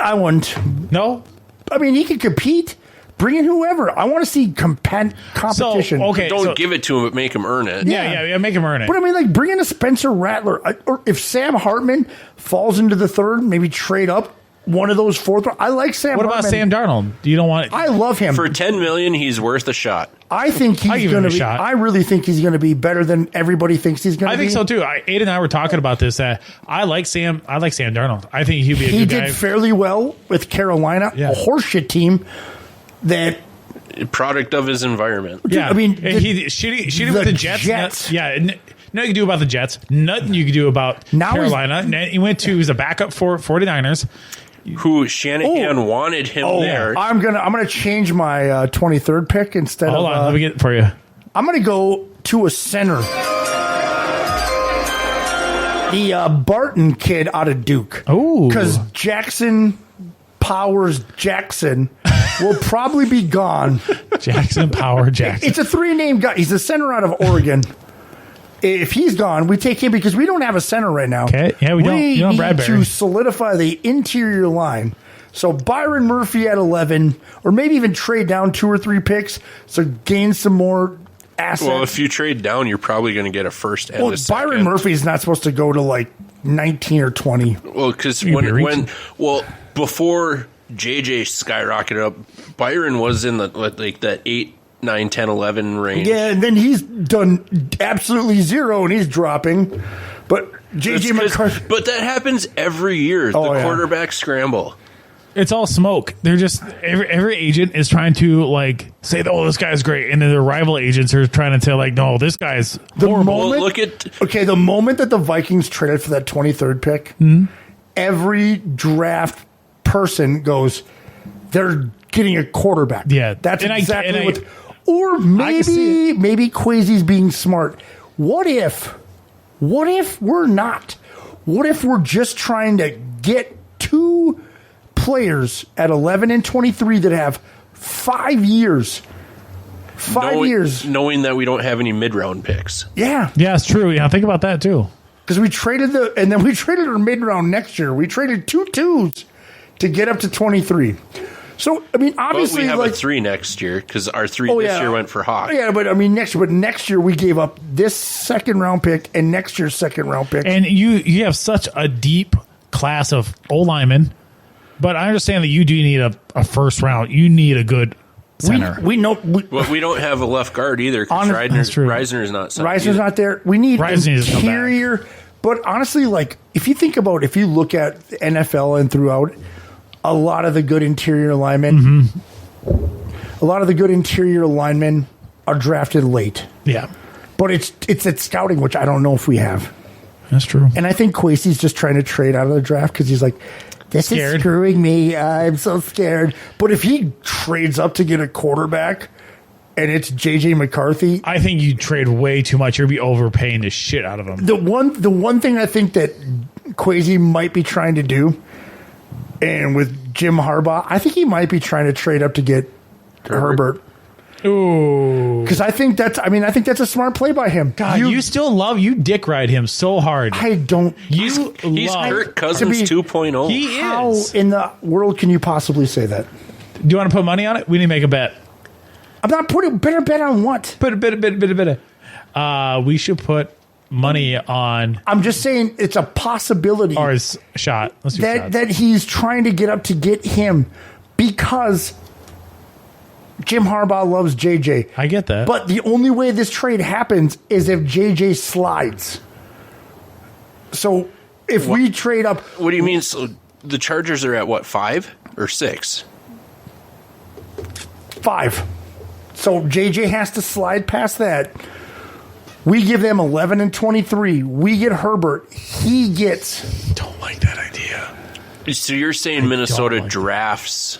I wouldn't. No? I mean, he could compete. Bring in whoever. I want to see competition. Don't give it to him, but make him earn it. Yeah, make him earn it. But I mean, like, bring in a Spencer Rattler. Or if Sam Hartman falls into the third, maybe trade up one of those fourth. I like Sam Hartman. What about Sam Darnold? You don't want it? I love him. For $10 million, he's worth a shot. I think he's going to be. I really think he's going to be better than everybody thinks he's going to be. I think so too. Aiden and I were talking about this. I like Sam Darnold. I think he'd be a good guy. He did fairly well with Carolina, a horseshit team that. Product of his environment. Yeah, I mean, he shitty with the Jets. Nothing you can do about the Jets. Nothing you can do about Carolina. He was a backup for 49ers. Who Shanahan wanted him there. I'm gonna change my 23rd pick instead of. Hold on, let me get it for you. I'm gonna go to a center. The Barton kid out of Duke. Oh, because Jackson Powers Jackson will probably be gone. Jackson Power Jackson. It's a 3-name guy. He's a center out of Oregon. If he's gone, we take him because we don't have a center right now. Okay, yeah, we don't. You don't need to solidify the interior line. So Byron Murphy at 11, or maybe even trade down 2 or 3 picks, so gain some more assets. Well, if you trade down, you're probably going to get a first and a second. Byron Murphy's not supposed to go to like 19 or 20. Well, because before JJ skyrocketed up, Byron was in the 8 9, 10, 11 range. Yeah, and then he's done absolutely zero, and he's dropping. But J.J. McCarthy... But that happens every year, quarterback scramble. It's all smoke. They're just... Every agent is trying to, like, say, oh, this guy's great. And then the rival agents are trying to say, like, no, this guy's horrible. The moment that the Vikings traded for that 23rd pick, every draft person goes, they're getting a quarterback. Yeah. That's exactly what... Or maybe Quasi's being smart. What if we're not? What if we're just trying to get 2 players at 11 and 23 that have 5 years? 5 years. Knowing that we don't have any mid-round picks. Yeah. Yeah, it's true. Yeah, think about that, too. Because we traded our mid-round next year. We traded 2 2s to get up to 23. So, I mean, obviously... But we have a 3 next year, because our 3 this year went for Hawk. Yeah, but I mean, next year we gave up this second-round pick and next year's second-round pick. And you have such a deep class of O-linemen, but I understand that you do need a first round. You need a good center. We know... But we don't have a left guard either, because Reisner's not signed. Reisner's not there. We need interior... But honestly, like, if you look at the NFL and throughout... A lot of the good interior linemen, are drafted late. Yeah, but it's at scouting, which I don't know if we have. That's true. And I think Quasi's just trying to trade out of the draft because he's like, "This is screwing me. I'm so scared." But if he trades up to get a quarterback, and it's J.J. McCarthy, I think you trade way too much. You'll be overpaying the shit out of him. The one thing I think that Quasi might be trying to do. And with Jim Harbaugh, I think he might be trying to trade up to get Herbert. Ooh. Because I think that's a smart play by him. God, you dick ride him so hard. I don't. He's Kirk Cousins 2.0. He is. How in the world can you possibly say that? Do you want to put money on it? We need to make a bet. I'm not putting better bet on what? Put a bit. We should put money on. I'm just saying it's a possibility. Or his shot. Let's do that he's trying to get up to get him because Jim Harbaugh loves JJ. I get that. But the only way this trade happens is if JJ slides. So if we trade up. What do you mean? So the Chargers are at what, 5 or 6? 5. So JJ has to slide past that. We give them 11 and 23. We get Herbert. He gets... Don't like that idea. So you're saying Minnesota drafts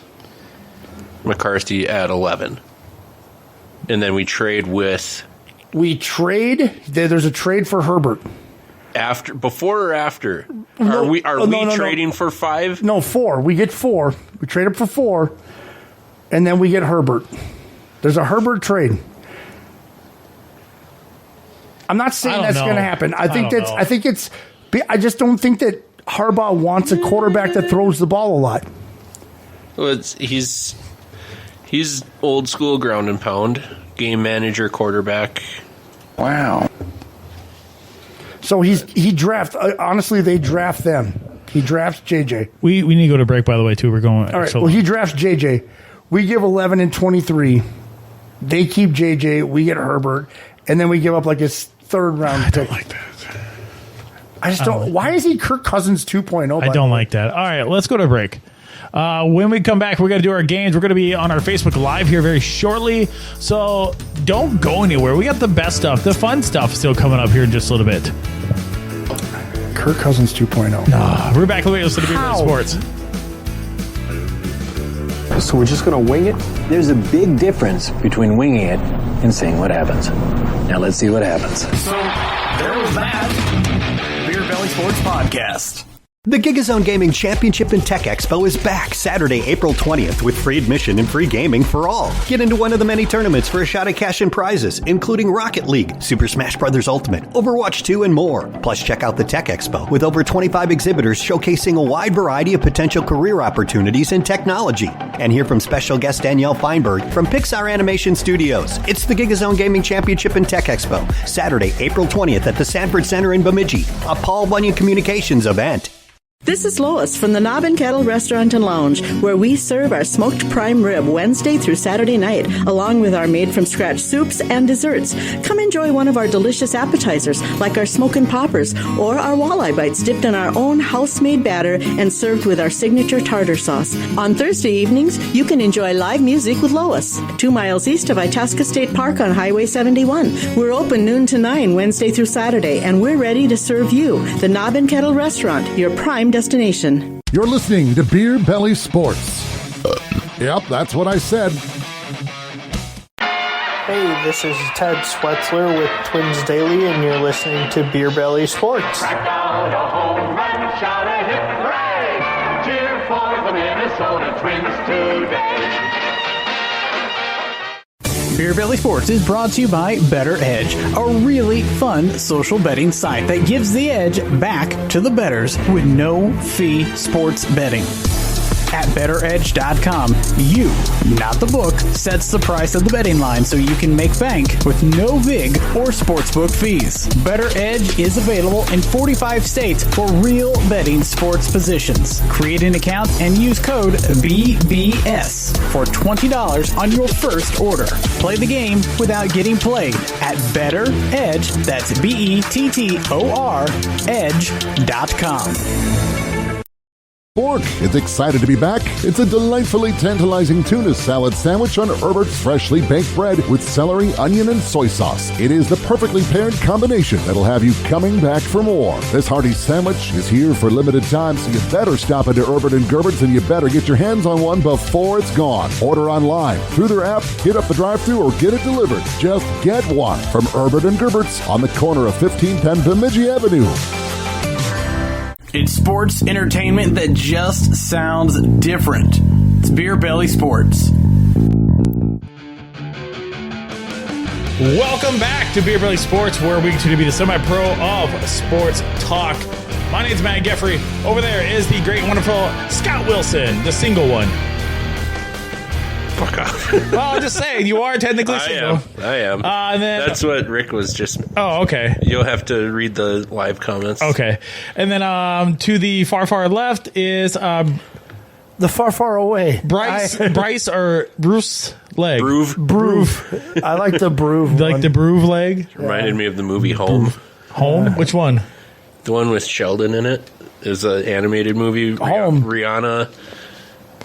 McCarthy at 11. And then we trade with... There's a trade for Herbert. Before or after? Are we trading for 5? No, 4. We get 4. We trade up for 4. And then we get Herbert. There's a Herbert trade. I'm not saying that's going to happen. I just don't think that Harbaugh wants a quarterback that throws the ball a lot. Well, he's old school ground and pound, game manager, quarterback. Wow. So he drafts. Honestly, they draft them. He drafts JJ. We need to go to break, by the way, too. We're going. All right. Well, he drafts JJ. We give 11 and 23. They keep JJ. We get Herbert, and then we give up like his third round pick. I don't like that. I just don't. Why is he Kirk Cousins 2.0? I don't like that. All right, let's go to break. When we come back, we're going to do our games. We're going to be on our Facebook Live here very shortly. So don't go anywhere. We got the best stuff, the fun stuff still coming up here in just a little bit. Kirk Cousins 2.0. We're back with us to the Beer Sports. So we're just going to wing it? There's a big difference between winging it and seeing what happens. Now let's see what happens. So there was that. Beer Belly Sports Podcast. The GigaZone Gaming Championship and Tech Expo is back Saturday, April 20th with free admission and free gaming for all. Get into one of the many tournaments for a shot at cash and prizes, including Rocket League, Super Smash Bros. Ultimate, Overwatch 2, and more. Plus, check out the Tech Expo with over 25 exhibitors showcasing a wide variety of potential career opportunities in technology. And hear from special guest Danielle Feinberg from Pixar Animation Studios. It's the GigaZone Gaming Championship and Tech Expo, Saturday, April 20th at the Sanford Center in Bemidji, a Paul Bunyan Communications event. This is Lois from the Knob and Kettle Restaurant and Lounge, where we serve our smoked prime rib Wednesday through Saturday night, along with our made-from-scratch soups and desserts. Come enjoy one of our delicious appetizers, like our smokin' poppers, or our walleye bites dipped in our own house-made batter and served with our signature tartar sauce. On Thursday evenings, you can enjoy live music with Lois, 2 miles east of Itasca State Park on Highway 71. We're open noon to 9 Wednesday through Saturday, and we're ready to serve you. The Knob and Kettle Restaurant, your prime destination. You're listening to Beer Belly Sports. Yep, that's what I said. Hey, this is Ted Swetzler with Twins Daily, and you're listening to Beer Belly Sports. Crack out a home run, shout a hip hooray! Cheer for the Minnesota Twins today! Beer Belly Sports is brought to you by BettorEdge, a really fun social betting site that gives the edge back to the bettors with no-fee sports betting. At BettorEdge.com, you, not the book, sets the price of the betting line so you can make bank with no VIG or sportsbook fees. BettorEdge is available in 45 states for real betting sports positions. Create an account and use code BBS for $20 on your first order. Play the game without getting played at BettorEdge, that's BETTOR, edge.com. Bork is excited to be back. It's a delightfully tantalizing tuna salad sandwich on Erbs freshly baked bread with celery, onion, and soy sauce. It is the perfectly paired combination that'll have you coming back for more. This hearty sandwich is here for limited time, so you better stop into Erbs and Gerbs, and you better get your hands on one before it's gone. Order online, through their app, hit up the drive-thru, or get it delivered. Just get one from Erbs and Gerbs on the corner of 1510 Bemidji Avenue. It's sports entertainment that just sounds different. It's Beer Belly Sports. Welcome back to Beer Belly Sports, where we continue to be the semi-pro of sports talk. My name's Matt Geffrey. Over there is the great and wonderful Scott Wilson, the single one. Fuck off. Well, I'm just saying, you are technically single. I am. And then, that's what Rick was just... Oh, okay. You'll have to read the live comments. Okay. And then to the far, far left is... the far, far away. Bryce or Bruce leg. Broove. I like the Broove. Like the Broove leg? Reminded me of the movie Home. Home? Which one? The one with Sheldon in it. It was an animated movie. Home. Rihanna.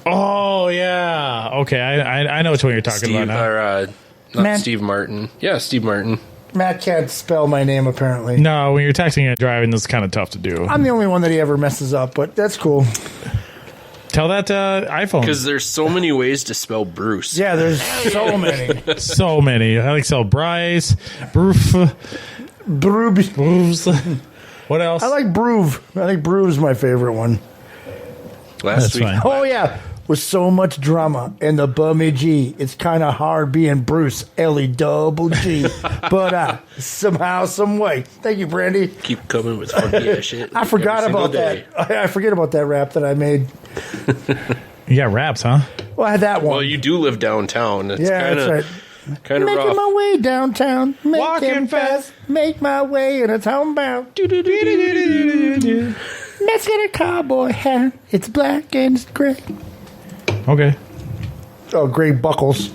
Oh, yeah. Okay, I know which one you're talking about now. Not Steve Martin. Yeah, Steve Martin. Matt can't spell my name, apparently. No, when you're texting and driving, this is kind of tough to do. I'm the only one that he ever messes up, but that's cool. Tell that to iPhone. Because there's so many ways to spell Bruce. Yeah, there's so many. So many. I like to spell Bryce, Broof. Brooves. What else? I like Broove. I think Broove's my favorite one. Last week. Fine. Oh, yeah. With so much drama in the Bemidji, it's kind of hard being Bruce, L-E-double-G. But somehow, some way. Thank you, Brandy. Keep coming with funky ass shit. I forgot about that. I forget about that rap that I made. You got raps, huh? Well, I had that one. Well, you do live downtown. It's yeah, that's right. Kind of rough. Making my way downtown, Walking fast, make my way in a town bound. Let's get a cowboy hat. It's black and it's gray. Okay. Oh, gray buckles.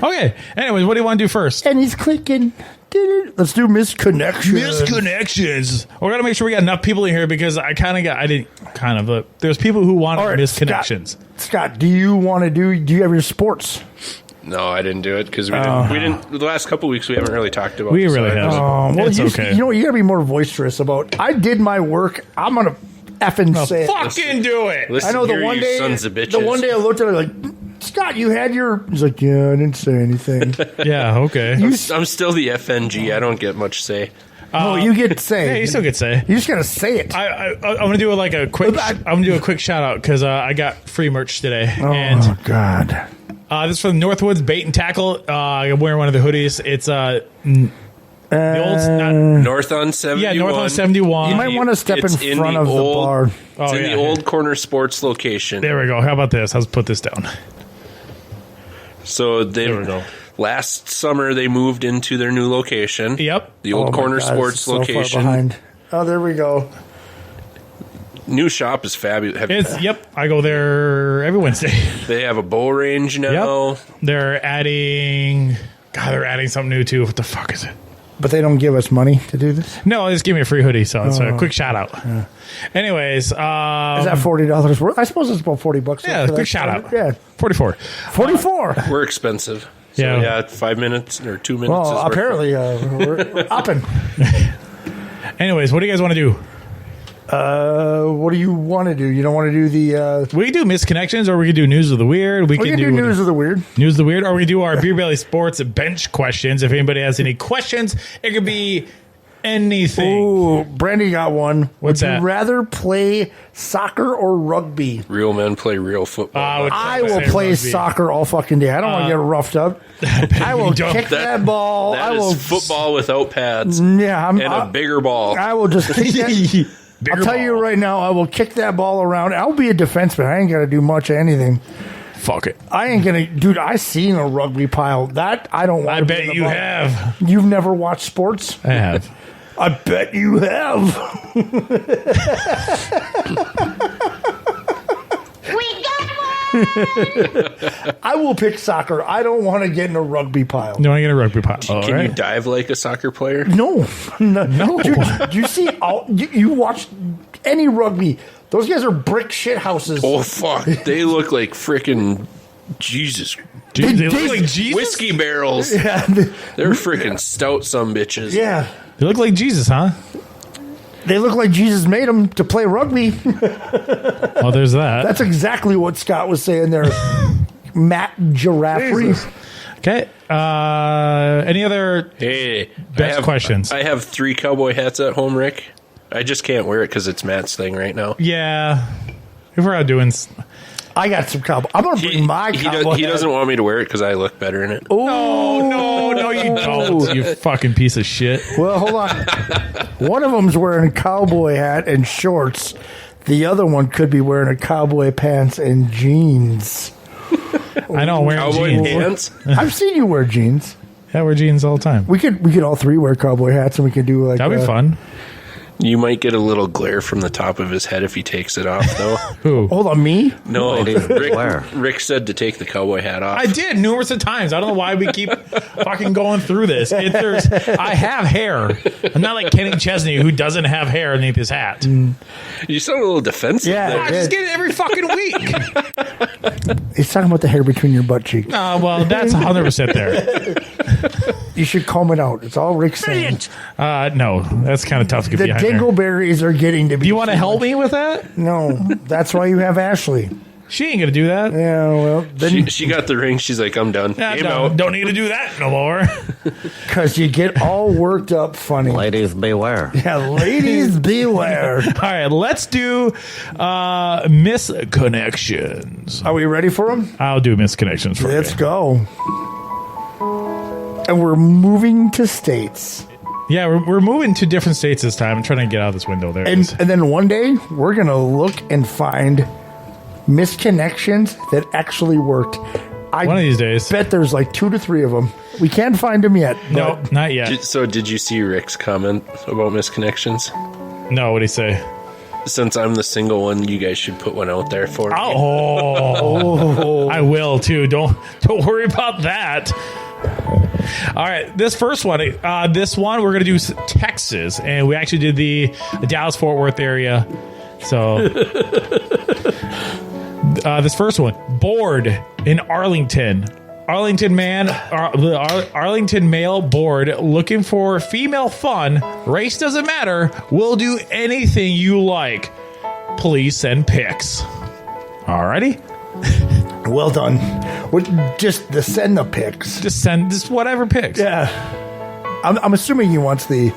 Okay. Anyways, what do you want to do first? And he's clicking. Let's do misconnections. We're gonna make sure we got enough people in here because there's people who want misconnections. Scott, do you have your sports? No, I didn't do it because we didn't. The last couple weeks we haven't really talked about. We really haven't. Well, it's okay. You know, you gotta be more boisterous about. I did my work. I'm gonna effing say fucking do it. Listen, I know the one day. Sons of bitches. The one day I looked at it like, Scott, you had your. He's like, yeah, I didn't say anything. Yeah, okay. I'm still the FNG. I don't get much say. No, you get say. Yeah, you still get say. You just gotta say it. I'm gonna do a quick shout out because I got free merch today. Oh God. This is from Northwoods Bait and Tackle. I'm wearing one of the hoodies. It's the old North on 71. Yeah, North on 71. You might want to step in front of the bar. It's in the old corner sports location. There we go. How about this? Let's put this down. So there we go. Last summer they moved into their new location. Yep. The old corner sports so location. Far behind. Oh, there we go. New shop is fabulous. Yep, I go there every Wednesday. They have a bow range now. Yep. They're adding something new too. What the fuck is it? But they don't give us money to do this? No, they just give me a free hoodie, so it's a quick shout out. Yeah. Anyways, is that $40 worth? I suppose it's about $40. Yeah, quick shout out. Yeah, 44. $44. We're expensive. So, Yeah. 5 minutes or 2 minutes. Well, is worth apparently we're upping. Anyways, what do you guys want to do? What do you want to do? You don't want to do the... We can do misconnections, or we can do news of the weird. We can do news of the weird. News of the weird, or we can do our Beer Belly Sports bench questions. If anybody has any questions, it could be anything. Ooh, Brandy got one. What's Would that? you rather play soccer or rugby? Real men play real football. I will play soccer all fucking day. I don't want to get roughed up. I will kick that ball. That I will is football without pads. Yeah, a bigger ball. I will just kick that. I'll tell you right now, I will kick that ball around. I'll be a defenseman. I ain't got to do much of anything. Fuck it. I ain't going to... Dude, I seen a rugby pile. That, I don't want I bet you have. You've never watched sports? I have. I bet you have. I will pick soccer. I don't want to get in a rugby pile. No, I get a rugby pile. Can you dive like a soccer player? No. Do you see? You watch any rugby? Those guys are brick shit houses. Oh fuck! They look like freaking Jesus. They look like Jesus? Whiskey barrels. Yeah. They're freaking stout some bitches. Yeah. They look like Jesus, huh? They look like Jesus made them to play rugby. Well, there's that. That's exactly what Scott was saying there. Matt Giraffe. Okay. Any other questions? I have 3 cowboy hats at home, Rick. I just can't wear it because it's Matt's thing right now. Yeah. If we're out doing... I got some cowboy. I'm going to bring my cowboy He doesn't want me to wear it because I look better in it. No, you don't. You fucking piece of shit. Well, hold on. One of them's wearing a cowboy hat and shorts. The other one could be wearing a cowboy pants and jeans. I know, I'm wearing cowboy jeans. pants? I've seen you wear jeans. Yeah, I wear jeans all the time. We could all 3 wear cowboy hats and we could do like... That'd be fun. You might get a little glare from the top of his head if he takes it off, though. Who? Hold on, me? No, Rick said to take the cowboy hat off. I did numerous of times. I don't know why we keep fucking going through this. I have hair. I'm not like Kenny Chesney, who doesn't have hair underneath his hat. You sound a little defensive. Yeah, there. I just get it every fucking week. He's talking about the hair between your butt cheeks. Well, that's 100% there. You should comb it out. It's all Rick saying. No, that's kind of tough to get The behind there. dingleberries are getting to be... Do you want to help me with that? No, that's why you have Ashley. She ain't gonna do that. Yeah, well, then She got the ring. She's like, I'm done. Game out. Don't need to do that no more. because you get all worked up funny. Ladies beware. Yeah, ladies beware. All right, let's do misconnections. Are we ready for them? I'll do misconnections for Let's you. go. And we're moving to states. Yeah, we're moving to different states this time. I'm trying to get out of this window there. And then one day, we're going to look and find misconnections that actually worked. One of these days. Bet there's like 2 to 3 of them. We can't find them yet. No, not yet. So did you see Rick's comment about misconnections? No, what'd he say? Since I'm the single one, you guys should put one out there for me. Oh, I will too. Don't worry about that. All right, this first one, we're going to do Texas, and we actually did the Dallas-Fort Worth area. So this first one, bored in Arlington. Arlington male bored looking for female fun. Race doesn't matter. We'll do anything you like. Please send pics. Alrighty. Well done. Just send the pics. Just send whatever pics. Yeah. I'm assuming he wants the...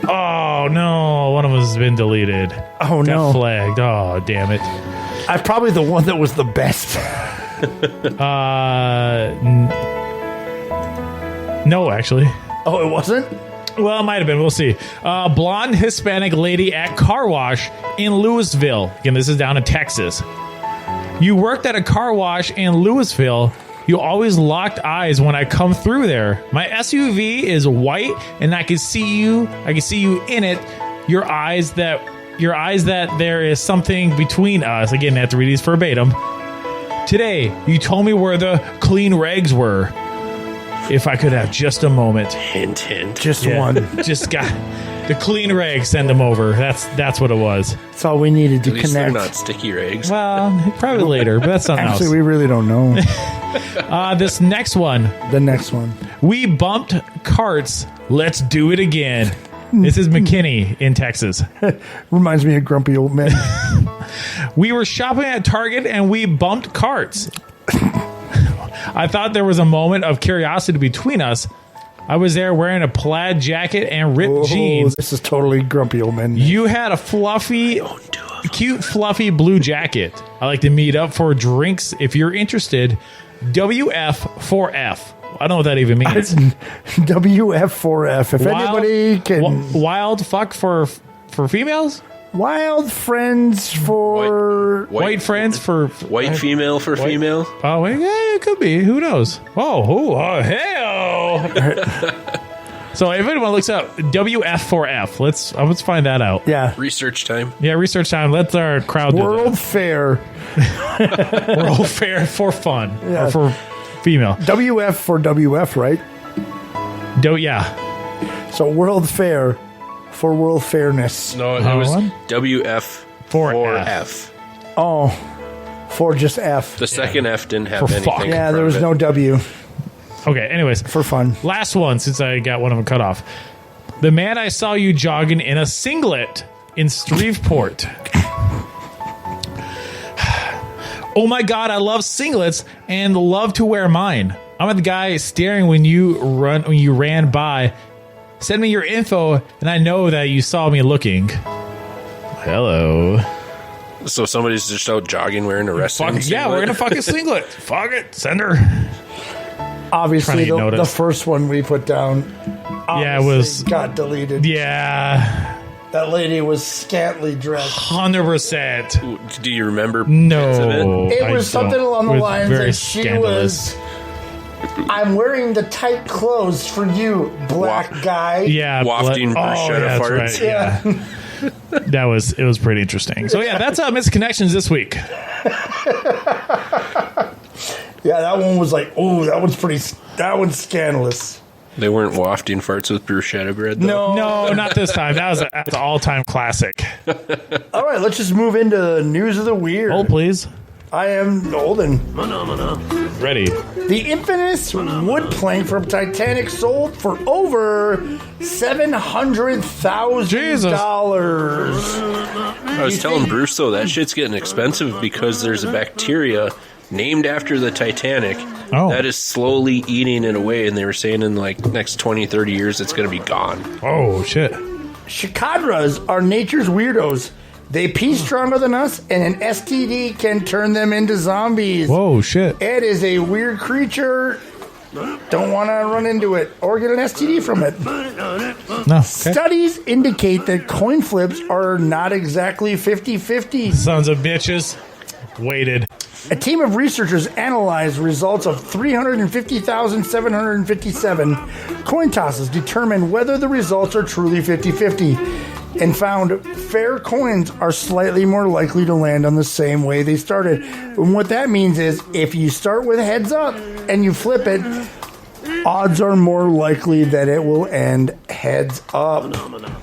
Oh, no. One of them has been deleted. Oh, no. Got flagged. Oh, damn it. Probably the one that was the best. No, actually. Oh, it wasn't? Well, it might have been. We'll see. Blonde Hispanic lady at car wash in Louisville. Again, this is down in Texas. You worked at a car wash in Louisville. You always locked eyes when I come through there. My SUV is white, and I can see you. I can see you in it. Your eyes that your eyes that there is something between us. Again, I have to read these verbatim. Today, you told me where the clean rags were. If I could have just a moment. Hint, hint. Just one. Just got the clean rags. Send them over. That's what it was. That's all we needed to At least connect. they're not sticky rags. Well, probably later, but that's something Actually, else. we really don't know. This next one. The next one. We bumped carts. Let's do it again. This is McKinney in Texas. Reminds me of grumpy old men. We were shopping at Target and we bumped carts. I thought there was a moment of curiosity between us. I was there wearing a plaid jacket and ripped jeans. This is totally grumpy old men. You had a cute, fluffy blue jacket. I like to meet up for drinks if you're interested. WF4F. I don't know what that even means. WF4F. If anybody can. Wild fuck for females? Wild friends for. White friends for. White female for female? Oh, yeah, it could be. Who knows? Oh, hell. So if anyone looks up WF4F, let's find that out. Yeah. Research time. Yeah, research time. Let our crowd do World Fair. that. World Fair for fun. Yeah. Or for female. WF for WF, right? Yeah. So World Fair for World Fairness. No, it was WF4F. Oh, for just F. The second F didn't have anything. Yeah, there was no W. Okay, anyways. For fun. Last one, since I got one of them cut off. The man I saw you jogging in a singlet in Shreveport. Oh my God, I love singlets and love to wear mine. I'm the guy staring when you ran by. Send me your info, and I know that you saw me looking. Hello. So somebody's just out jogging wearing a wrestling singlet? Yeah, we're going to fucking singlet. Fuck it. Send her. Obviously, the first one we put down it was got deleted. Yeah. That lady was scantily dressed. 100%. Do you remember? No. It was something along the lines that she scandalous. was... I'm wearing the tight clothes for you, black guy. Yeah. Wafting bruschetta farts. Right, yeah. It was pretty interesting. So, yeah, that's Misconnections this week. Yeah, that one was like, oh, that one's scandalous. They weren't wafting farts with bruschetta bread, though? No, not this time. That's an all-time classic. All right, let's just move into news of the weird. Hold, please. I am Golden. Ready. The infamous wood plank from Titanic sold for over $700,000. I was telling Bruce, though, that shit's getting expensive because there's a bacteria named after the Titanic that is slowly eating it away, and they were saying in like next 20, 30 years it's going to be gone. Oh, shit. Chikadras are nature's weirdos. They pee stronger than us, and an STD can turn them into zombies. Whoa, shit. It is a weird creature. Don't want to run into it or get an STD from it. No. Okay. Studies indicate that coin flips are not exactly 50-50. Sons of bitches. Waited. A team of researchers analyzed results of 350,757 coin tosses, determined whether the results are truly 50-50, and found fair coins are slightly more likely to land on the same way they started. And what that means is if you start with heads up and you flip it, odds are more likely that it will end heads up.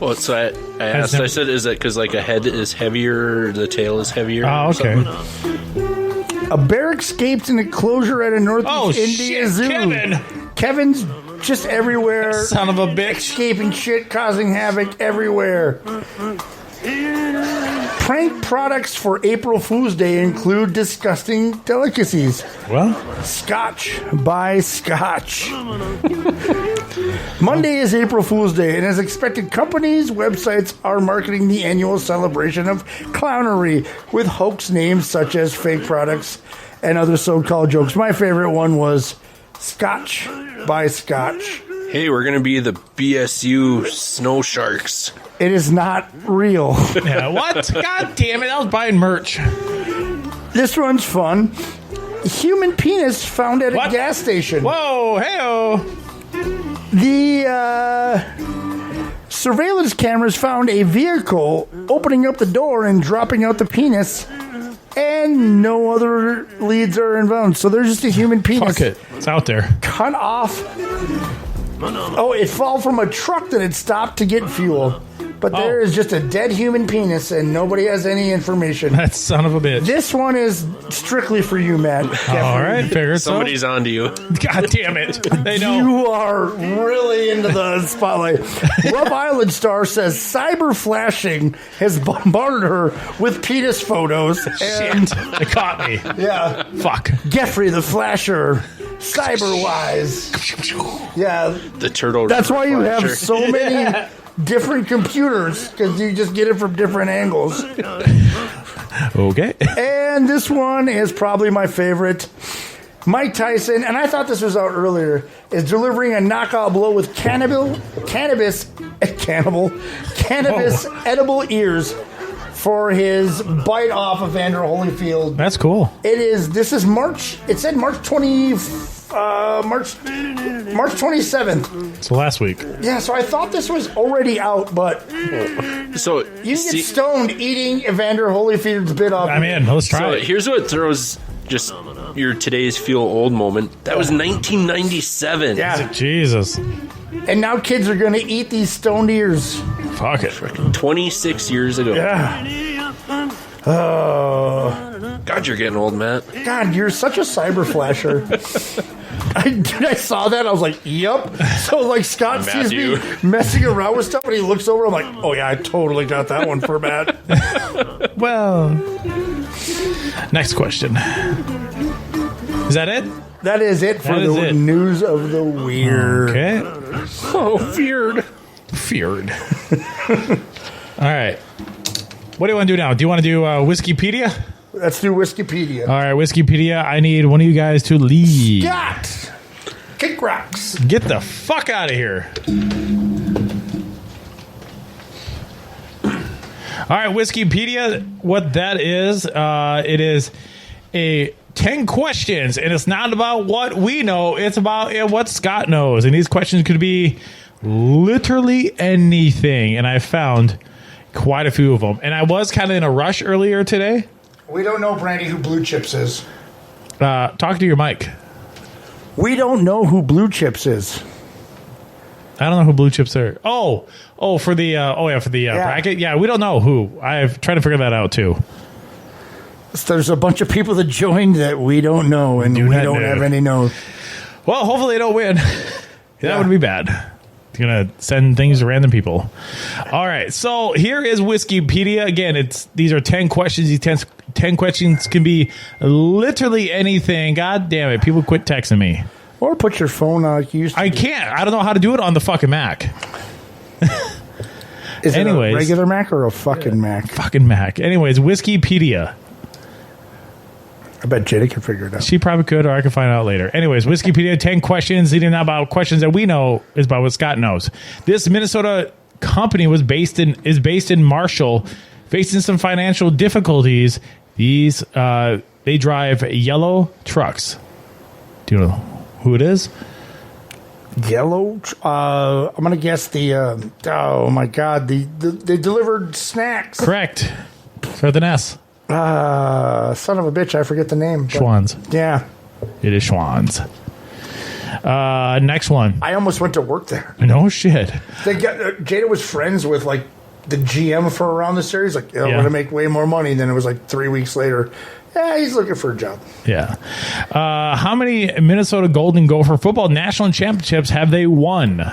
Well, so I asked, I said, is it because like a head is heavier, the tail is heavier? Oh, okay. A bear escaped an enclosure at a Northeast India zoo. Kevin's just everywhere. Son of a bitch. Escaping shit, causing havoc everywhere. Prank products for April Fool's Day include disgusting delicacies. Well, Scotch by Scotch. Monday is April Fool's Day, and as expected, companies' websites are marketing the annual celebration of clownery with hoax names such as fake products and other so-called jokes. My favorite one was Scotch by Scotch. Hey, we're going to be the BSU Snow Sharks. It is not real. Yeah, what? God damn it, I was buying merch. This one's fun. Human penis found at a gas station. Whoa, hey-oh. The surveillance cameras found a vehicle opening up the door and dropping out the penis, and no other leads are involved. So there's just a human penis. Fuck it. It's out there. Cut off. Oh, it fell from a truck that had stopped to get fuel. But there is just a dead human penis, and nobody has any information. That son of a bitch. This one is strictly for you, Matt. All right, figured so. Somebody's on to you. God damn it. They know. You are really into the spotlight. Love Island star says cyber flashing has bombarded her with penis photos. Shit. They caught me. Yeah. Fuck. Geoffrey the Flasher. Cyber-wise. Yeah. The turtle. That's why you have flasher. so many different computers, because you just get it from different angles. Okay. And this one is probably my favorite. Mike Tyson, and I thought this was out earlier, is delivering a knockout blow with cannabis edible ears for his bite off of Evander Holyfield. That's cool. This is March. It said March 27th. So last week. Yeah, so I thought this was already out, but so you can get stoned eating Evander Holyfield's bit off. I'm in. Let's try it. Here's what throws just your today's feel old moment. That was 1997. Yeah. Jesus. And now kids are going to eat these stoned ears. Fuck it. 26 years ago. Yeah. God, you're getting old, Matt. God, you're such a cyber flasher. I saw that. I was like, yep. So, like, Scott sees me messing around with stuff, and he looks over. I'm like, oh, yeah, I totally got that one for Matt. Well, next question. Is that it? That is it for the news of the weird. Okay. Oh, feared. Feared. All right. What do you want to do now? Do you want to do Wikipedia? Let's do Wikipedia. All right, Wikipedia. I need one of you guys to lead. Scott! Kick rocks. Get the fuck out of here. All right, Wikipedia. What that is, it is a 10 questions, and it's not about what we know. It's about what Scott knows. And these questions could be literally anything. And I found quite a few of them. And I was kind of in a rush earlier today. We don't know, Brandy, who Blue Chips is. Talk to your mic. We don't know who Blue Chips is. I don't know who Blue Chips are. Oh, for the bracket. Yeah, we don't know who. I've tried to figure that out too. So there's a bunch of people that joined that we don't know, and we don't have any know. Well, hopefully they don't win. That would be bad. Gonna send things to random people. All right, so here is Wikipedia. Again, these are 10 questions. These 10 questions can be literally anything. God damn it, people quit texting me. Or put your phone on like you used to. I can't. I don't know how to do it on the fucking Mac. Is it a regular Mac or a fucking Mac? Fucking Mac. Anyways, Wikipedia. I bet Jada can figure it out. She probably could, or I can find out later. Anyways, Wikipedia, 10 questions leading about questions that we know is about what Scott knows. This Minnesota company is based in Marshall, facing some financial difficulties. These they drive yellow trucks. Do you know who it is? Yellow. I'm gonna guess the. Oh my God! They delivered snacks. Correct. With an S. Son of a bitch! I forget the name. Schwann's. Yeah. It is Schwann's. Next one. I almost went to work there. No shit. Jada was friends with like the GM for around the series. Like, I'm gonna make way more money. And then it was like 3 weeks later. Yeah, he's looking for a job. Yeah. How many Minnesota Golden Gopher football national championships have they won?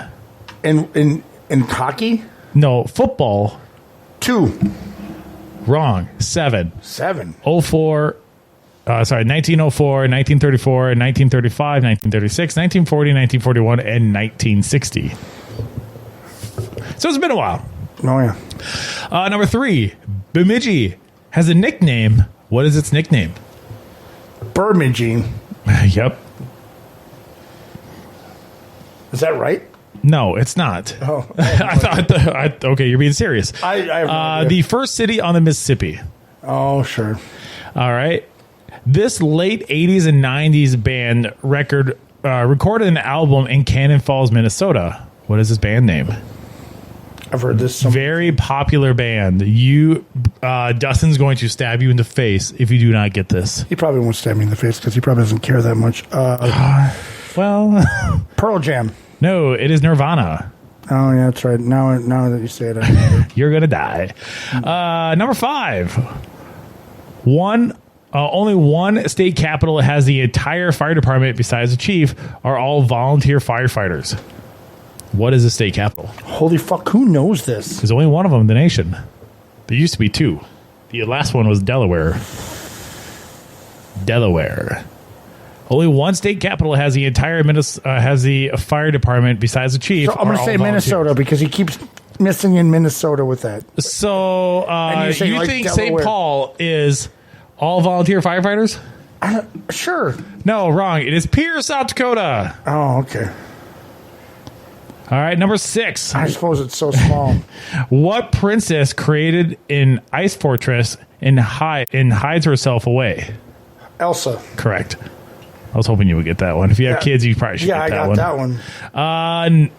In hockey? No, football. 2. Wrong. 7. 7. 1904, 1934, 1935, 1936, 1940, 1941, and 1960. So it's been a while. Oh, yeah. Number 3, Bemidji has a nickname. What is its nickname? Bemidji. Yep. Is that right? No, it's not. Oh. I thought. Okay, you're being serious. I have no idea. The first city on the Mississippi. Oh, sure. All right. This late 80s and 90s band recorded an album in Cannon Falls, Minnesota. What is this band name? I've heard this. Very popular band. Dustin's going to stab you in the face if you do not get this. He probably won't stab me in the face because he probably doesn't care that much. Well, Pearl Jam. No, it is Nirvana. Oh, yeah, that's right. Now that you say it, you're gonna die. Number 5. Only one state capital has the entire fire department besides the chief are all volunteer firefighters. What is the state capital? Holy fuck, who knows this? There's only one of them in the nation. There used to be 2. The last one was Delaware. Only one state capital has the entire has the fire department besides the chief. So I'm going to say Minnesota because he keeps missing in Minnesota with that. So you like think Delaware. St. Paul is all volunteer firefighters? Sure. No, wrong. It is Pierce, South Dakota. Oh, okay. All right, number 6. I suppose it's so small. What princess created an ice fortress and hides herself away? Elsa. Correct. I was hoping you would get that one. If you have kids, you probably should get that one. Yeah, I got that one.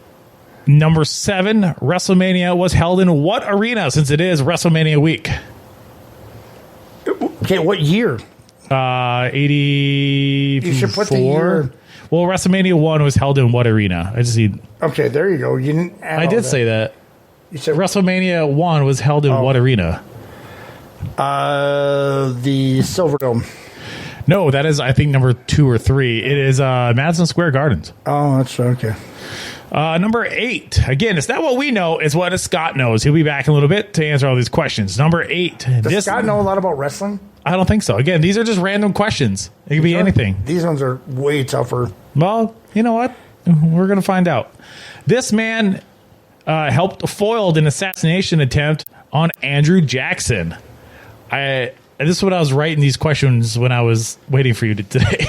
Number 7, WrestleMania was held in what arena since it is WrestleMania week? Okay, what year? 84. You should put the year. Well, WrestleMania 1 was held in what arena? I just need. Okay, there you go. You didn't add I all did that. say that. You said WrestleMania 1 was held in what arena? The Silverdome. No, that is, I think, number 2 or 3. It is Madison Square Gardens. Oh, that's okay. Number 8. Again, it's not what we know. It's what Scott knows. He'll be back in a little bit to answer all these questions. Number 8. Does Scott know a lot about wrestling? I don't think so. Again, these are just random questions. It could be anything. These ones are way tougher. Well, you know what? We're going to find out. This man helped foiled an assassination attempt on Andrew Jackson. This is what I was writing these questions when I was waiting for you today.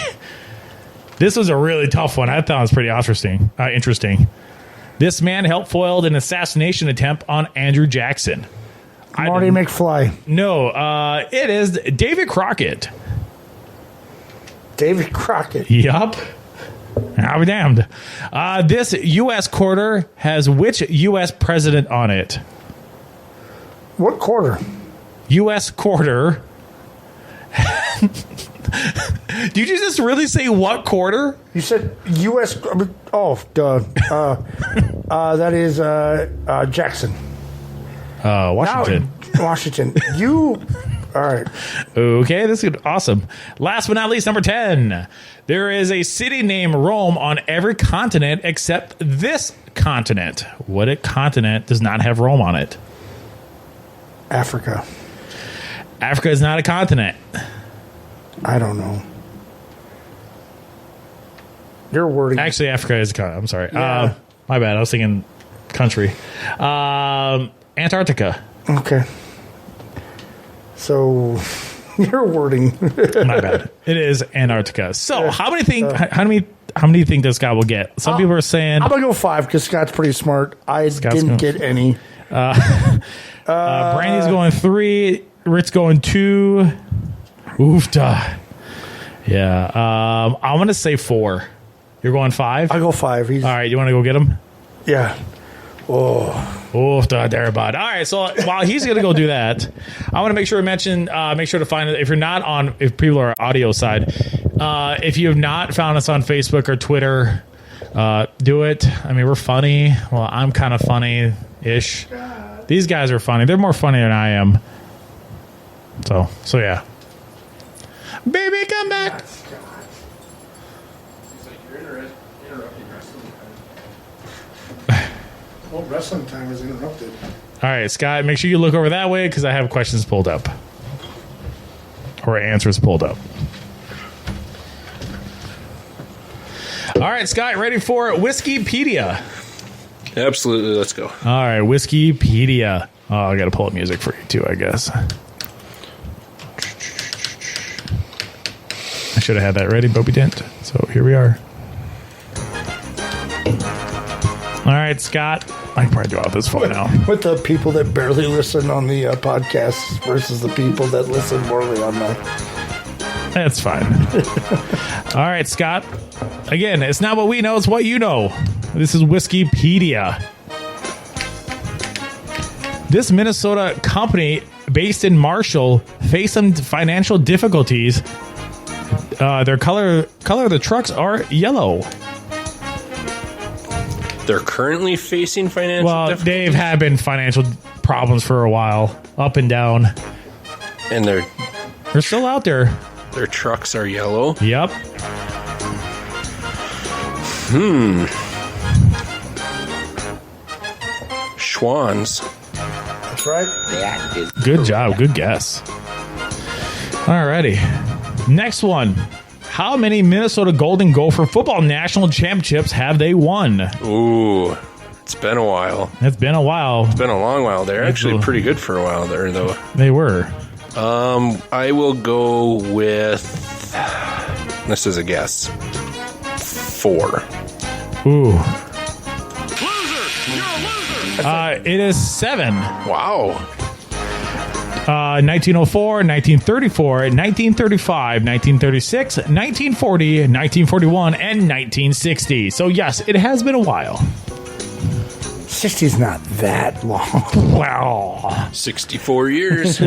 This was a really tough one. I thought it was pretty interesting. This man helped foiled an assassination attempt on Andrew Jackson. Marty McFly. No, it is David Crockett. David Crockett. Yup. I'll be damned. This U.S. quarter has which U.S. president on it? What quarter? U.S. quarter. Did you just really say what quarter? You said U.S. Oh, duh. That is Jackson. Washington. Washington. You. All right. Okay, this is awesome. Last but not least, number 10. There is a city named Rome on every continent except this continent. What continent does not have Rome on it? Africa. Africa is not a continent. I don't know. Your wording. Actually, Africa is a continent. I'm sorry. Yeah. My bad. I was thinking country. Antarctica. Okay. So, your wording. My bad. It is Antarctica. So, how many do you think this guy will get? Some people are saying I'm gonna go 5 because Scott's pretty smart. I didn't get any. Brandy's going 3. Rick's going 2. Oofta. Yeah. I'm gonna say 4. You're going 5? I'll go 5. All right. You want to go get him? Yeah. Oh, there, bud. All right, so while he's going to go do that, I want to make sure to mention, make sure to find it. If people are audio side, if you have not found us on Facebook or Twitter, do it. I mean, we're funny. Well, I'm kind of funny-ish. These guys are funny. They're more funny than I am. So yeah. Baby, come back. Well, wrestling time is interrupted. All right, Scott, make sure you look over that way because I have questions pulled up. Or answers pulled up. All right, Scott, ready for Whiskeypedia? Absolutely, let's go. All right, Whiskeypedia. Oh, I got to pull up music for you too, I guess. I should have had that ready, but we didn't. So here we are. All right, Scott. I can probably do out this phone now. With the people that barely listen on the podcast versus the people that listen morely on the... That's fine. All right, Scott. Again, it's not what we know, it's what you know. This is Whiskeypedia. This Minnesota company based in Marshall faced some financial difficulties. Their color of the trucks are yellow. They're currently facing financial difficulties? They've had been financial problems for a while, up and down. And they're still out there. Their trucks are yellow? Yep. Schwann's. That's right. Good job. Good guess. Alrighty. Next one. How many Minnesota Golden Gopher football national championships have they won? Ooh, it's been a while. It's been a while. It's been a long while. They're actually pretty good for a while there, though. They were. I will go with... This is a guess. 4. Ooh. It is 7. Wow. 1904, 1934, 1935, 1936, 1940, 1941, and 1960. So, yes, it has been a while. 60's not that long. Wow. 64 years.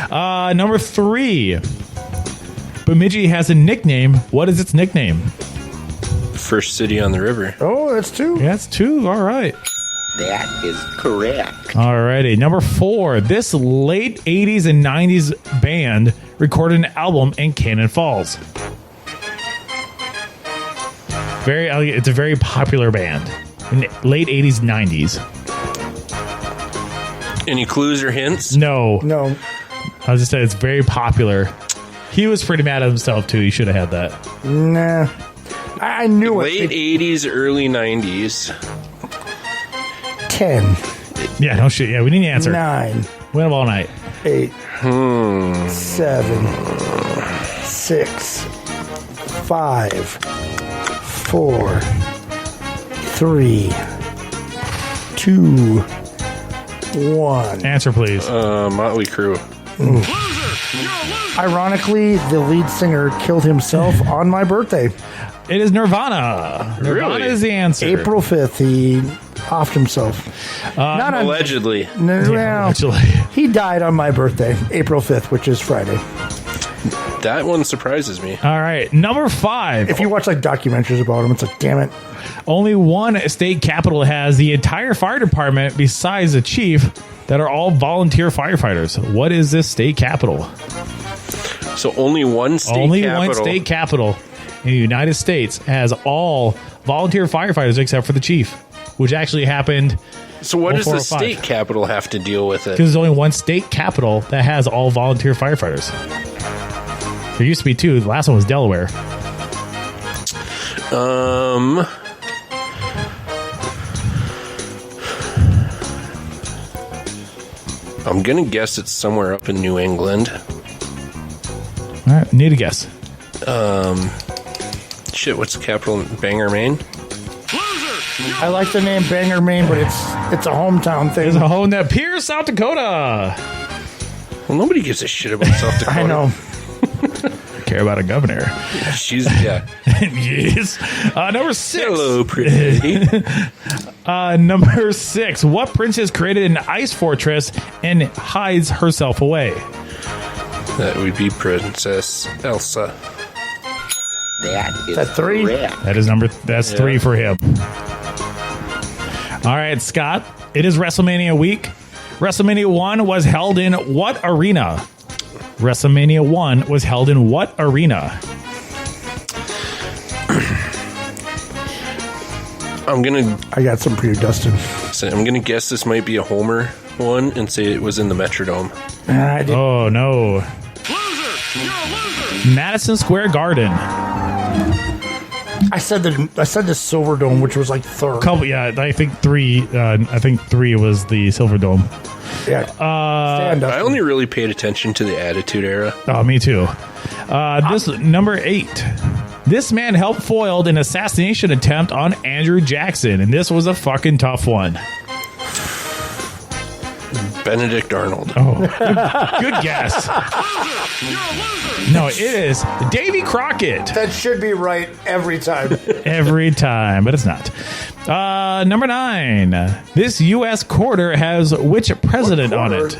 Number 3. Bemidji has a nickname. What is its nickname? First city on the river. Oh, that's 2. Yeah, that's 2. All right. That is correct. Alrighty. Number 4. This late 80s and 90s band recorded an album in Cannon Falls. It's a very popular band in the late 80s, 90s. Any clues or hints? No. I was just saying it's very popular. He was pretty mad at himself too. He should have had that. Nah. I knew Late 80s, early 90s. 10. Yeah, no shit. Yeah, we need an answer. 9. We have all night. 8. 7. 6. 5. 4. 3. 2. 1. Answer, please. Motley Crue. Ironically, the lead singer killed himself on my birthday. It is Nirvana. Nirvana is the answer. April 5th, he offed himself. Not allegedly. Allegedly. He died on my birthday, April 5th, which is Friday. That one surprises me. All right. Number 5. If you watch like documentaries about him, it's like, damn it. Only one state capital has the entire fire department besides the chief that are all volunteer firefighters. What is this state capital? So only one state capital. One state capital in the United States has all volunteer firefighters except for the chief, which actually happened. So what does the state capital have to deal with it? Because there's only one state capital that has all volunteer firefighters. There used to be 2. The last one was Delaware. I'm going to guess it's somewhere up in New England. All right, need a guess. What's the capital? Bangor, Maine? I like the name Bangor, Maine, but it's a hometown thing. It's a home that Pierce, South Dakota. Well, nobody gives a shit about South Dakota. I know. Care about a governor. She's, yeah. Yes. Number 6. Hello, pretty. Number 6. What princess created an ice fortress and hides herself away? That would be Princess Elsa. That is that 3? correct. That's 3 for him. All right, Scott. It is WrestleMania week. WrestleMania 1 was held in what arena? WrestleMania 1 was held in what arena? I got some for you, Dustin. I'm gonna guess this might be a Homer one and say it was in the Metrodome. Oh no! Madison Square Garden. I said the Silverdome, which was like 3rd. I think 3. I think 3 was the Silverdome. Yeah. I only really paid attention to the Attitude Era. Oh, me too. This number 8. This man helped foiled an assassination attempt on Andrew Jackson, and this was a fucking tough one. Benedict Arnold. Oh, good guess. No, it is Davy Crockett. That should be right every time. Every time, but it's not. Number 9. This U.S. quarter has which president on it?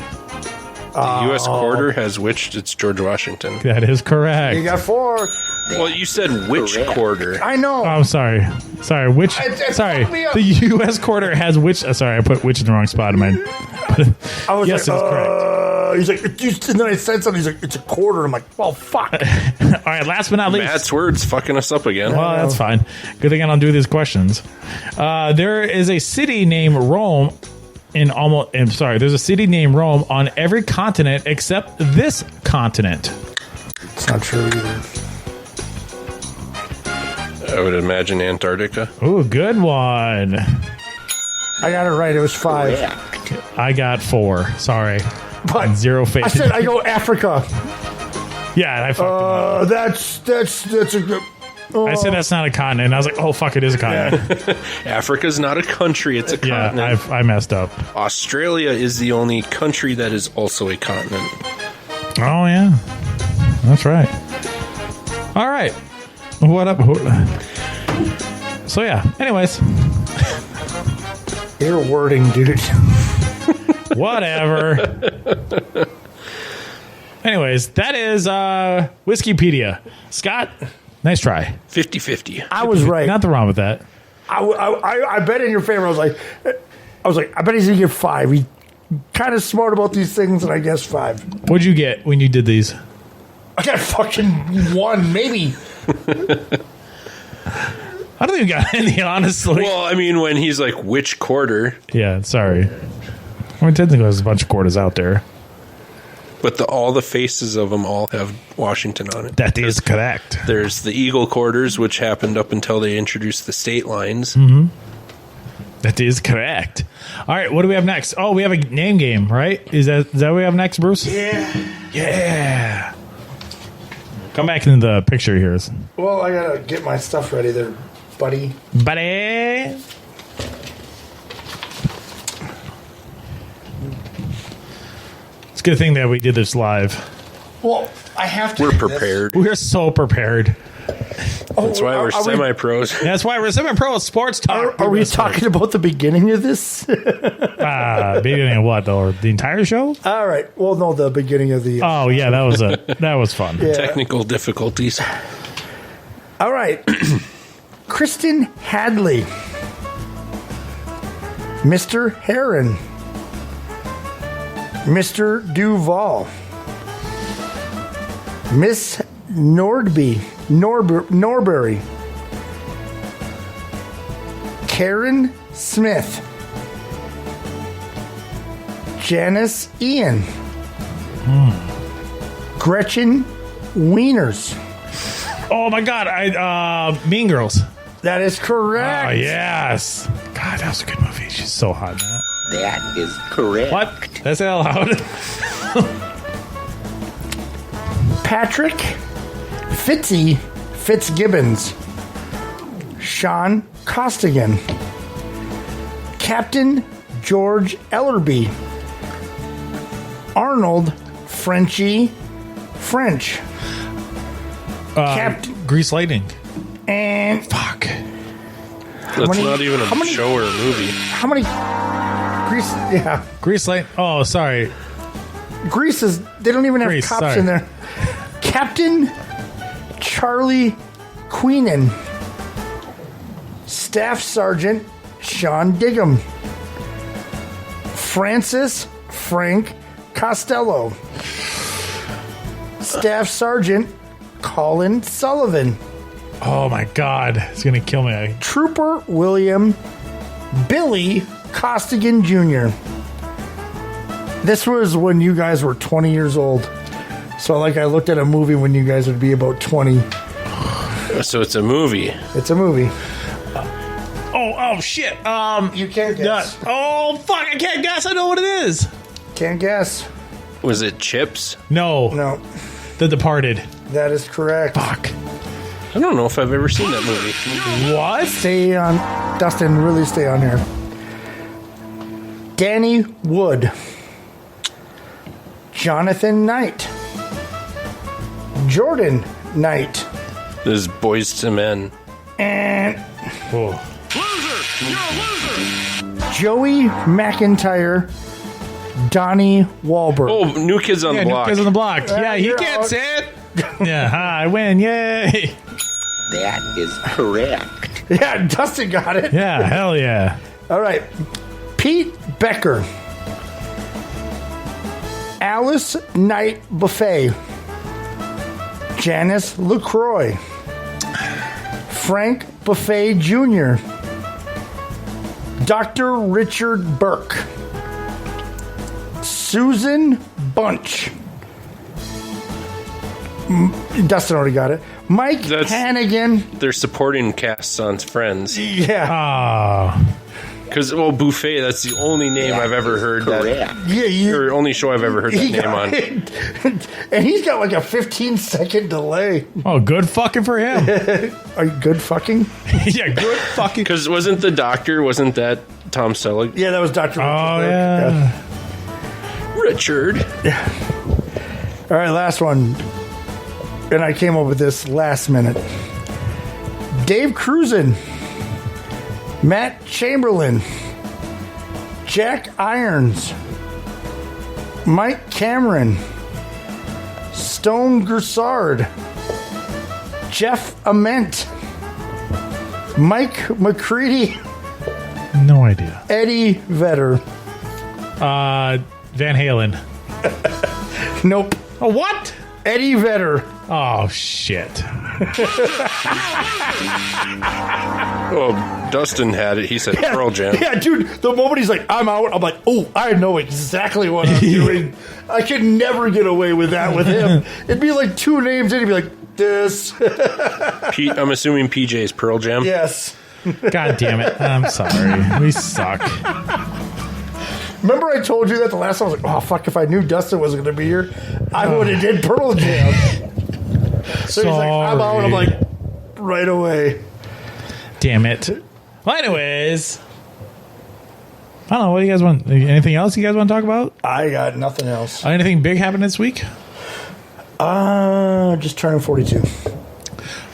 The U.S. quarter has which? It's George Washington. That is correct. You got 4. Well, you said which quarter? I know. Oh, I'm sorry. Which? Sorry. The U.S. quarter has which? Sorry, I put which in the wrong spot. I was yes, like, that's correct. He's like, and then I said something. He's like, it's a quarter. I'm like, well, fuck. All right, last but not least. Matt's words fucking us up again. Well, that's fine. Good thing I don't do these questions. There is a city named Rome there's a city named Rome on every continent except this continent. It's not true either. I would imagine Antarctica. Ooh, good one. I got it right. It was 5. I got 4. Sorry. But 0 faith. I said I go Africa. Yeah, I fucked him up. That's a good. I said that's not a continent. And I was like, oh, fuck, it is a continent. Yeah. Africa's not a country. It's a continent. I messed up. Australia is the only country that is also a continent. Oh, yeah. That's right. All right. What up? So, yeah. Anyways. Your wording, dude. Whatever. Anyways, that is Whiskeypedia. Scott, nice try. 50-50. I was right. Nothing wrong with that. I bet in your favor. I was like, I bet he's gonna get 5. He's kind of smart about these things, and I guess 5. What'd you get when you did these? I got fucking 1, maybe. I don't think you got any, honestly. Well, I mean, when he's like, which quarter? Yeah, sorry. I mean, technically, there's a bunch of quarters out there. But all the faces of them all have Washington on it. That is correct. There's the Eagle quarters, which happened up until they introduced the state lines. Mm-hmm. That is correct. All right, what do we have next? Oh, we have a name game, right? Is that what we have next, Bruce? Yeah. Come back into the picture here. Well, I gotta get my stuff ready there, buddy. It's a good thing that we did this live. Well, I have to. We're prepared. We're so prepared. That's why we're semi-pros. That's why we're semi-pros. Sports talk. Are we talking about the beginning of this? Beginning of what, though? The entire show? All right. Well, no, the beginning of the. Oh yeah, that was fun. Yeah. Technical difficulties. All right. Kristen Hadley, Mr. Heron, Mr. Duval, Miss Norbury, Karen Smith, Janice Ian, Gretchen Wieners. Oh my God! Mean Girls. That is correct. Oh yes. God, that was a good movie. She's so hot in that. That is correct. What? That's out loud. Patrick Fitzgibbons, Sean Costigan, Captain George Ellerby, Arnold Frenchie French, Grease Lightning, and fuck. That's not even a show or a movie. How many? Grease, yeah. Grease Light. Oh, sorry. Grease is. They don't even have Grease, cops sorry. in there. Captain Charlie Queenan, Staff Sergeant Sean Diggum, Francis Frank Costello, Staff Sergeant Colin Sullivan. Oh my God, it's gonna kill me. Trooper William Billy Costigan Jr. This was when you guys were 20 years old. So, like, I looked at a movie when you guys would be about 20. So it's a movie. It's a movie. Oh shit. You can't guess. Oh fuck, I can't guess. I know what it is. Can't guess. Was it Chips? No. The Departed. That is correct. Fuck. I don't know if I've ever seen that movie. What? Stay on, Dustin, really stay on here. Danny Wood, Jonathan Knight. Jordan Knight. This is Boys to Men. And Joey McIntyre. Donnie Wahlberg. Oh, New Kids on the Block. New Kids on the Block. Yeah, he can't say it. Yeah, I win. Yay. That is correct. Yeah, Dustin got it. Yeah, hell yeah. All right. Pete Becker. Alice Knight Buffet. Janice LaCroix. Frank Buffet Jr. Dr. Richard Burke. Susan Bunch. Dustin already got it. Mike Hannigan. They're supporting casts on Friends. Yeah. Because, Buffet, that's the only name I've ever heard that. Or only show I've ever heard that name on. And he's got like a 15-second delay. Oh, good fucking for him. Are you good fucking? Yeah, good fucking. Because wasn't the doctor, wasn't that Tom Selleck? Yeah, that was Dr. Oh, yeah. Richard. Yeah. All right, last one. And I came up with this last minute. Dave Cruzen. Matt Chamberlain. Jack Irons. Mike Cameron. Stone Groussard. Jeff Ament. Mike McCready. No idea. Eddie Vedder. Van Halen. Nope. Oh, what? Eddie Vedder. Oh, shit. Dustin had it. He said Pearl Jam. Yeah, dude, the moment he's like, I'm out, I'm like, oh, I know exactly what I'm doing. I could never get away with that with him. It'd be like two names, and he'd be like, this. I'm assuming PJ's Pearl Jam. Yes. God damn it. I'm sorry. We suck. Remember I told you that the last time? I was like, oh, fuck, if I knew Dustin wasn't going to be here, I would have did Pearl Jam. So he's like, I'm out. I'm like, right away. Damn it. Well, anyways, I don't know. What do you guys want? Anything else you guys want to talk about? I got nothing else. Anything big happened this week? Just turning 42.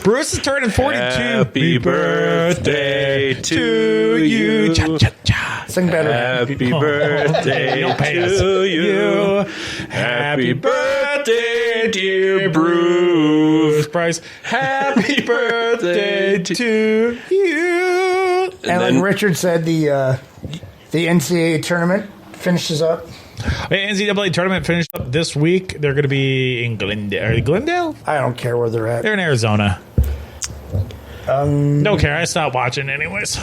Bruce is turning 42. Happy birthday to you. Cha, cha, cha. Sing better. Happy birthday to you. Happy birthday, dear Bruce Price. Happy birthday to you. And like Richard said, the NCAA tournament finishes up. The NCAA tournament finished up this week. They're going to be in Glendale? I don't care where they're at. They're in Arizona. Don't care. I stopped watching anyways.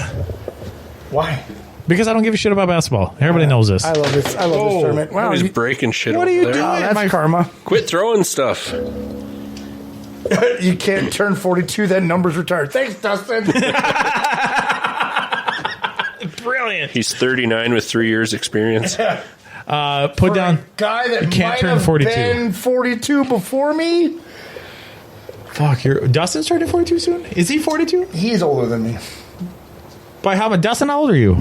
Why? Because I don't give a shit about basketball. Everybody knows this. I love this. I love this tournament. Wow, he's breaking shit. What are you doing? That's karma. Quit throwing stuff. You can't turn 42. That number's retired. Thanks, Dustin. Brilliant. He's 39 with 3 years experience. Put For down a guy that can't might turn have 42. been 42 before me. Fuck, Dustin's turning 42 soon? Is he 42? He's older than me. By how much? Dustin, how old are you?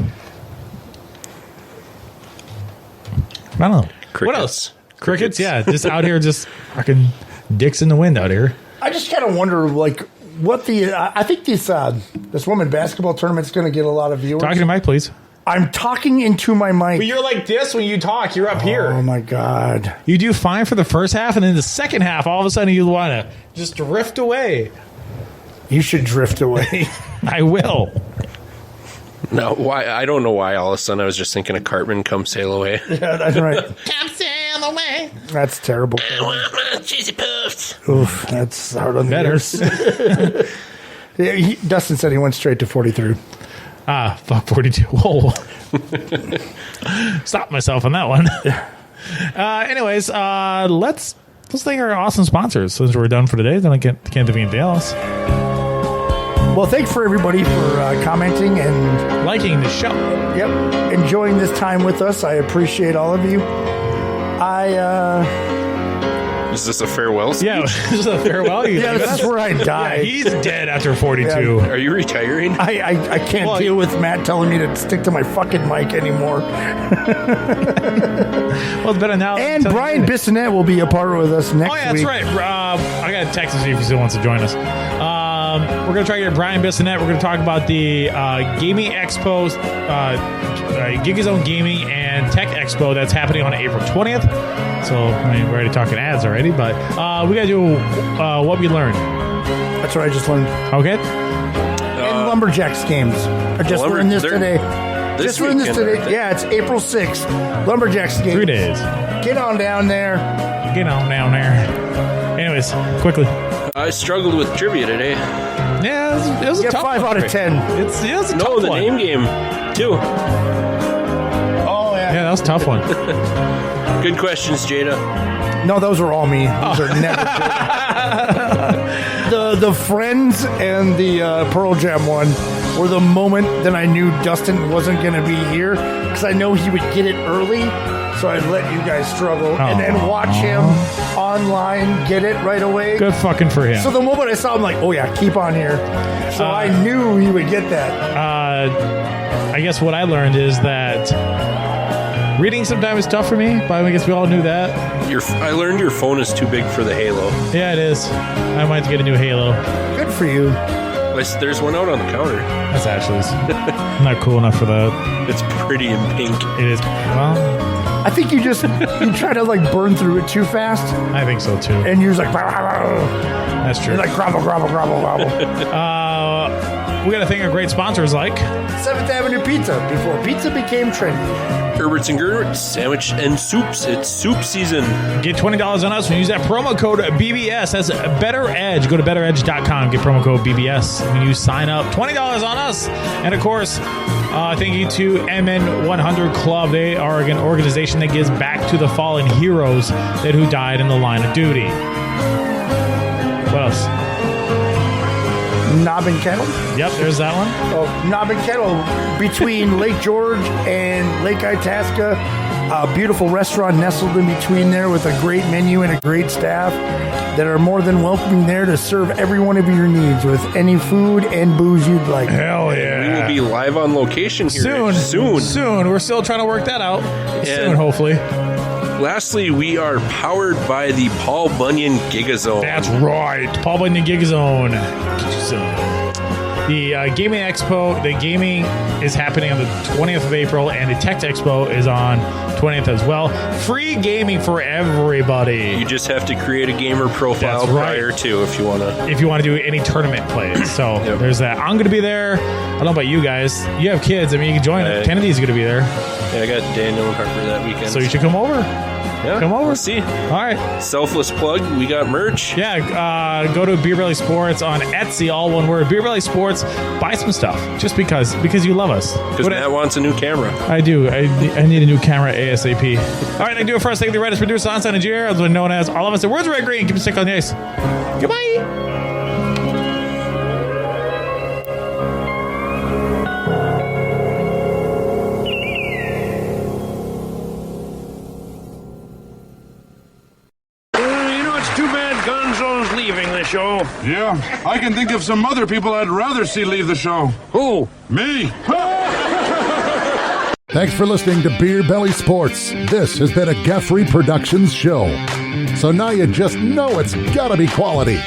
I don't know. Crickets. What else? Crickets? Yeah, just out here, just fucking dicks in the wind out here. I just kind of wonder, like, what the... I think this women basketball tournament's going to get a lot of viewers. Talking to Mike, please. I'm talking into my mic. But you're like this when you talk. You're up here. Oh, my God. You do fine for the first half, and then the second half, all of a sudden, you want to just drift away. You should drift away. I will. No, why? I don't know why. All of a sudden, I was just thinking of Cartman, "Come Sail Away." Yeah, that's right. Come sail away. That's terrible. I want my cheesy puffs. Oof, that's hard on the Better. ears. Yeah, Dustin said he went straight to 43. Fuck 42. Whoa. Stop myself on that one. Anyways, let's thank our awesome sponsors since we're done for today. Then I can't think of anything else. Well, thanks for everybody for commenting and liking the show. Yep, enjoying this time with us. I appreciate all of you. Is this a farewell speech? Yeah, this is a farewell. Yeah, this is where I die. Yeah, he's dead after 42. Are you retiring? I can't deal with Matt telling me to stick to my fucking mic anymore. Well, it's better now. And Brian Bissonette will be a part with us next week. Oh, yeah, that's right. I got to text him to see if he still wants to join us. We're going to try to get Brian Bissonette. We're going to talk about the Gaming Expo, GigaZone Gaming and Tech Expo that's happening on April 20th. So, I mean, we're already talking ads already, but we got to do what we learned. That's what I just learned. Okay. And Lumberjacks games. I just learned this today. Just learned this today. Yeah, it's April 6th. Lumberjacks games. 3 days. Get on down there. Get on down there. Anyways, quickly. I struggled with trivia today. Yeah, it was a tough 5 one. out of 10. It was a tough No, the one. name game, too. Oh, yeah. Yeah, that was a tough one. Good questions, Jada. No, those are all me. Those are never good. The Friends and the Pearl Jam one were the moment that I knew Dustin wasn't going to be here because I know he would get it early. So I'd let you guys struggle and then watch him online get it right away. Good fucking for him. So the moment I saw him, like, oh yeah, keep on here. So I knew he would get that. I guess what I learned is that reading sometimes is tough for me, but I guess we all knew that. I learned your phone is too big for the Halo. Yeah, it is. I might get a new Halo. Good for you. There's one out on the counter. That's Ashley's. I'm not cool enough for that. It's pretty in pink. It is. Well, I think you try to like burn through it too fast. I think so too. And you're just like, that's true. You're like grovel. We got to thank our great sponsors like 7th Avenue Pizza before pizza became trendy. Erbs and Gerbs, sandwich and soups. It's soup season. Get $20 on us when you use that promo code BBS. That's BettorEdge. Go to BettorEdge.com. Get promo code BBS when you sign up. $20 on us. And of course, thank you to MN100 Club. They are an organization that gives back to the fallen heroes who died in the line of duty. What else? Knob and Kettle. Yep, there's that one. Oh, Knob and Kettle between Lake George and Lake Itasca. A beautiful restaurant nestled in between there with a great menu and a great staff that are more than welcoming there to serve every one of your needs with any food and booze you'd like. Hell yeah. We will be live on location here soon. We're still trying to work that out. Soon, hopefully. Lastly, we are powered by the Paul Bunyan GigaZone. That's right. Paul Bunyan GigaZone. The Gaming Expo, the gaming is happening on the 20th of April, and the Tech Expo is on 20th as well. Free gaming for everybody. You just have to create a gamer profile prior to if you want to do any tournament plays. So there's that. I'm going to be there. I don't know about you guys. You have kids. I mean, you can join it. Kennedy's going to be there. Yeah, I got Daniel and Harper that weekend. So you should come over. Yeah, come over. We'll see. All right. Selfless plug. We got merch. Yeah. Go to Beer Belly Sports on Etsy, all one word. Beer Belly Sports. Buy some stuff just because you love us. Because Matt wants a new camera. I do. I need a new camera ASAP. All right. I do it first. Thank the Reddit's producer, Onsen and Jer, otherwise known as all of us. The words red green. Keep it stick on the ice. Goodbye. Show. Yeah, I can think of some other people I'd rather see leave the show. Who? Me. Thanks for listening to Beer Belly Sports. This has been a Guthrie Productions show. So now you just know it's gotta be quality.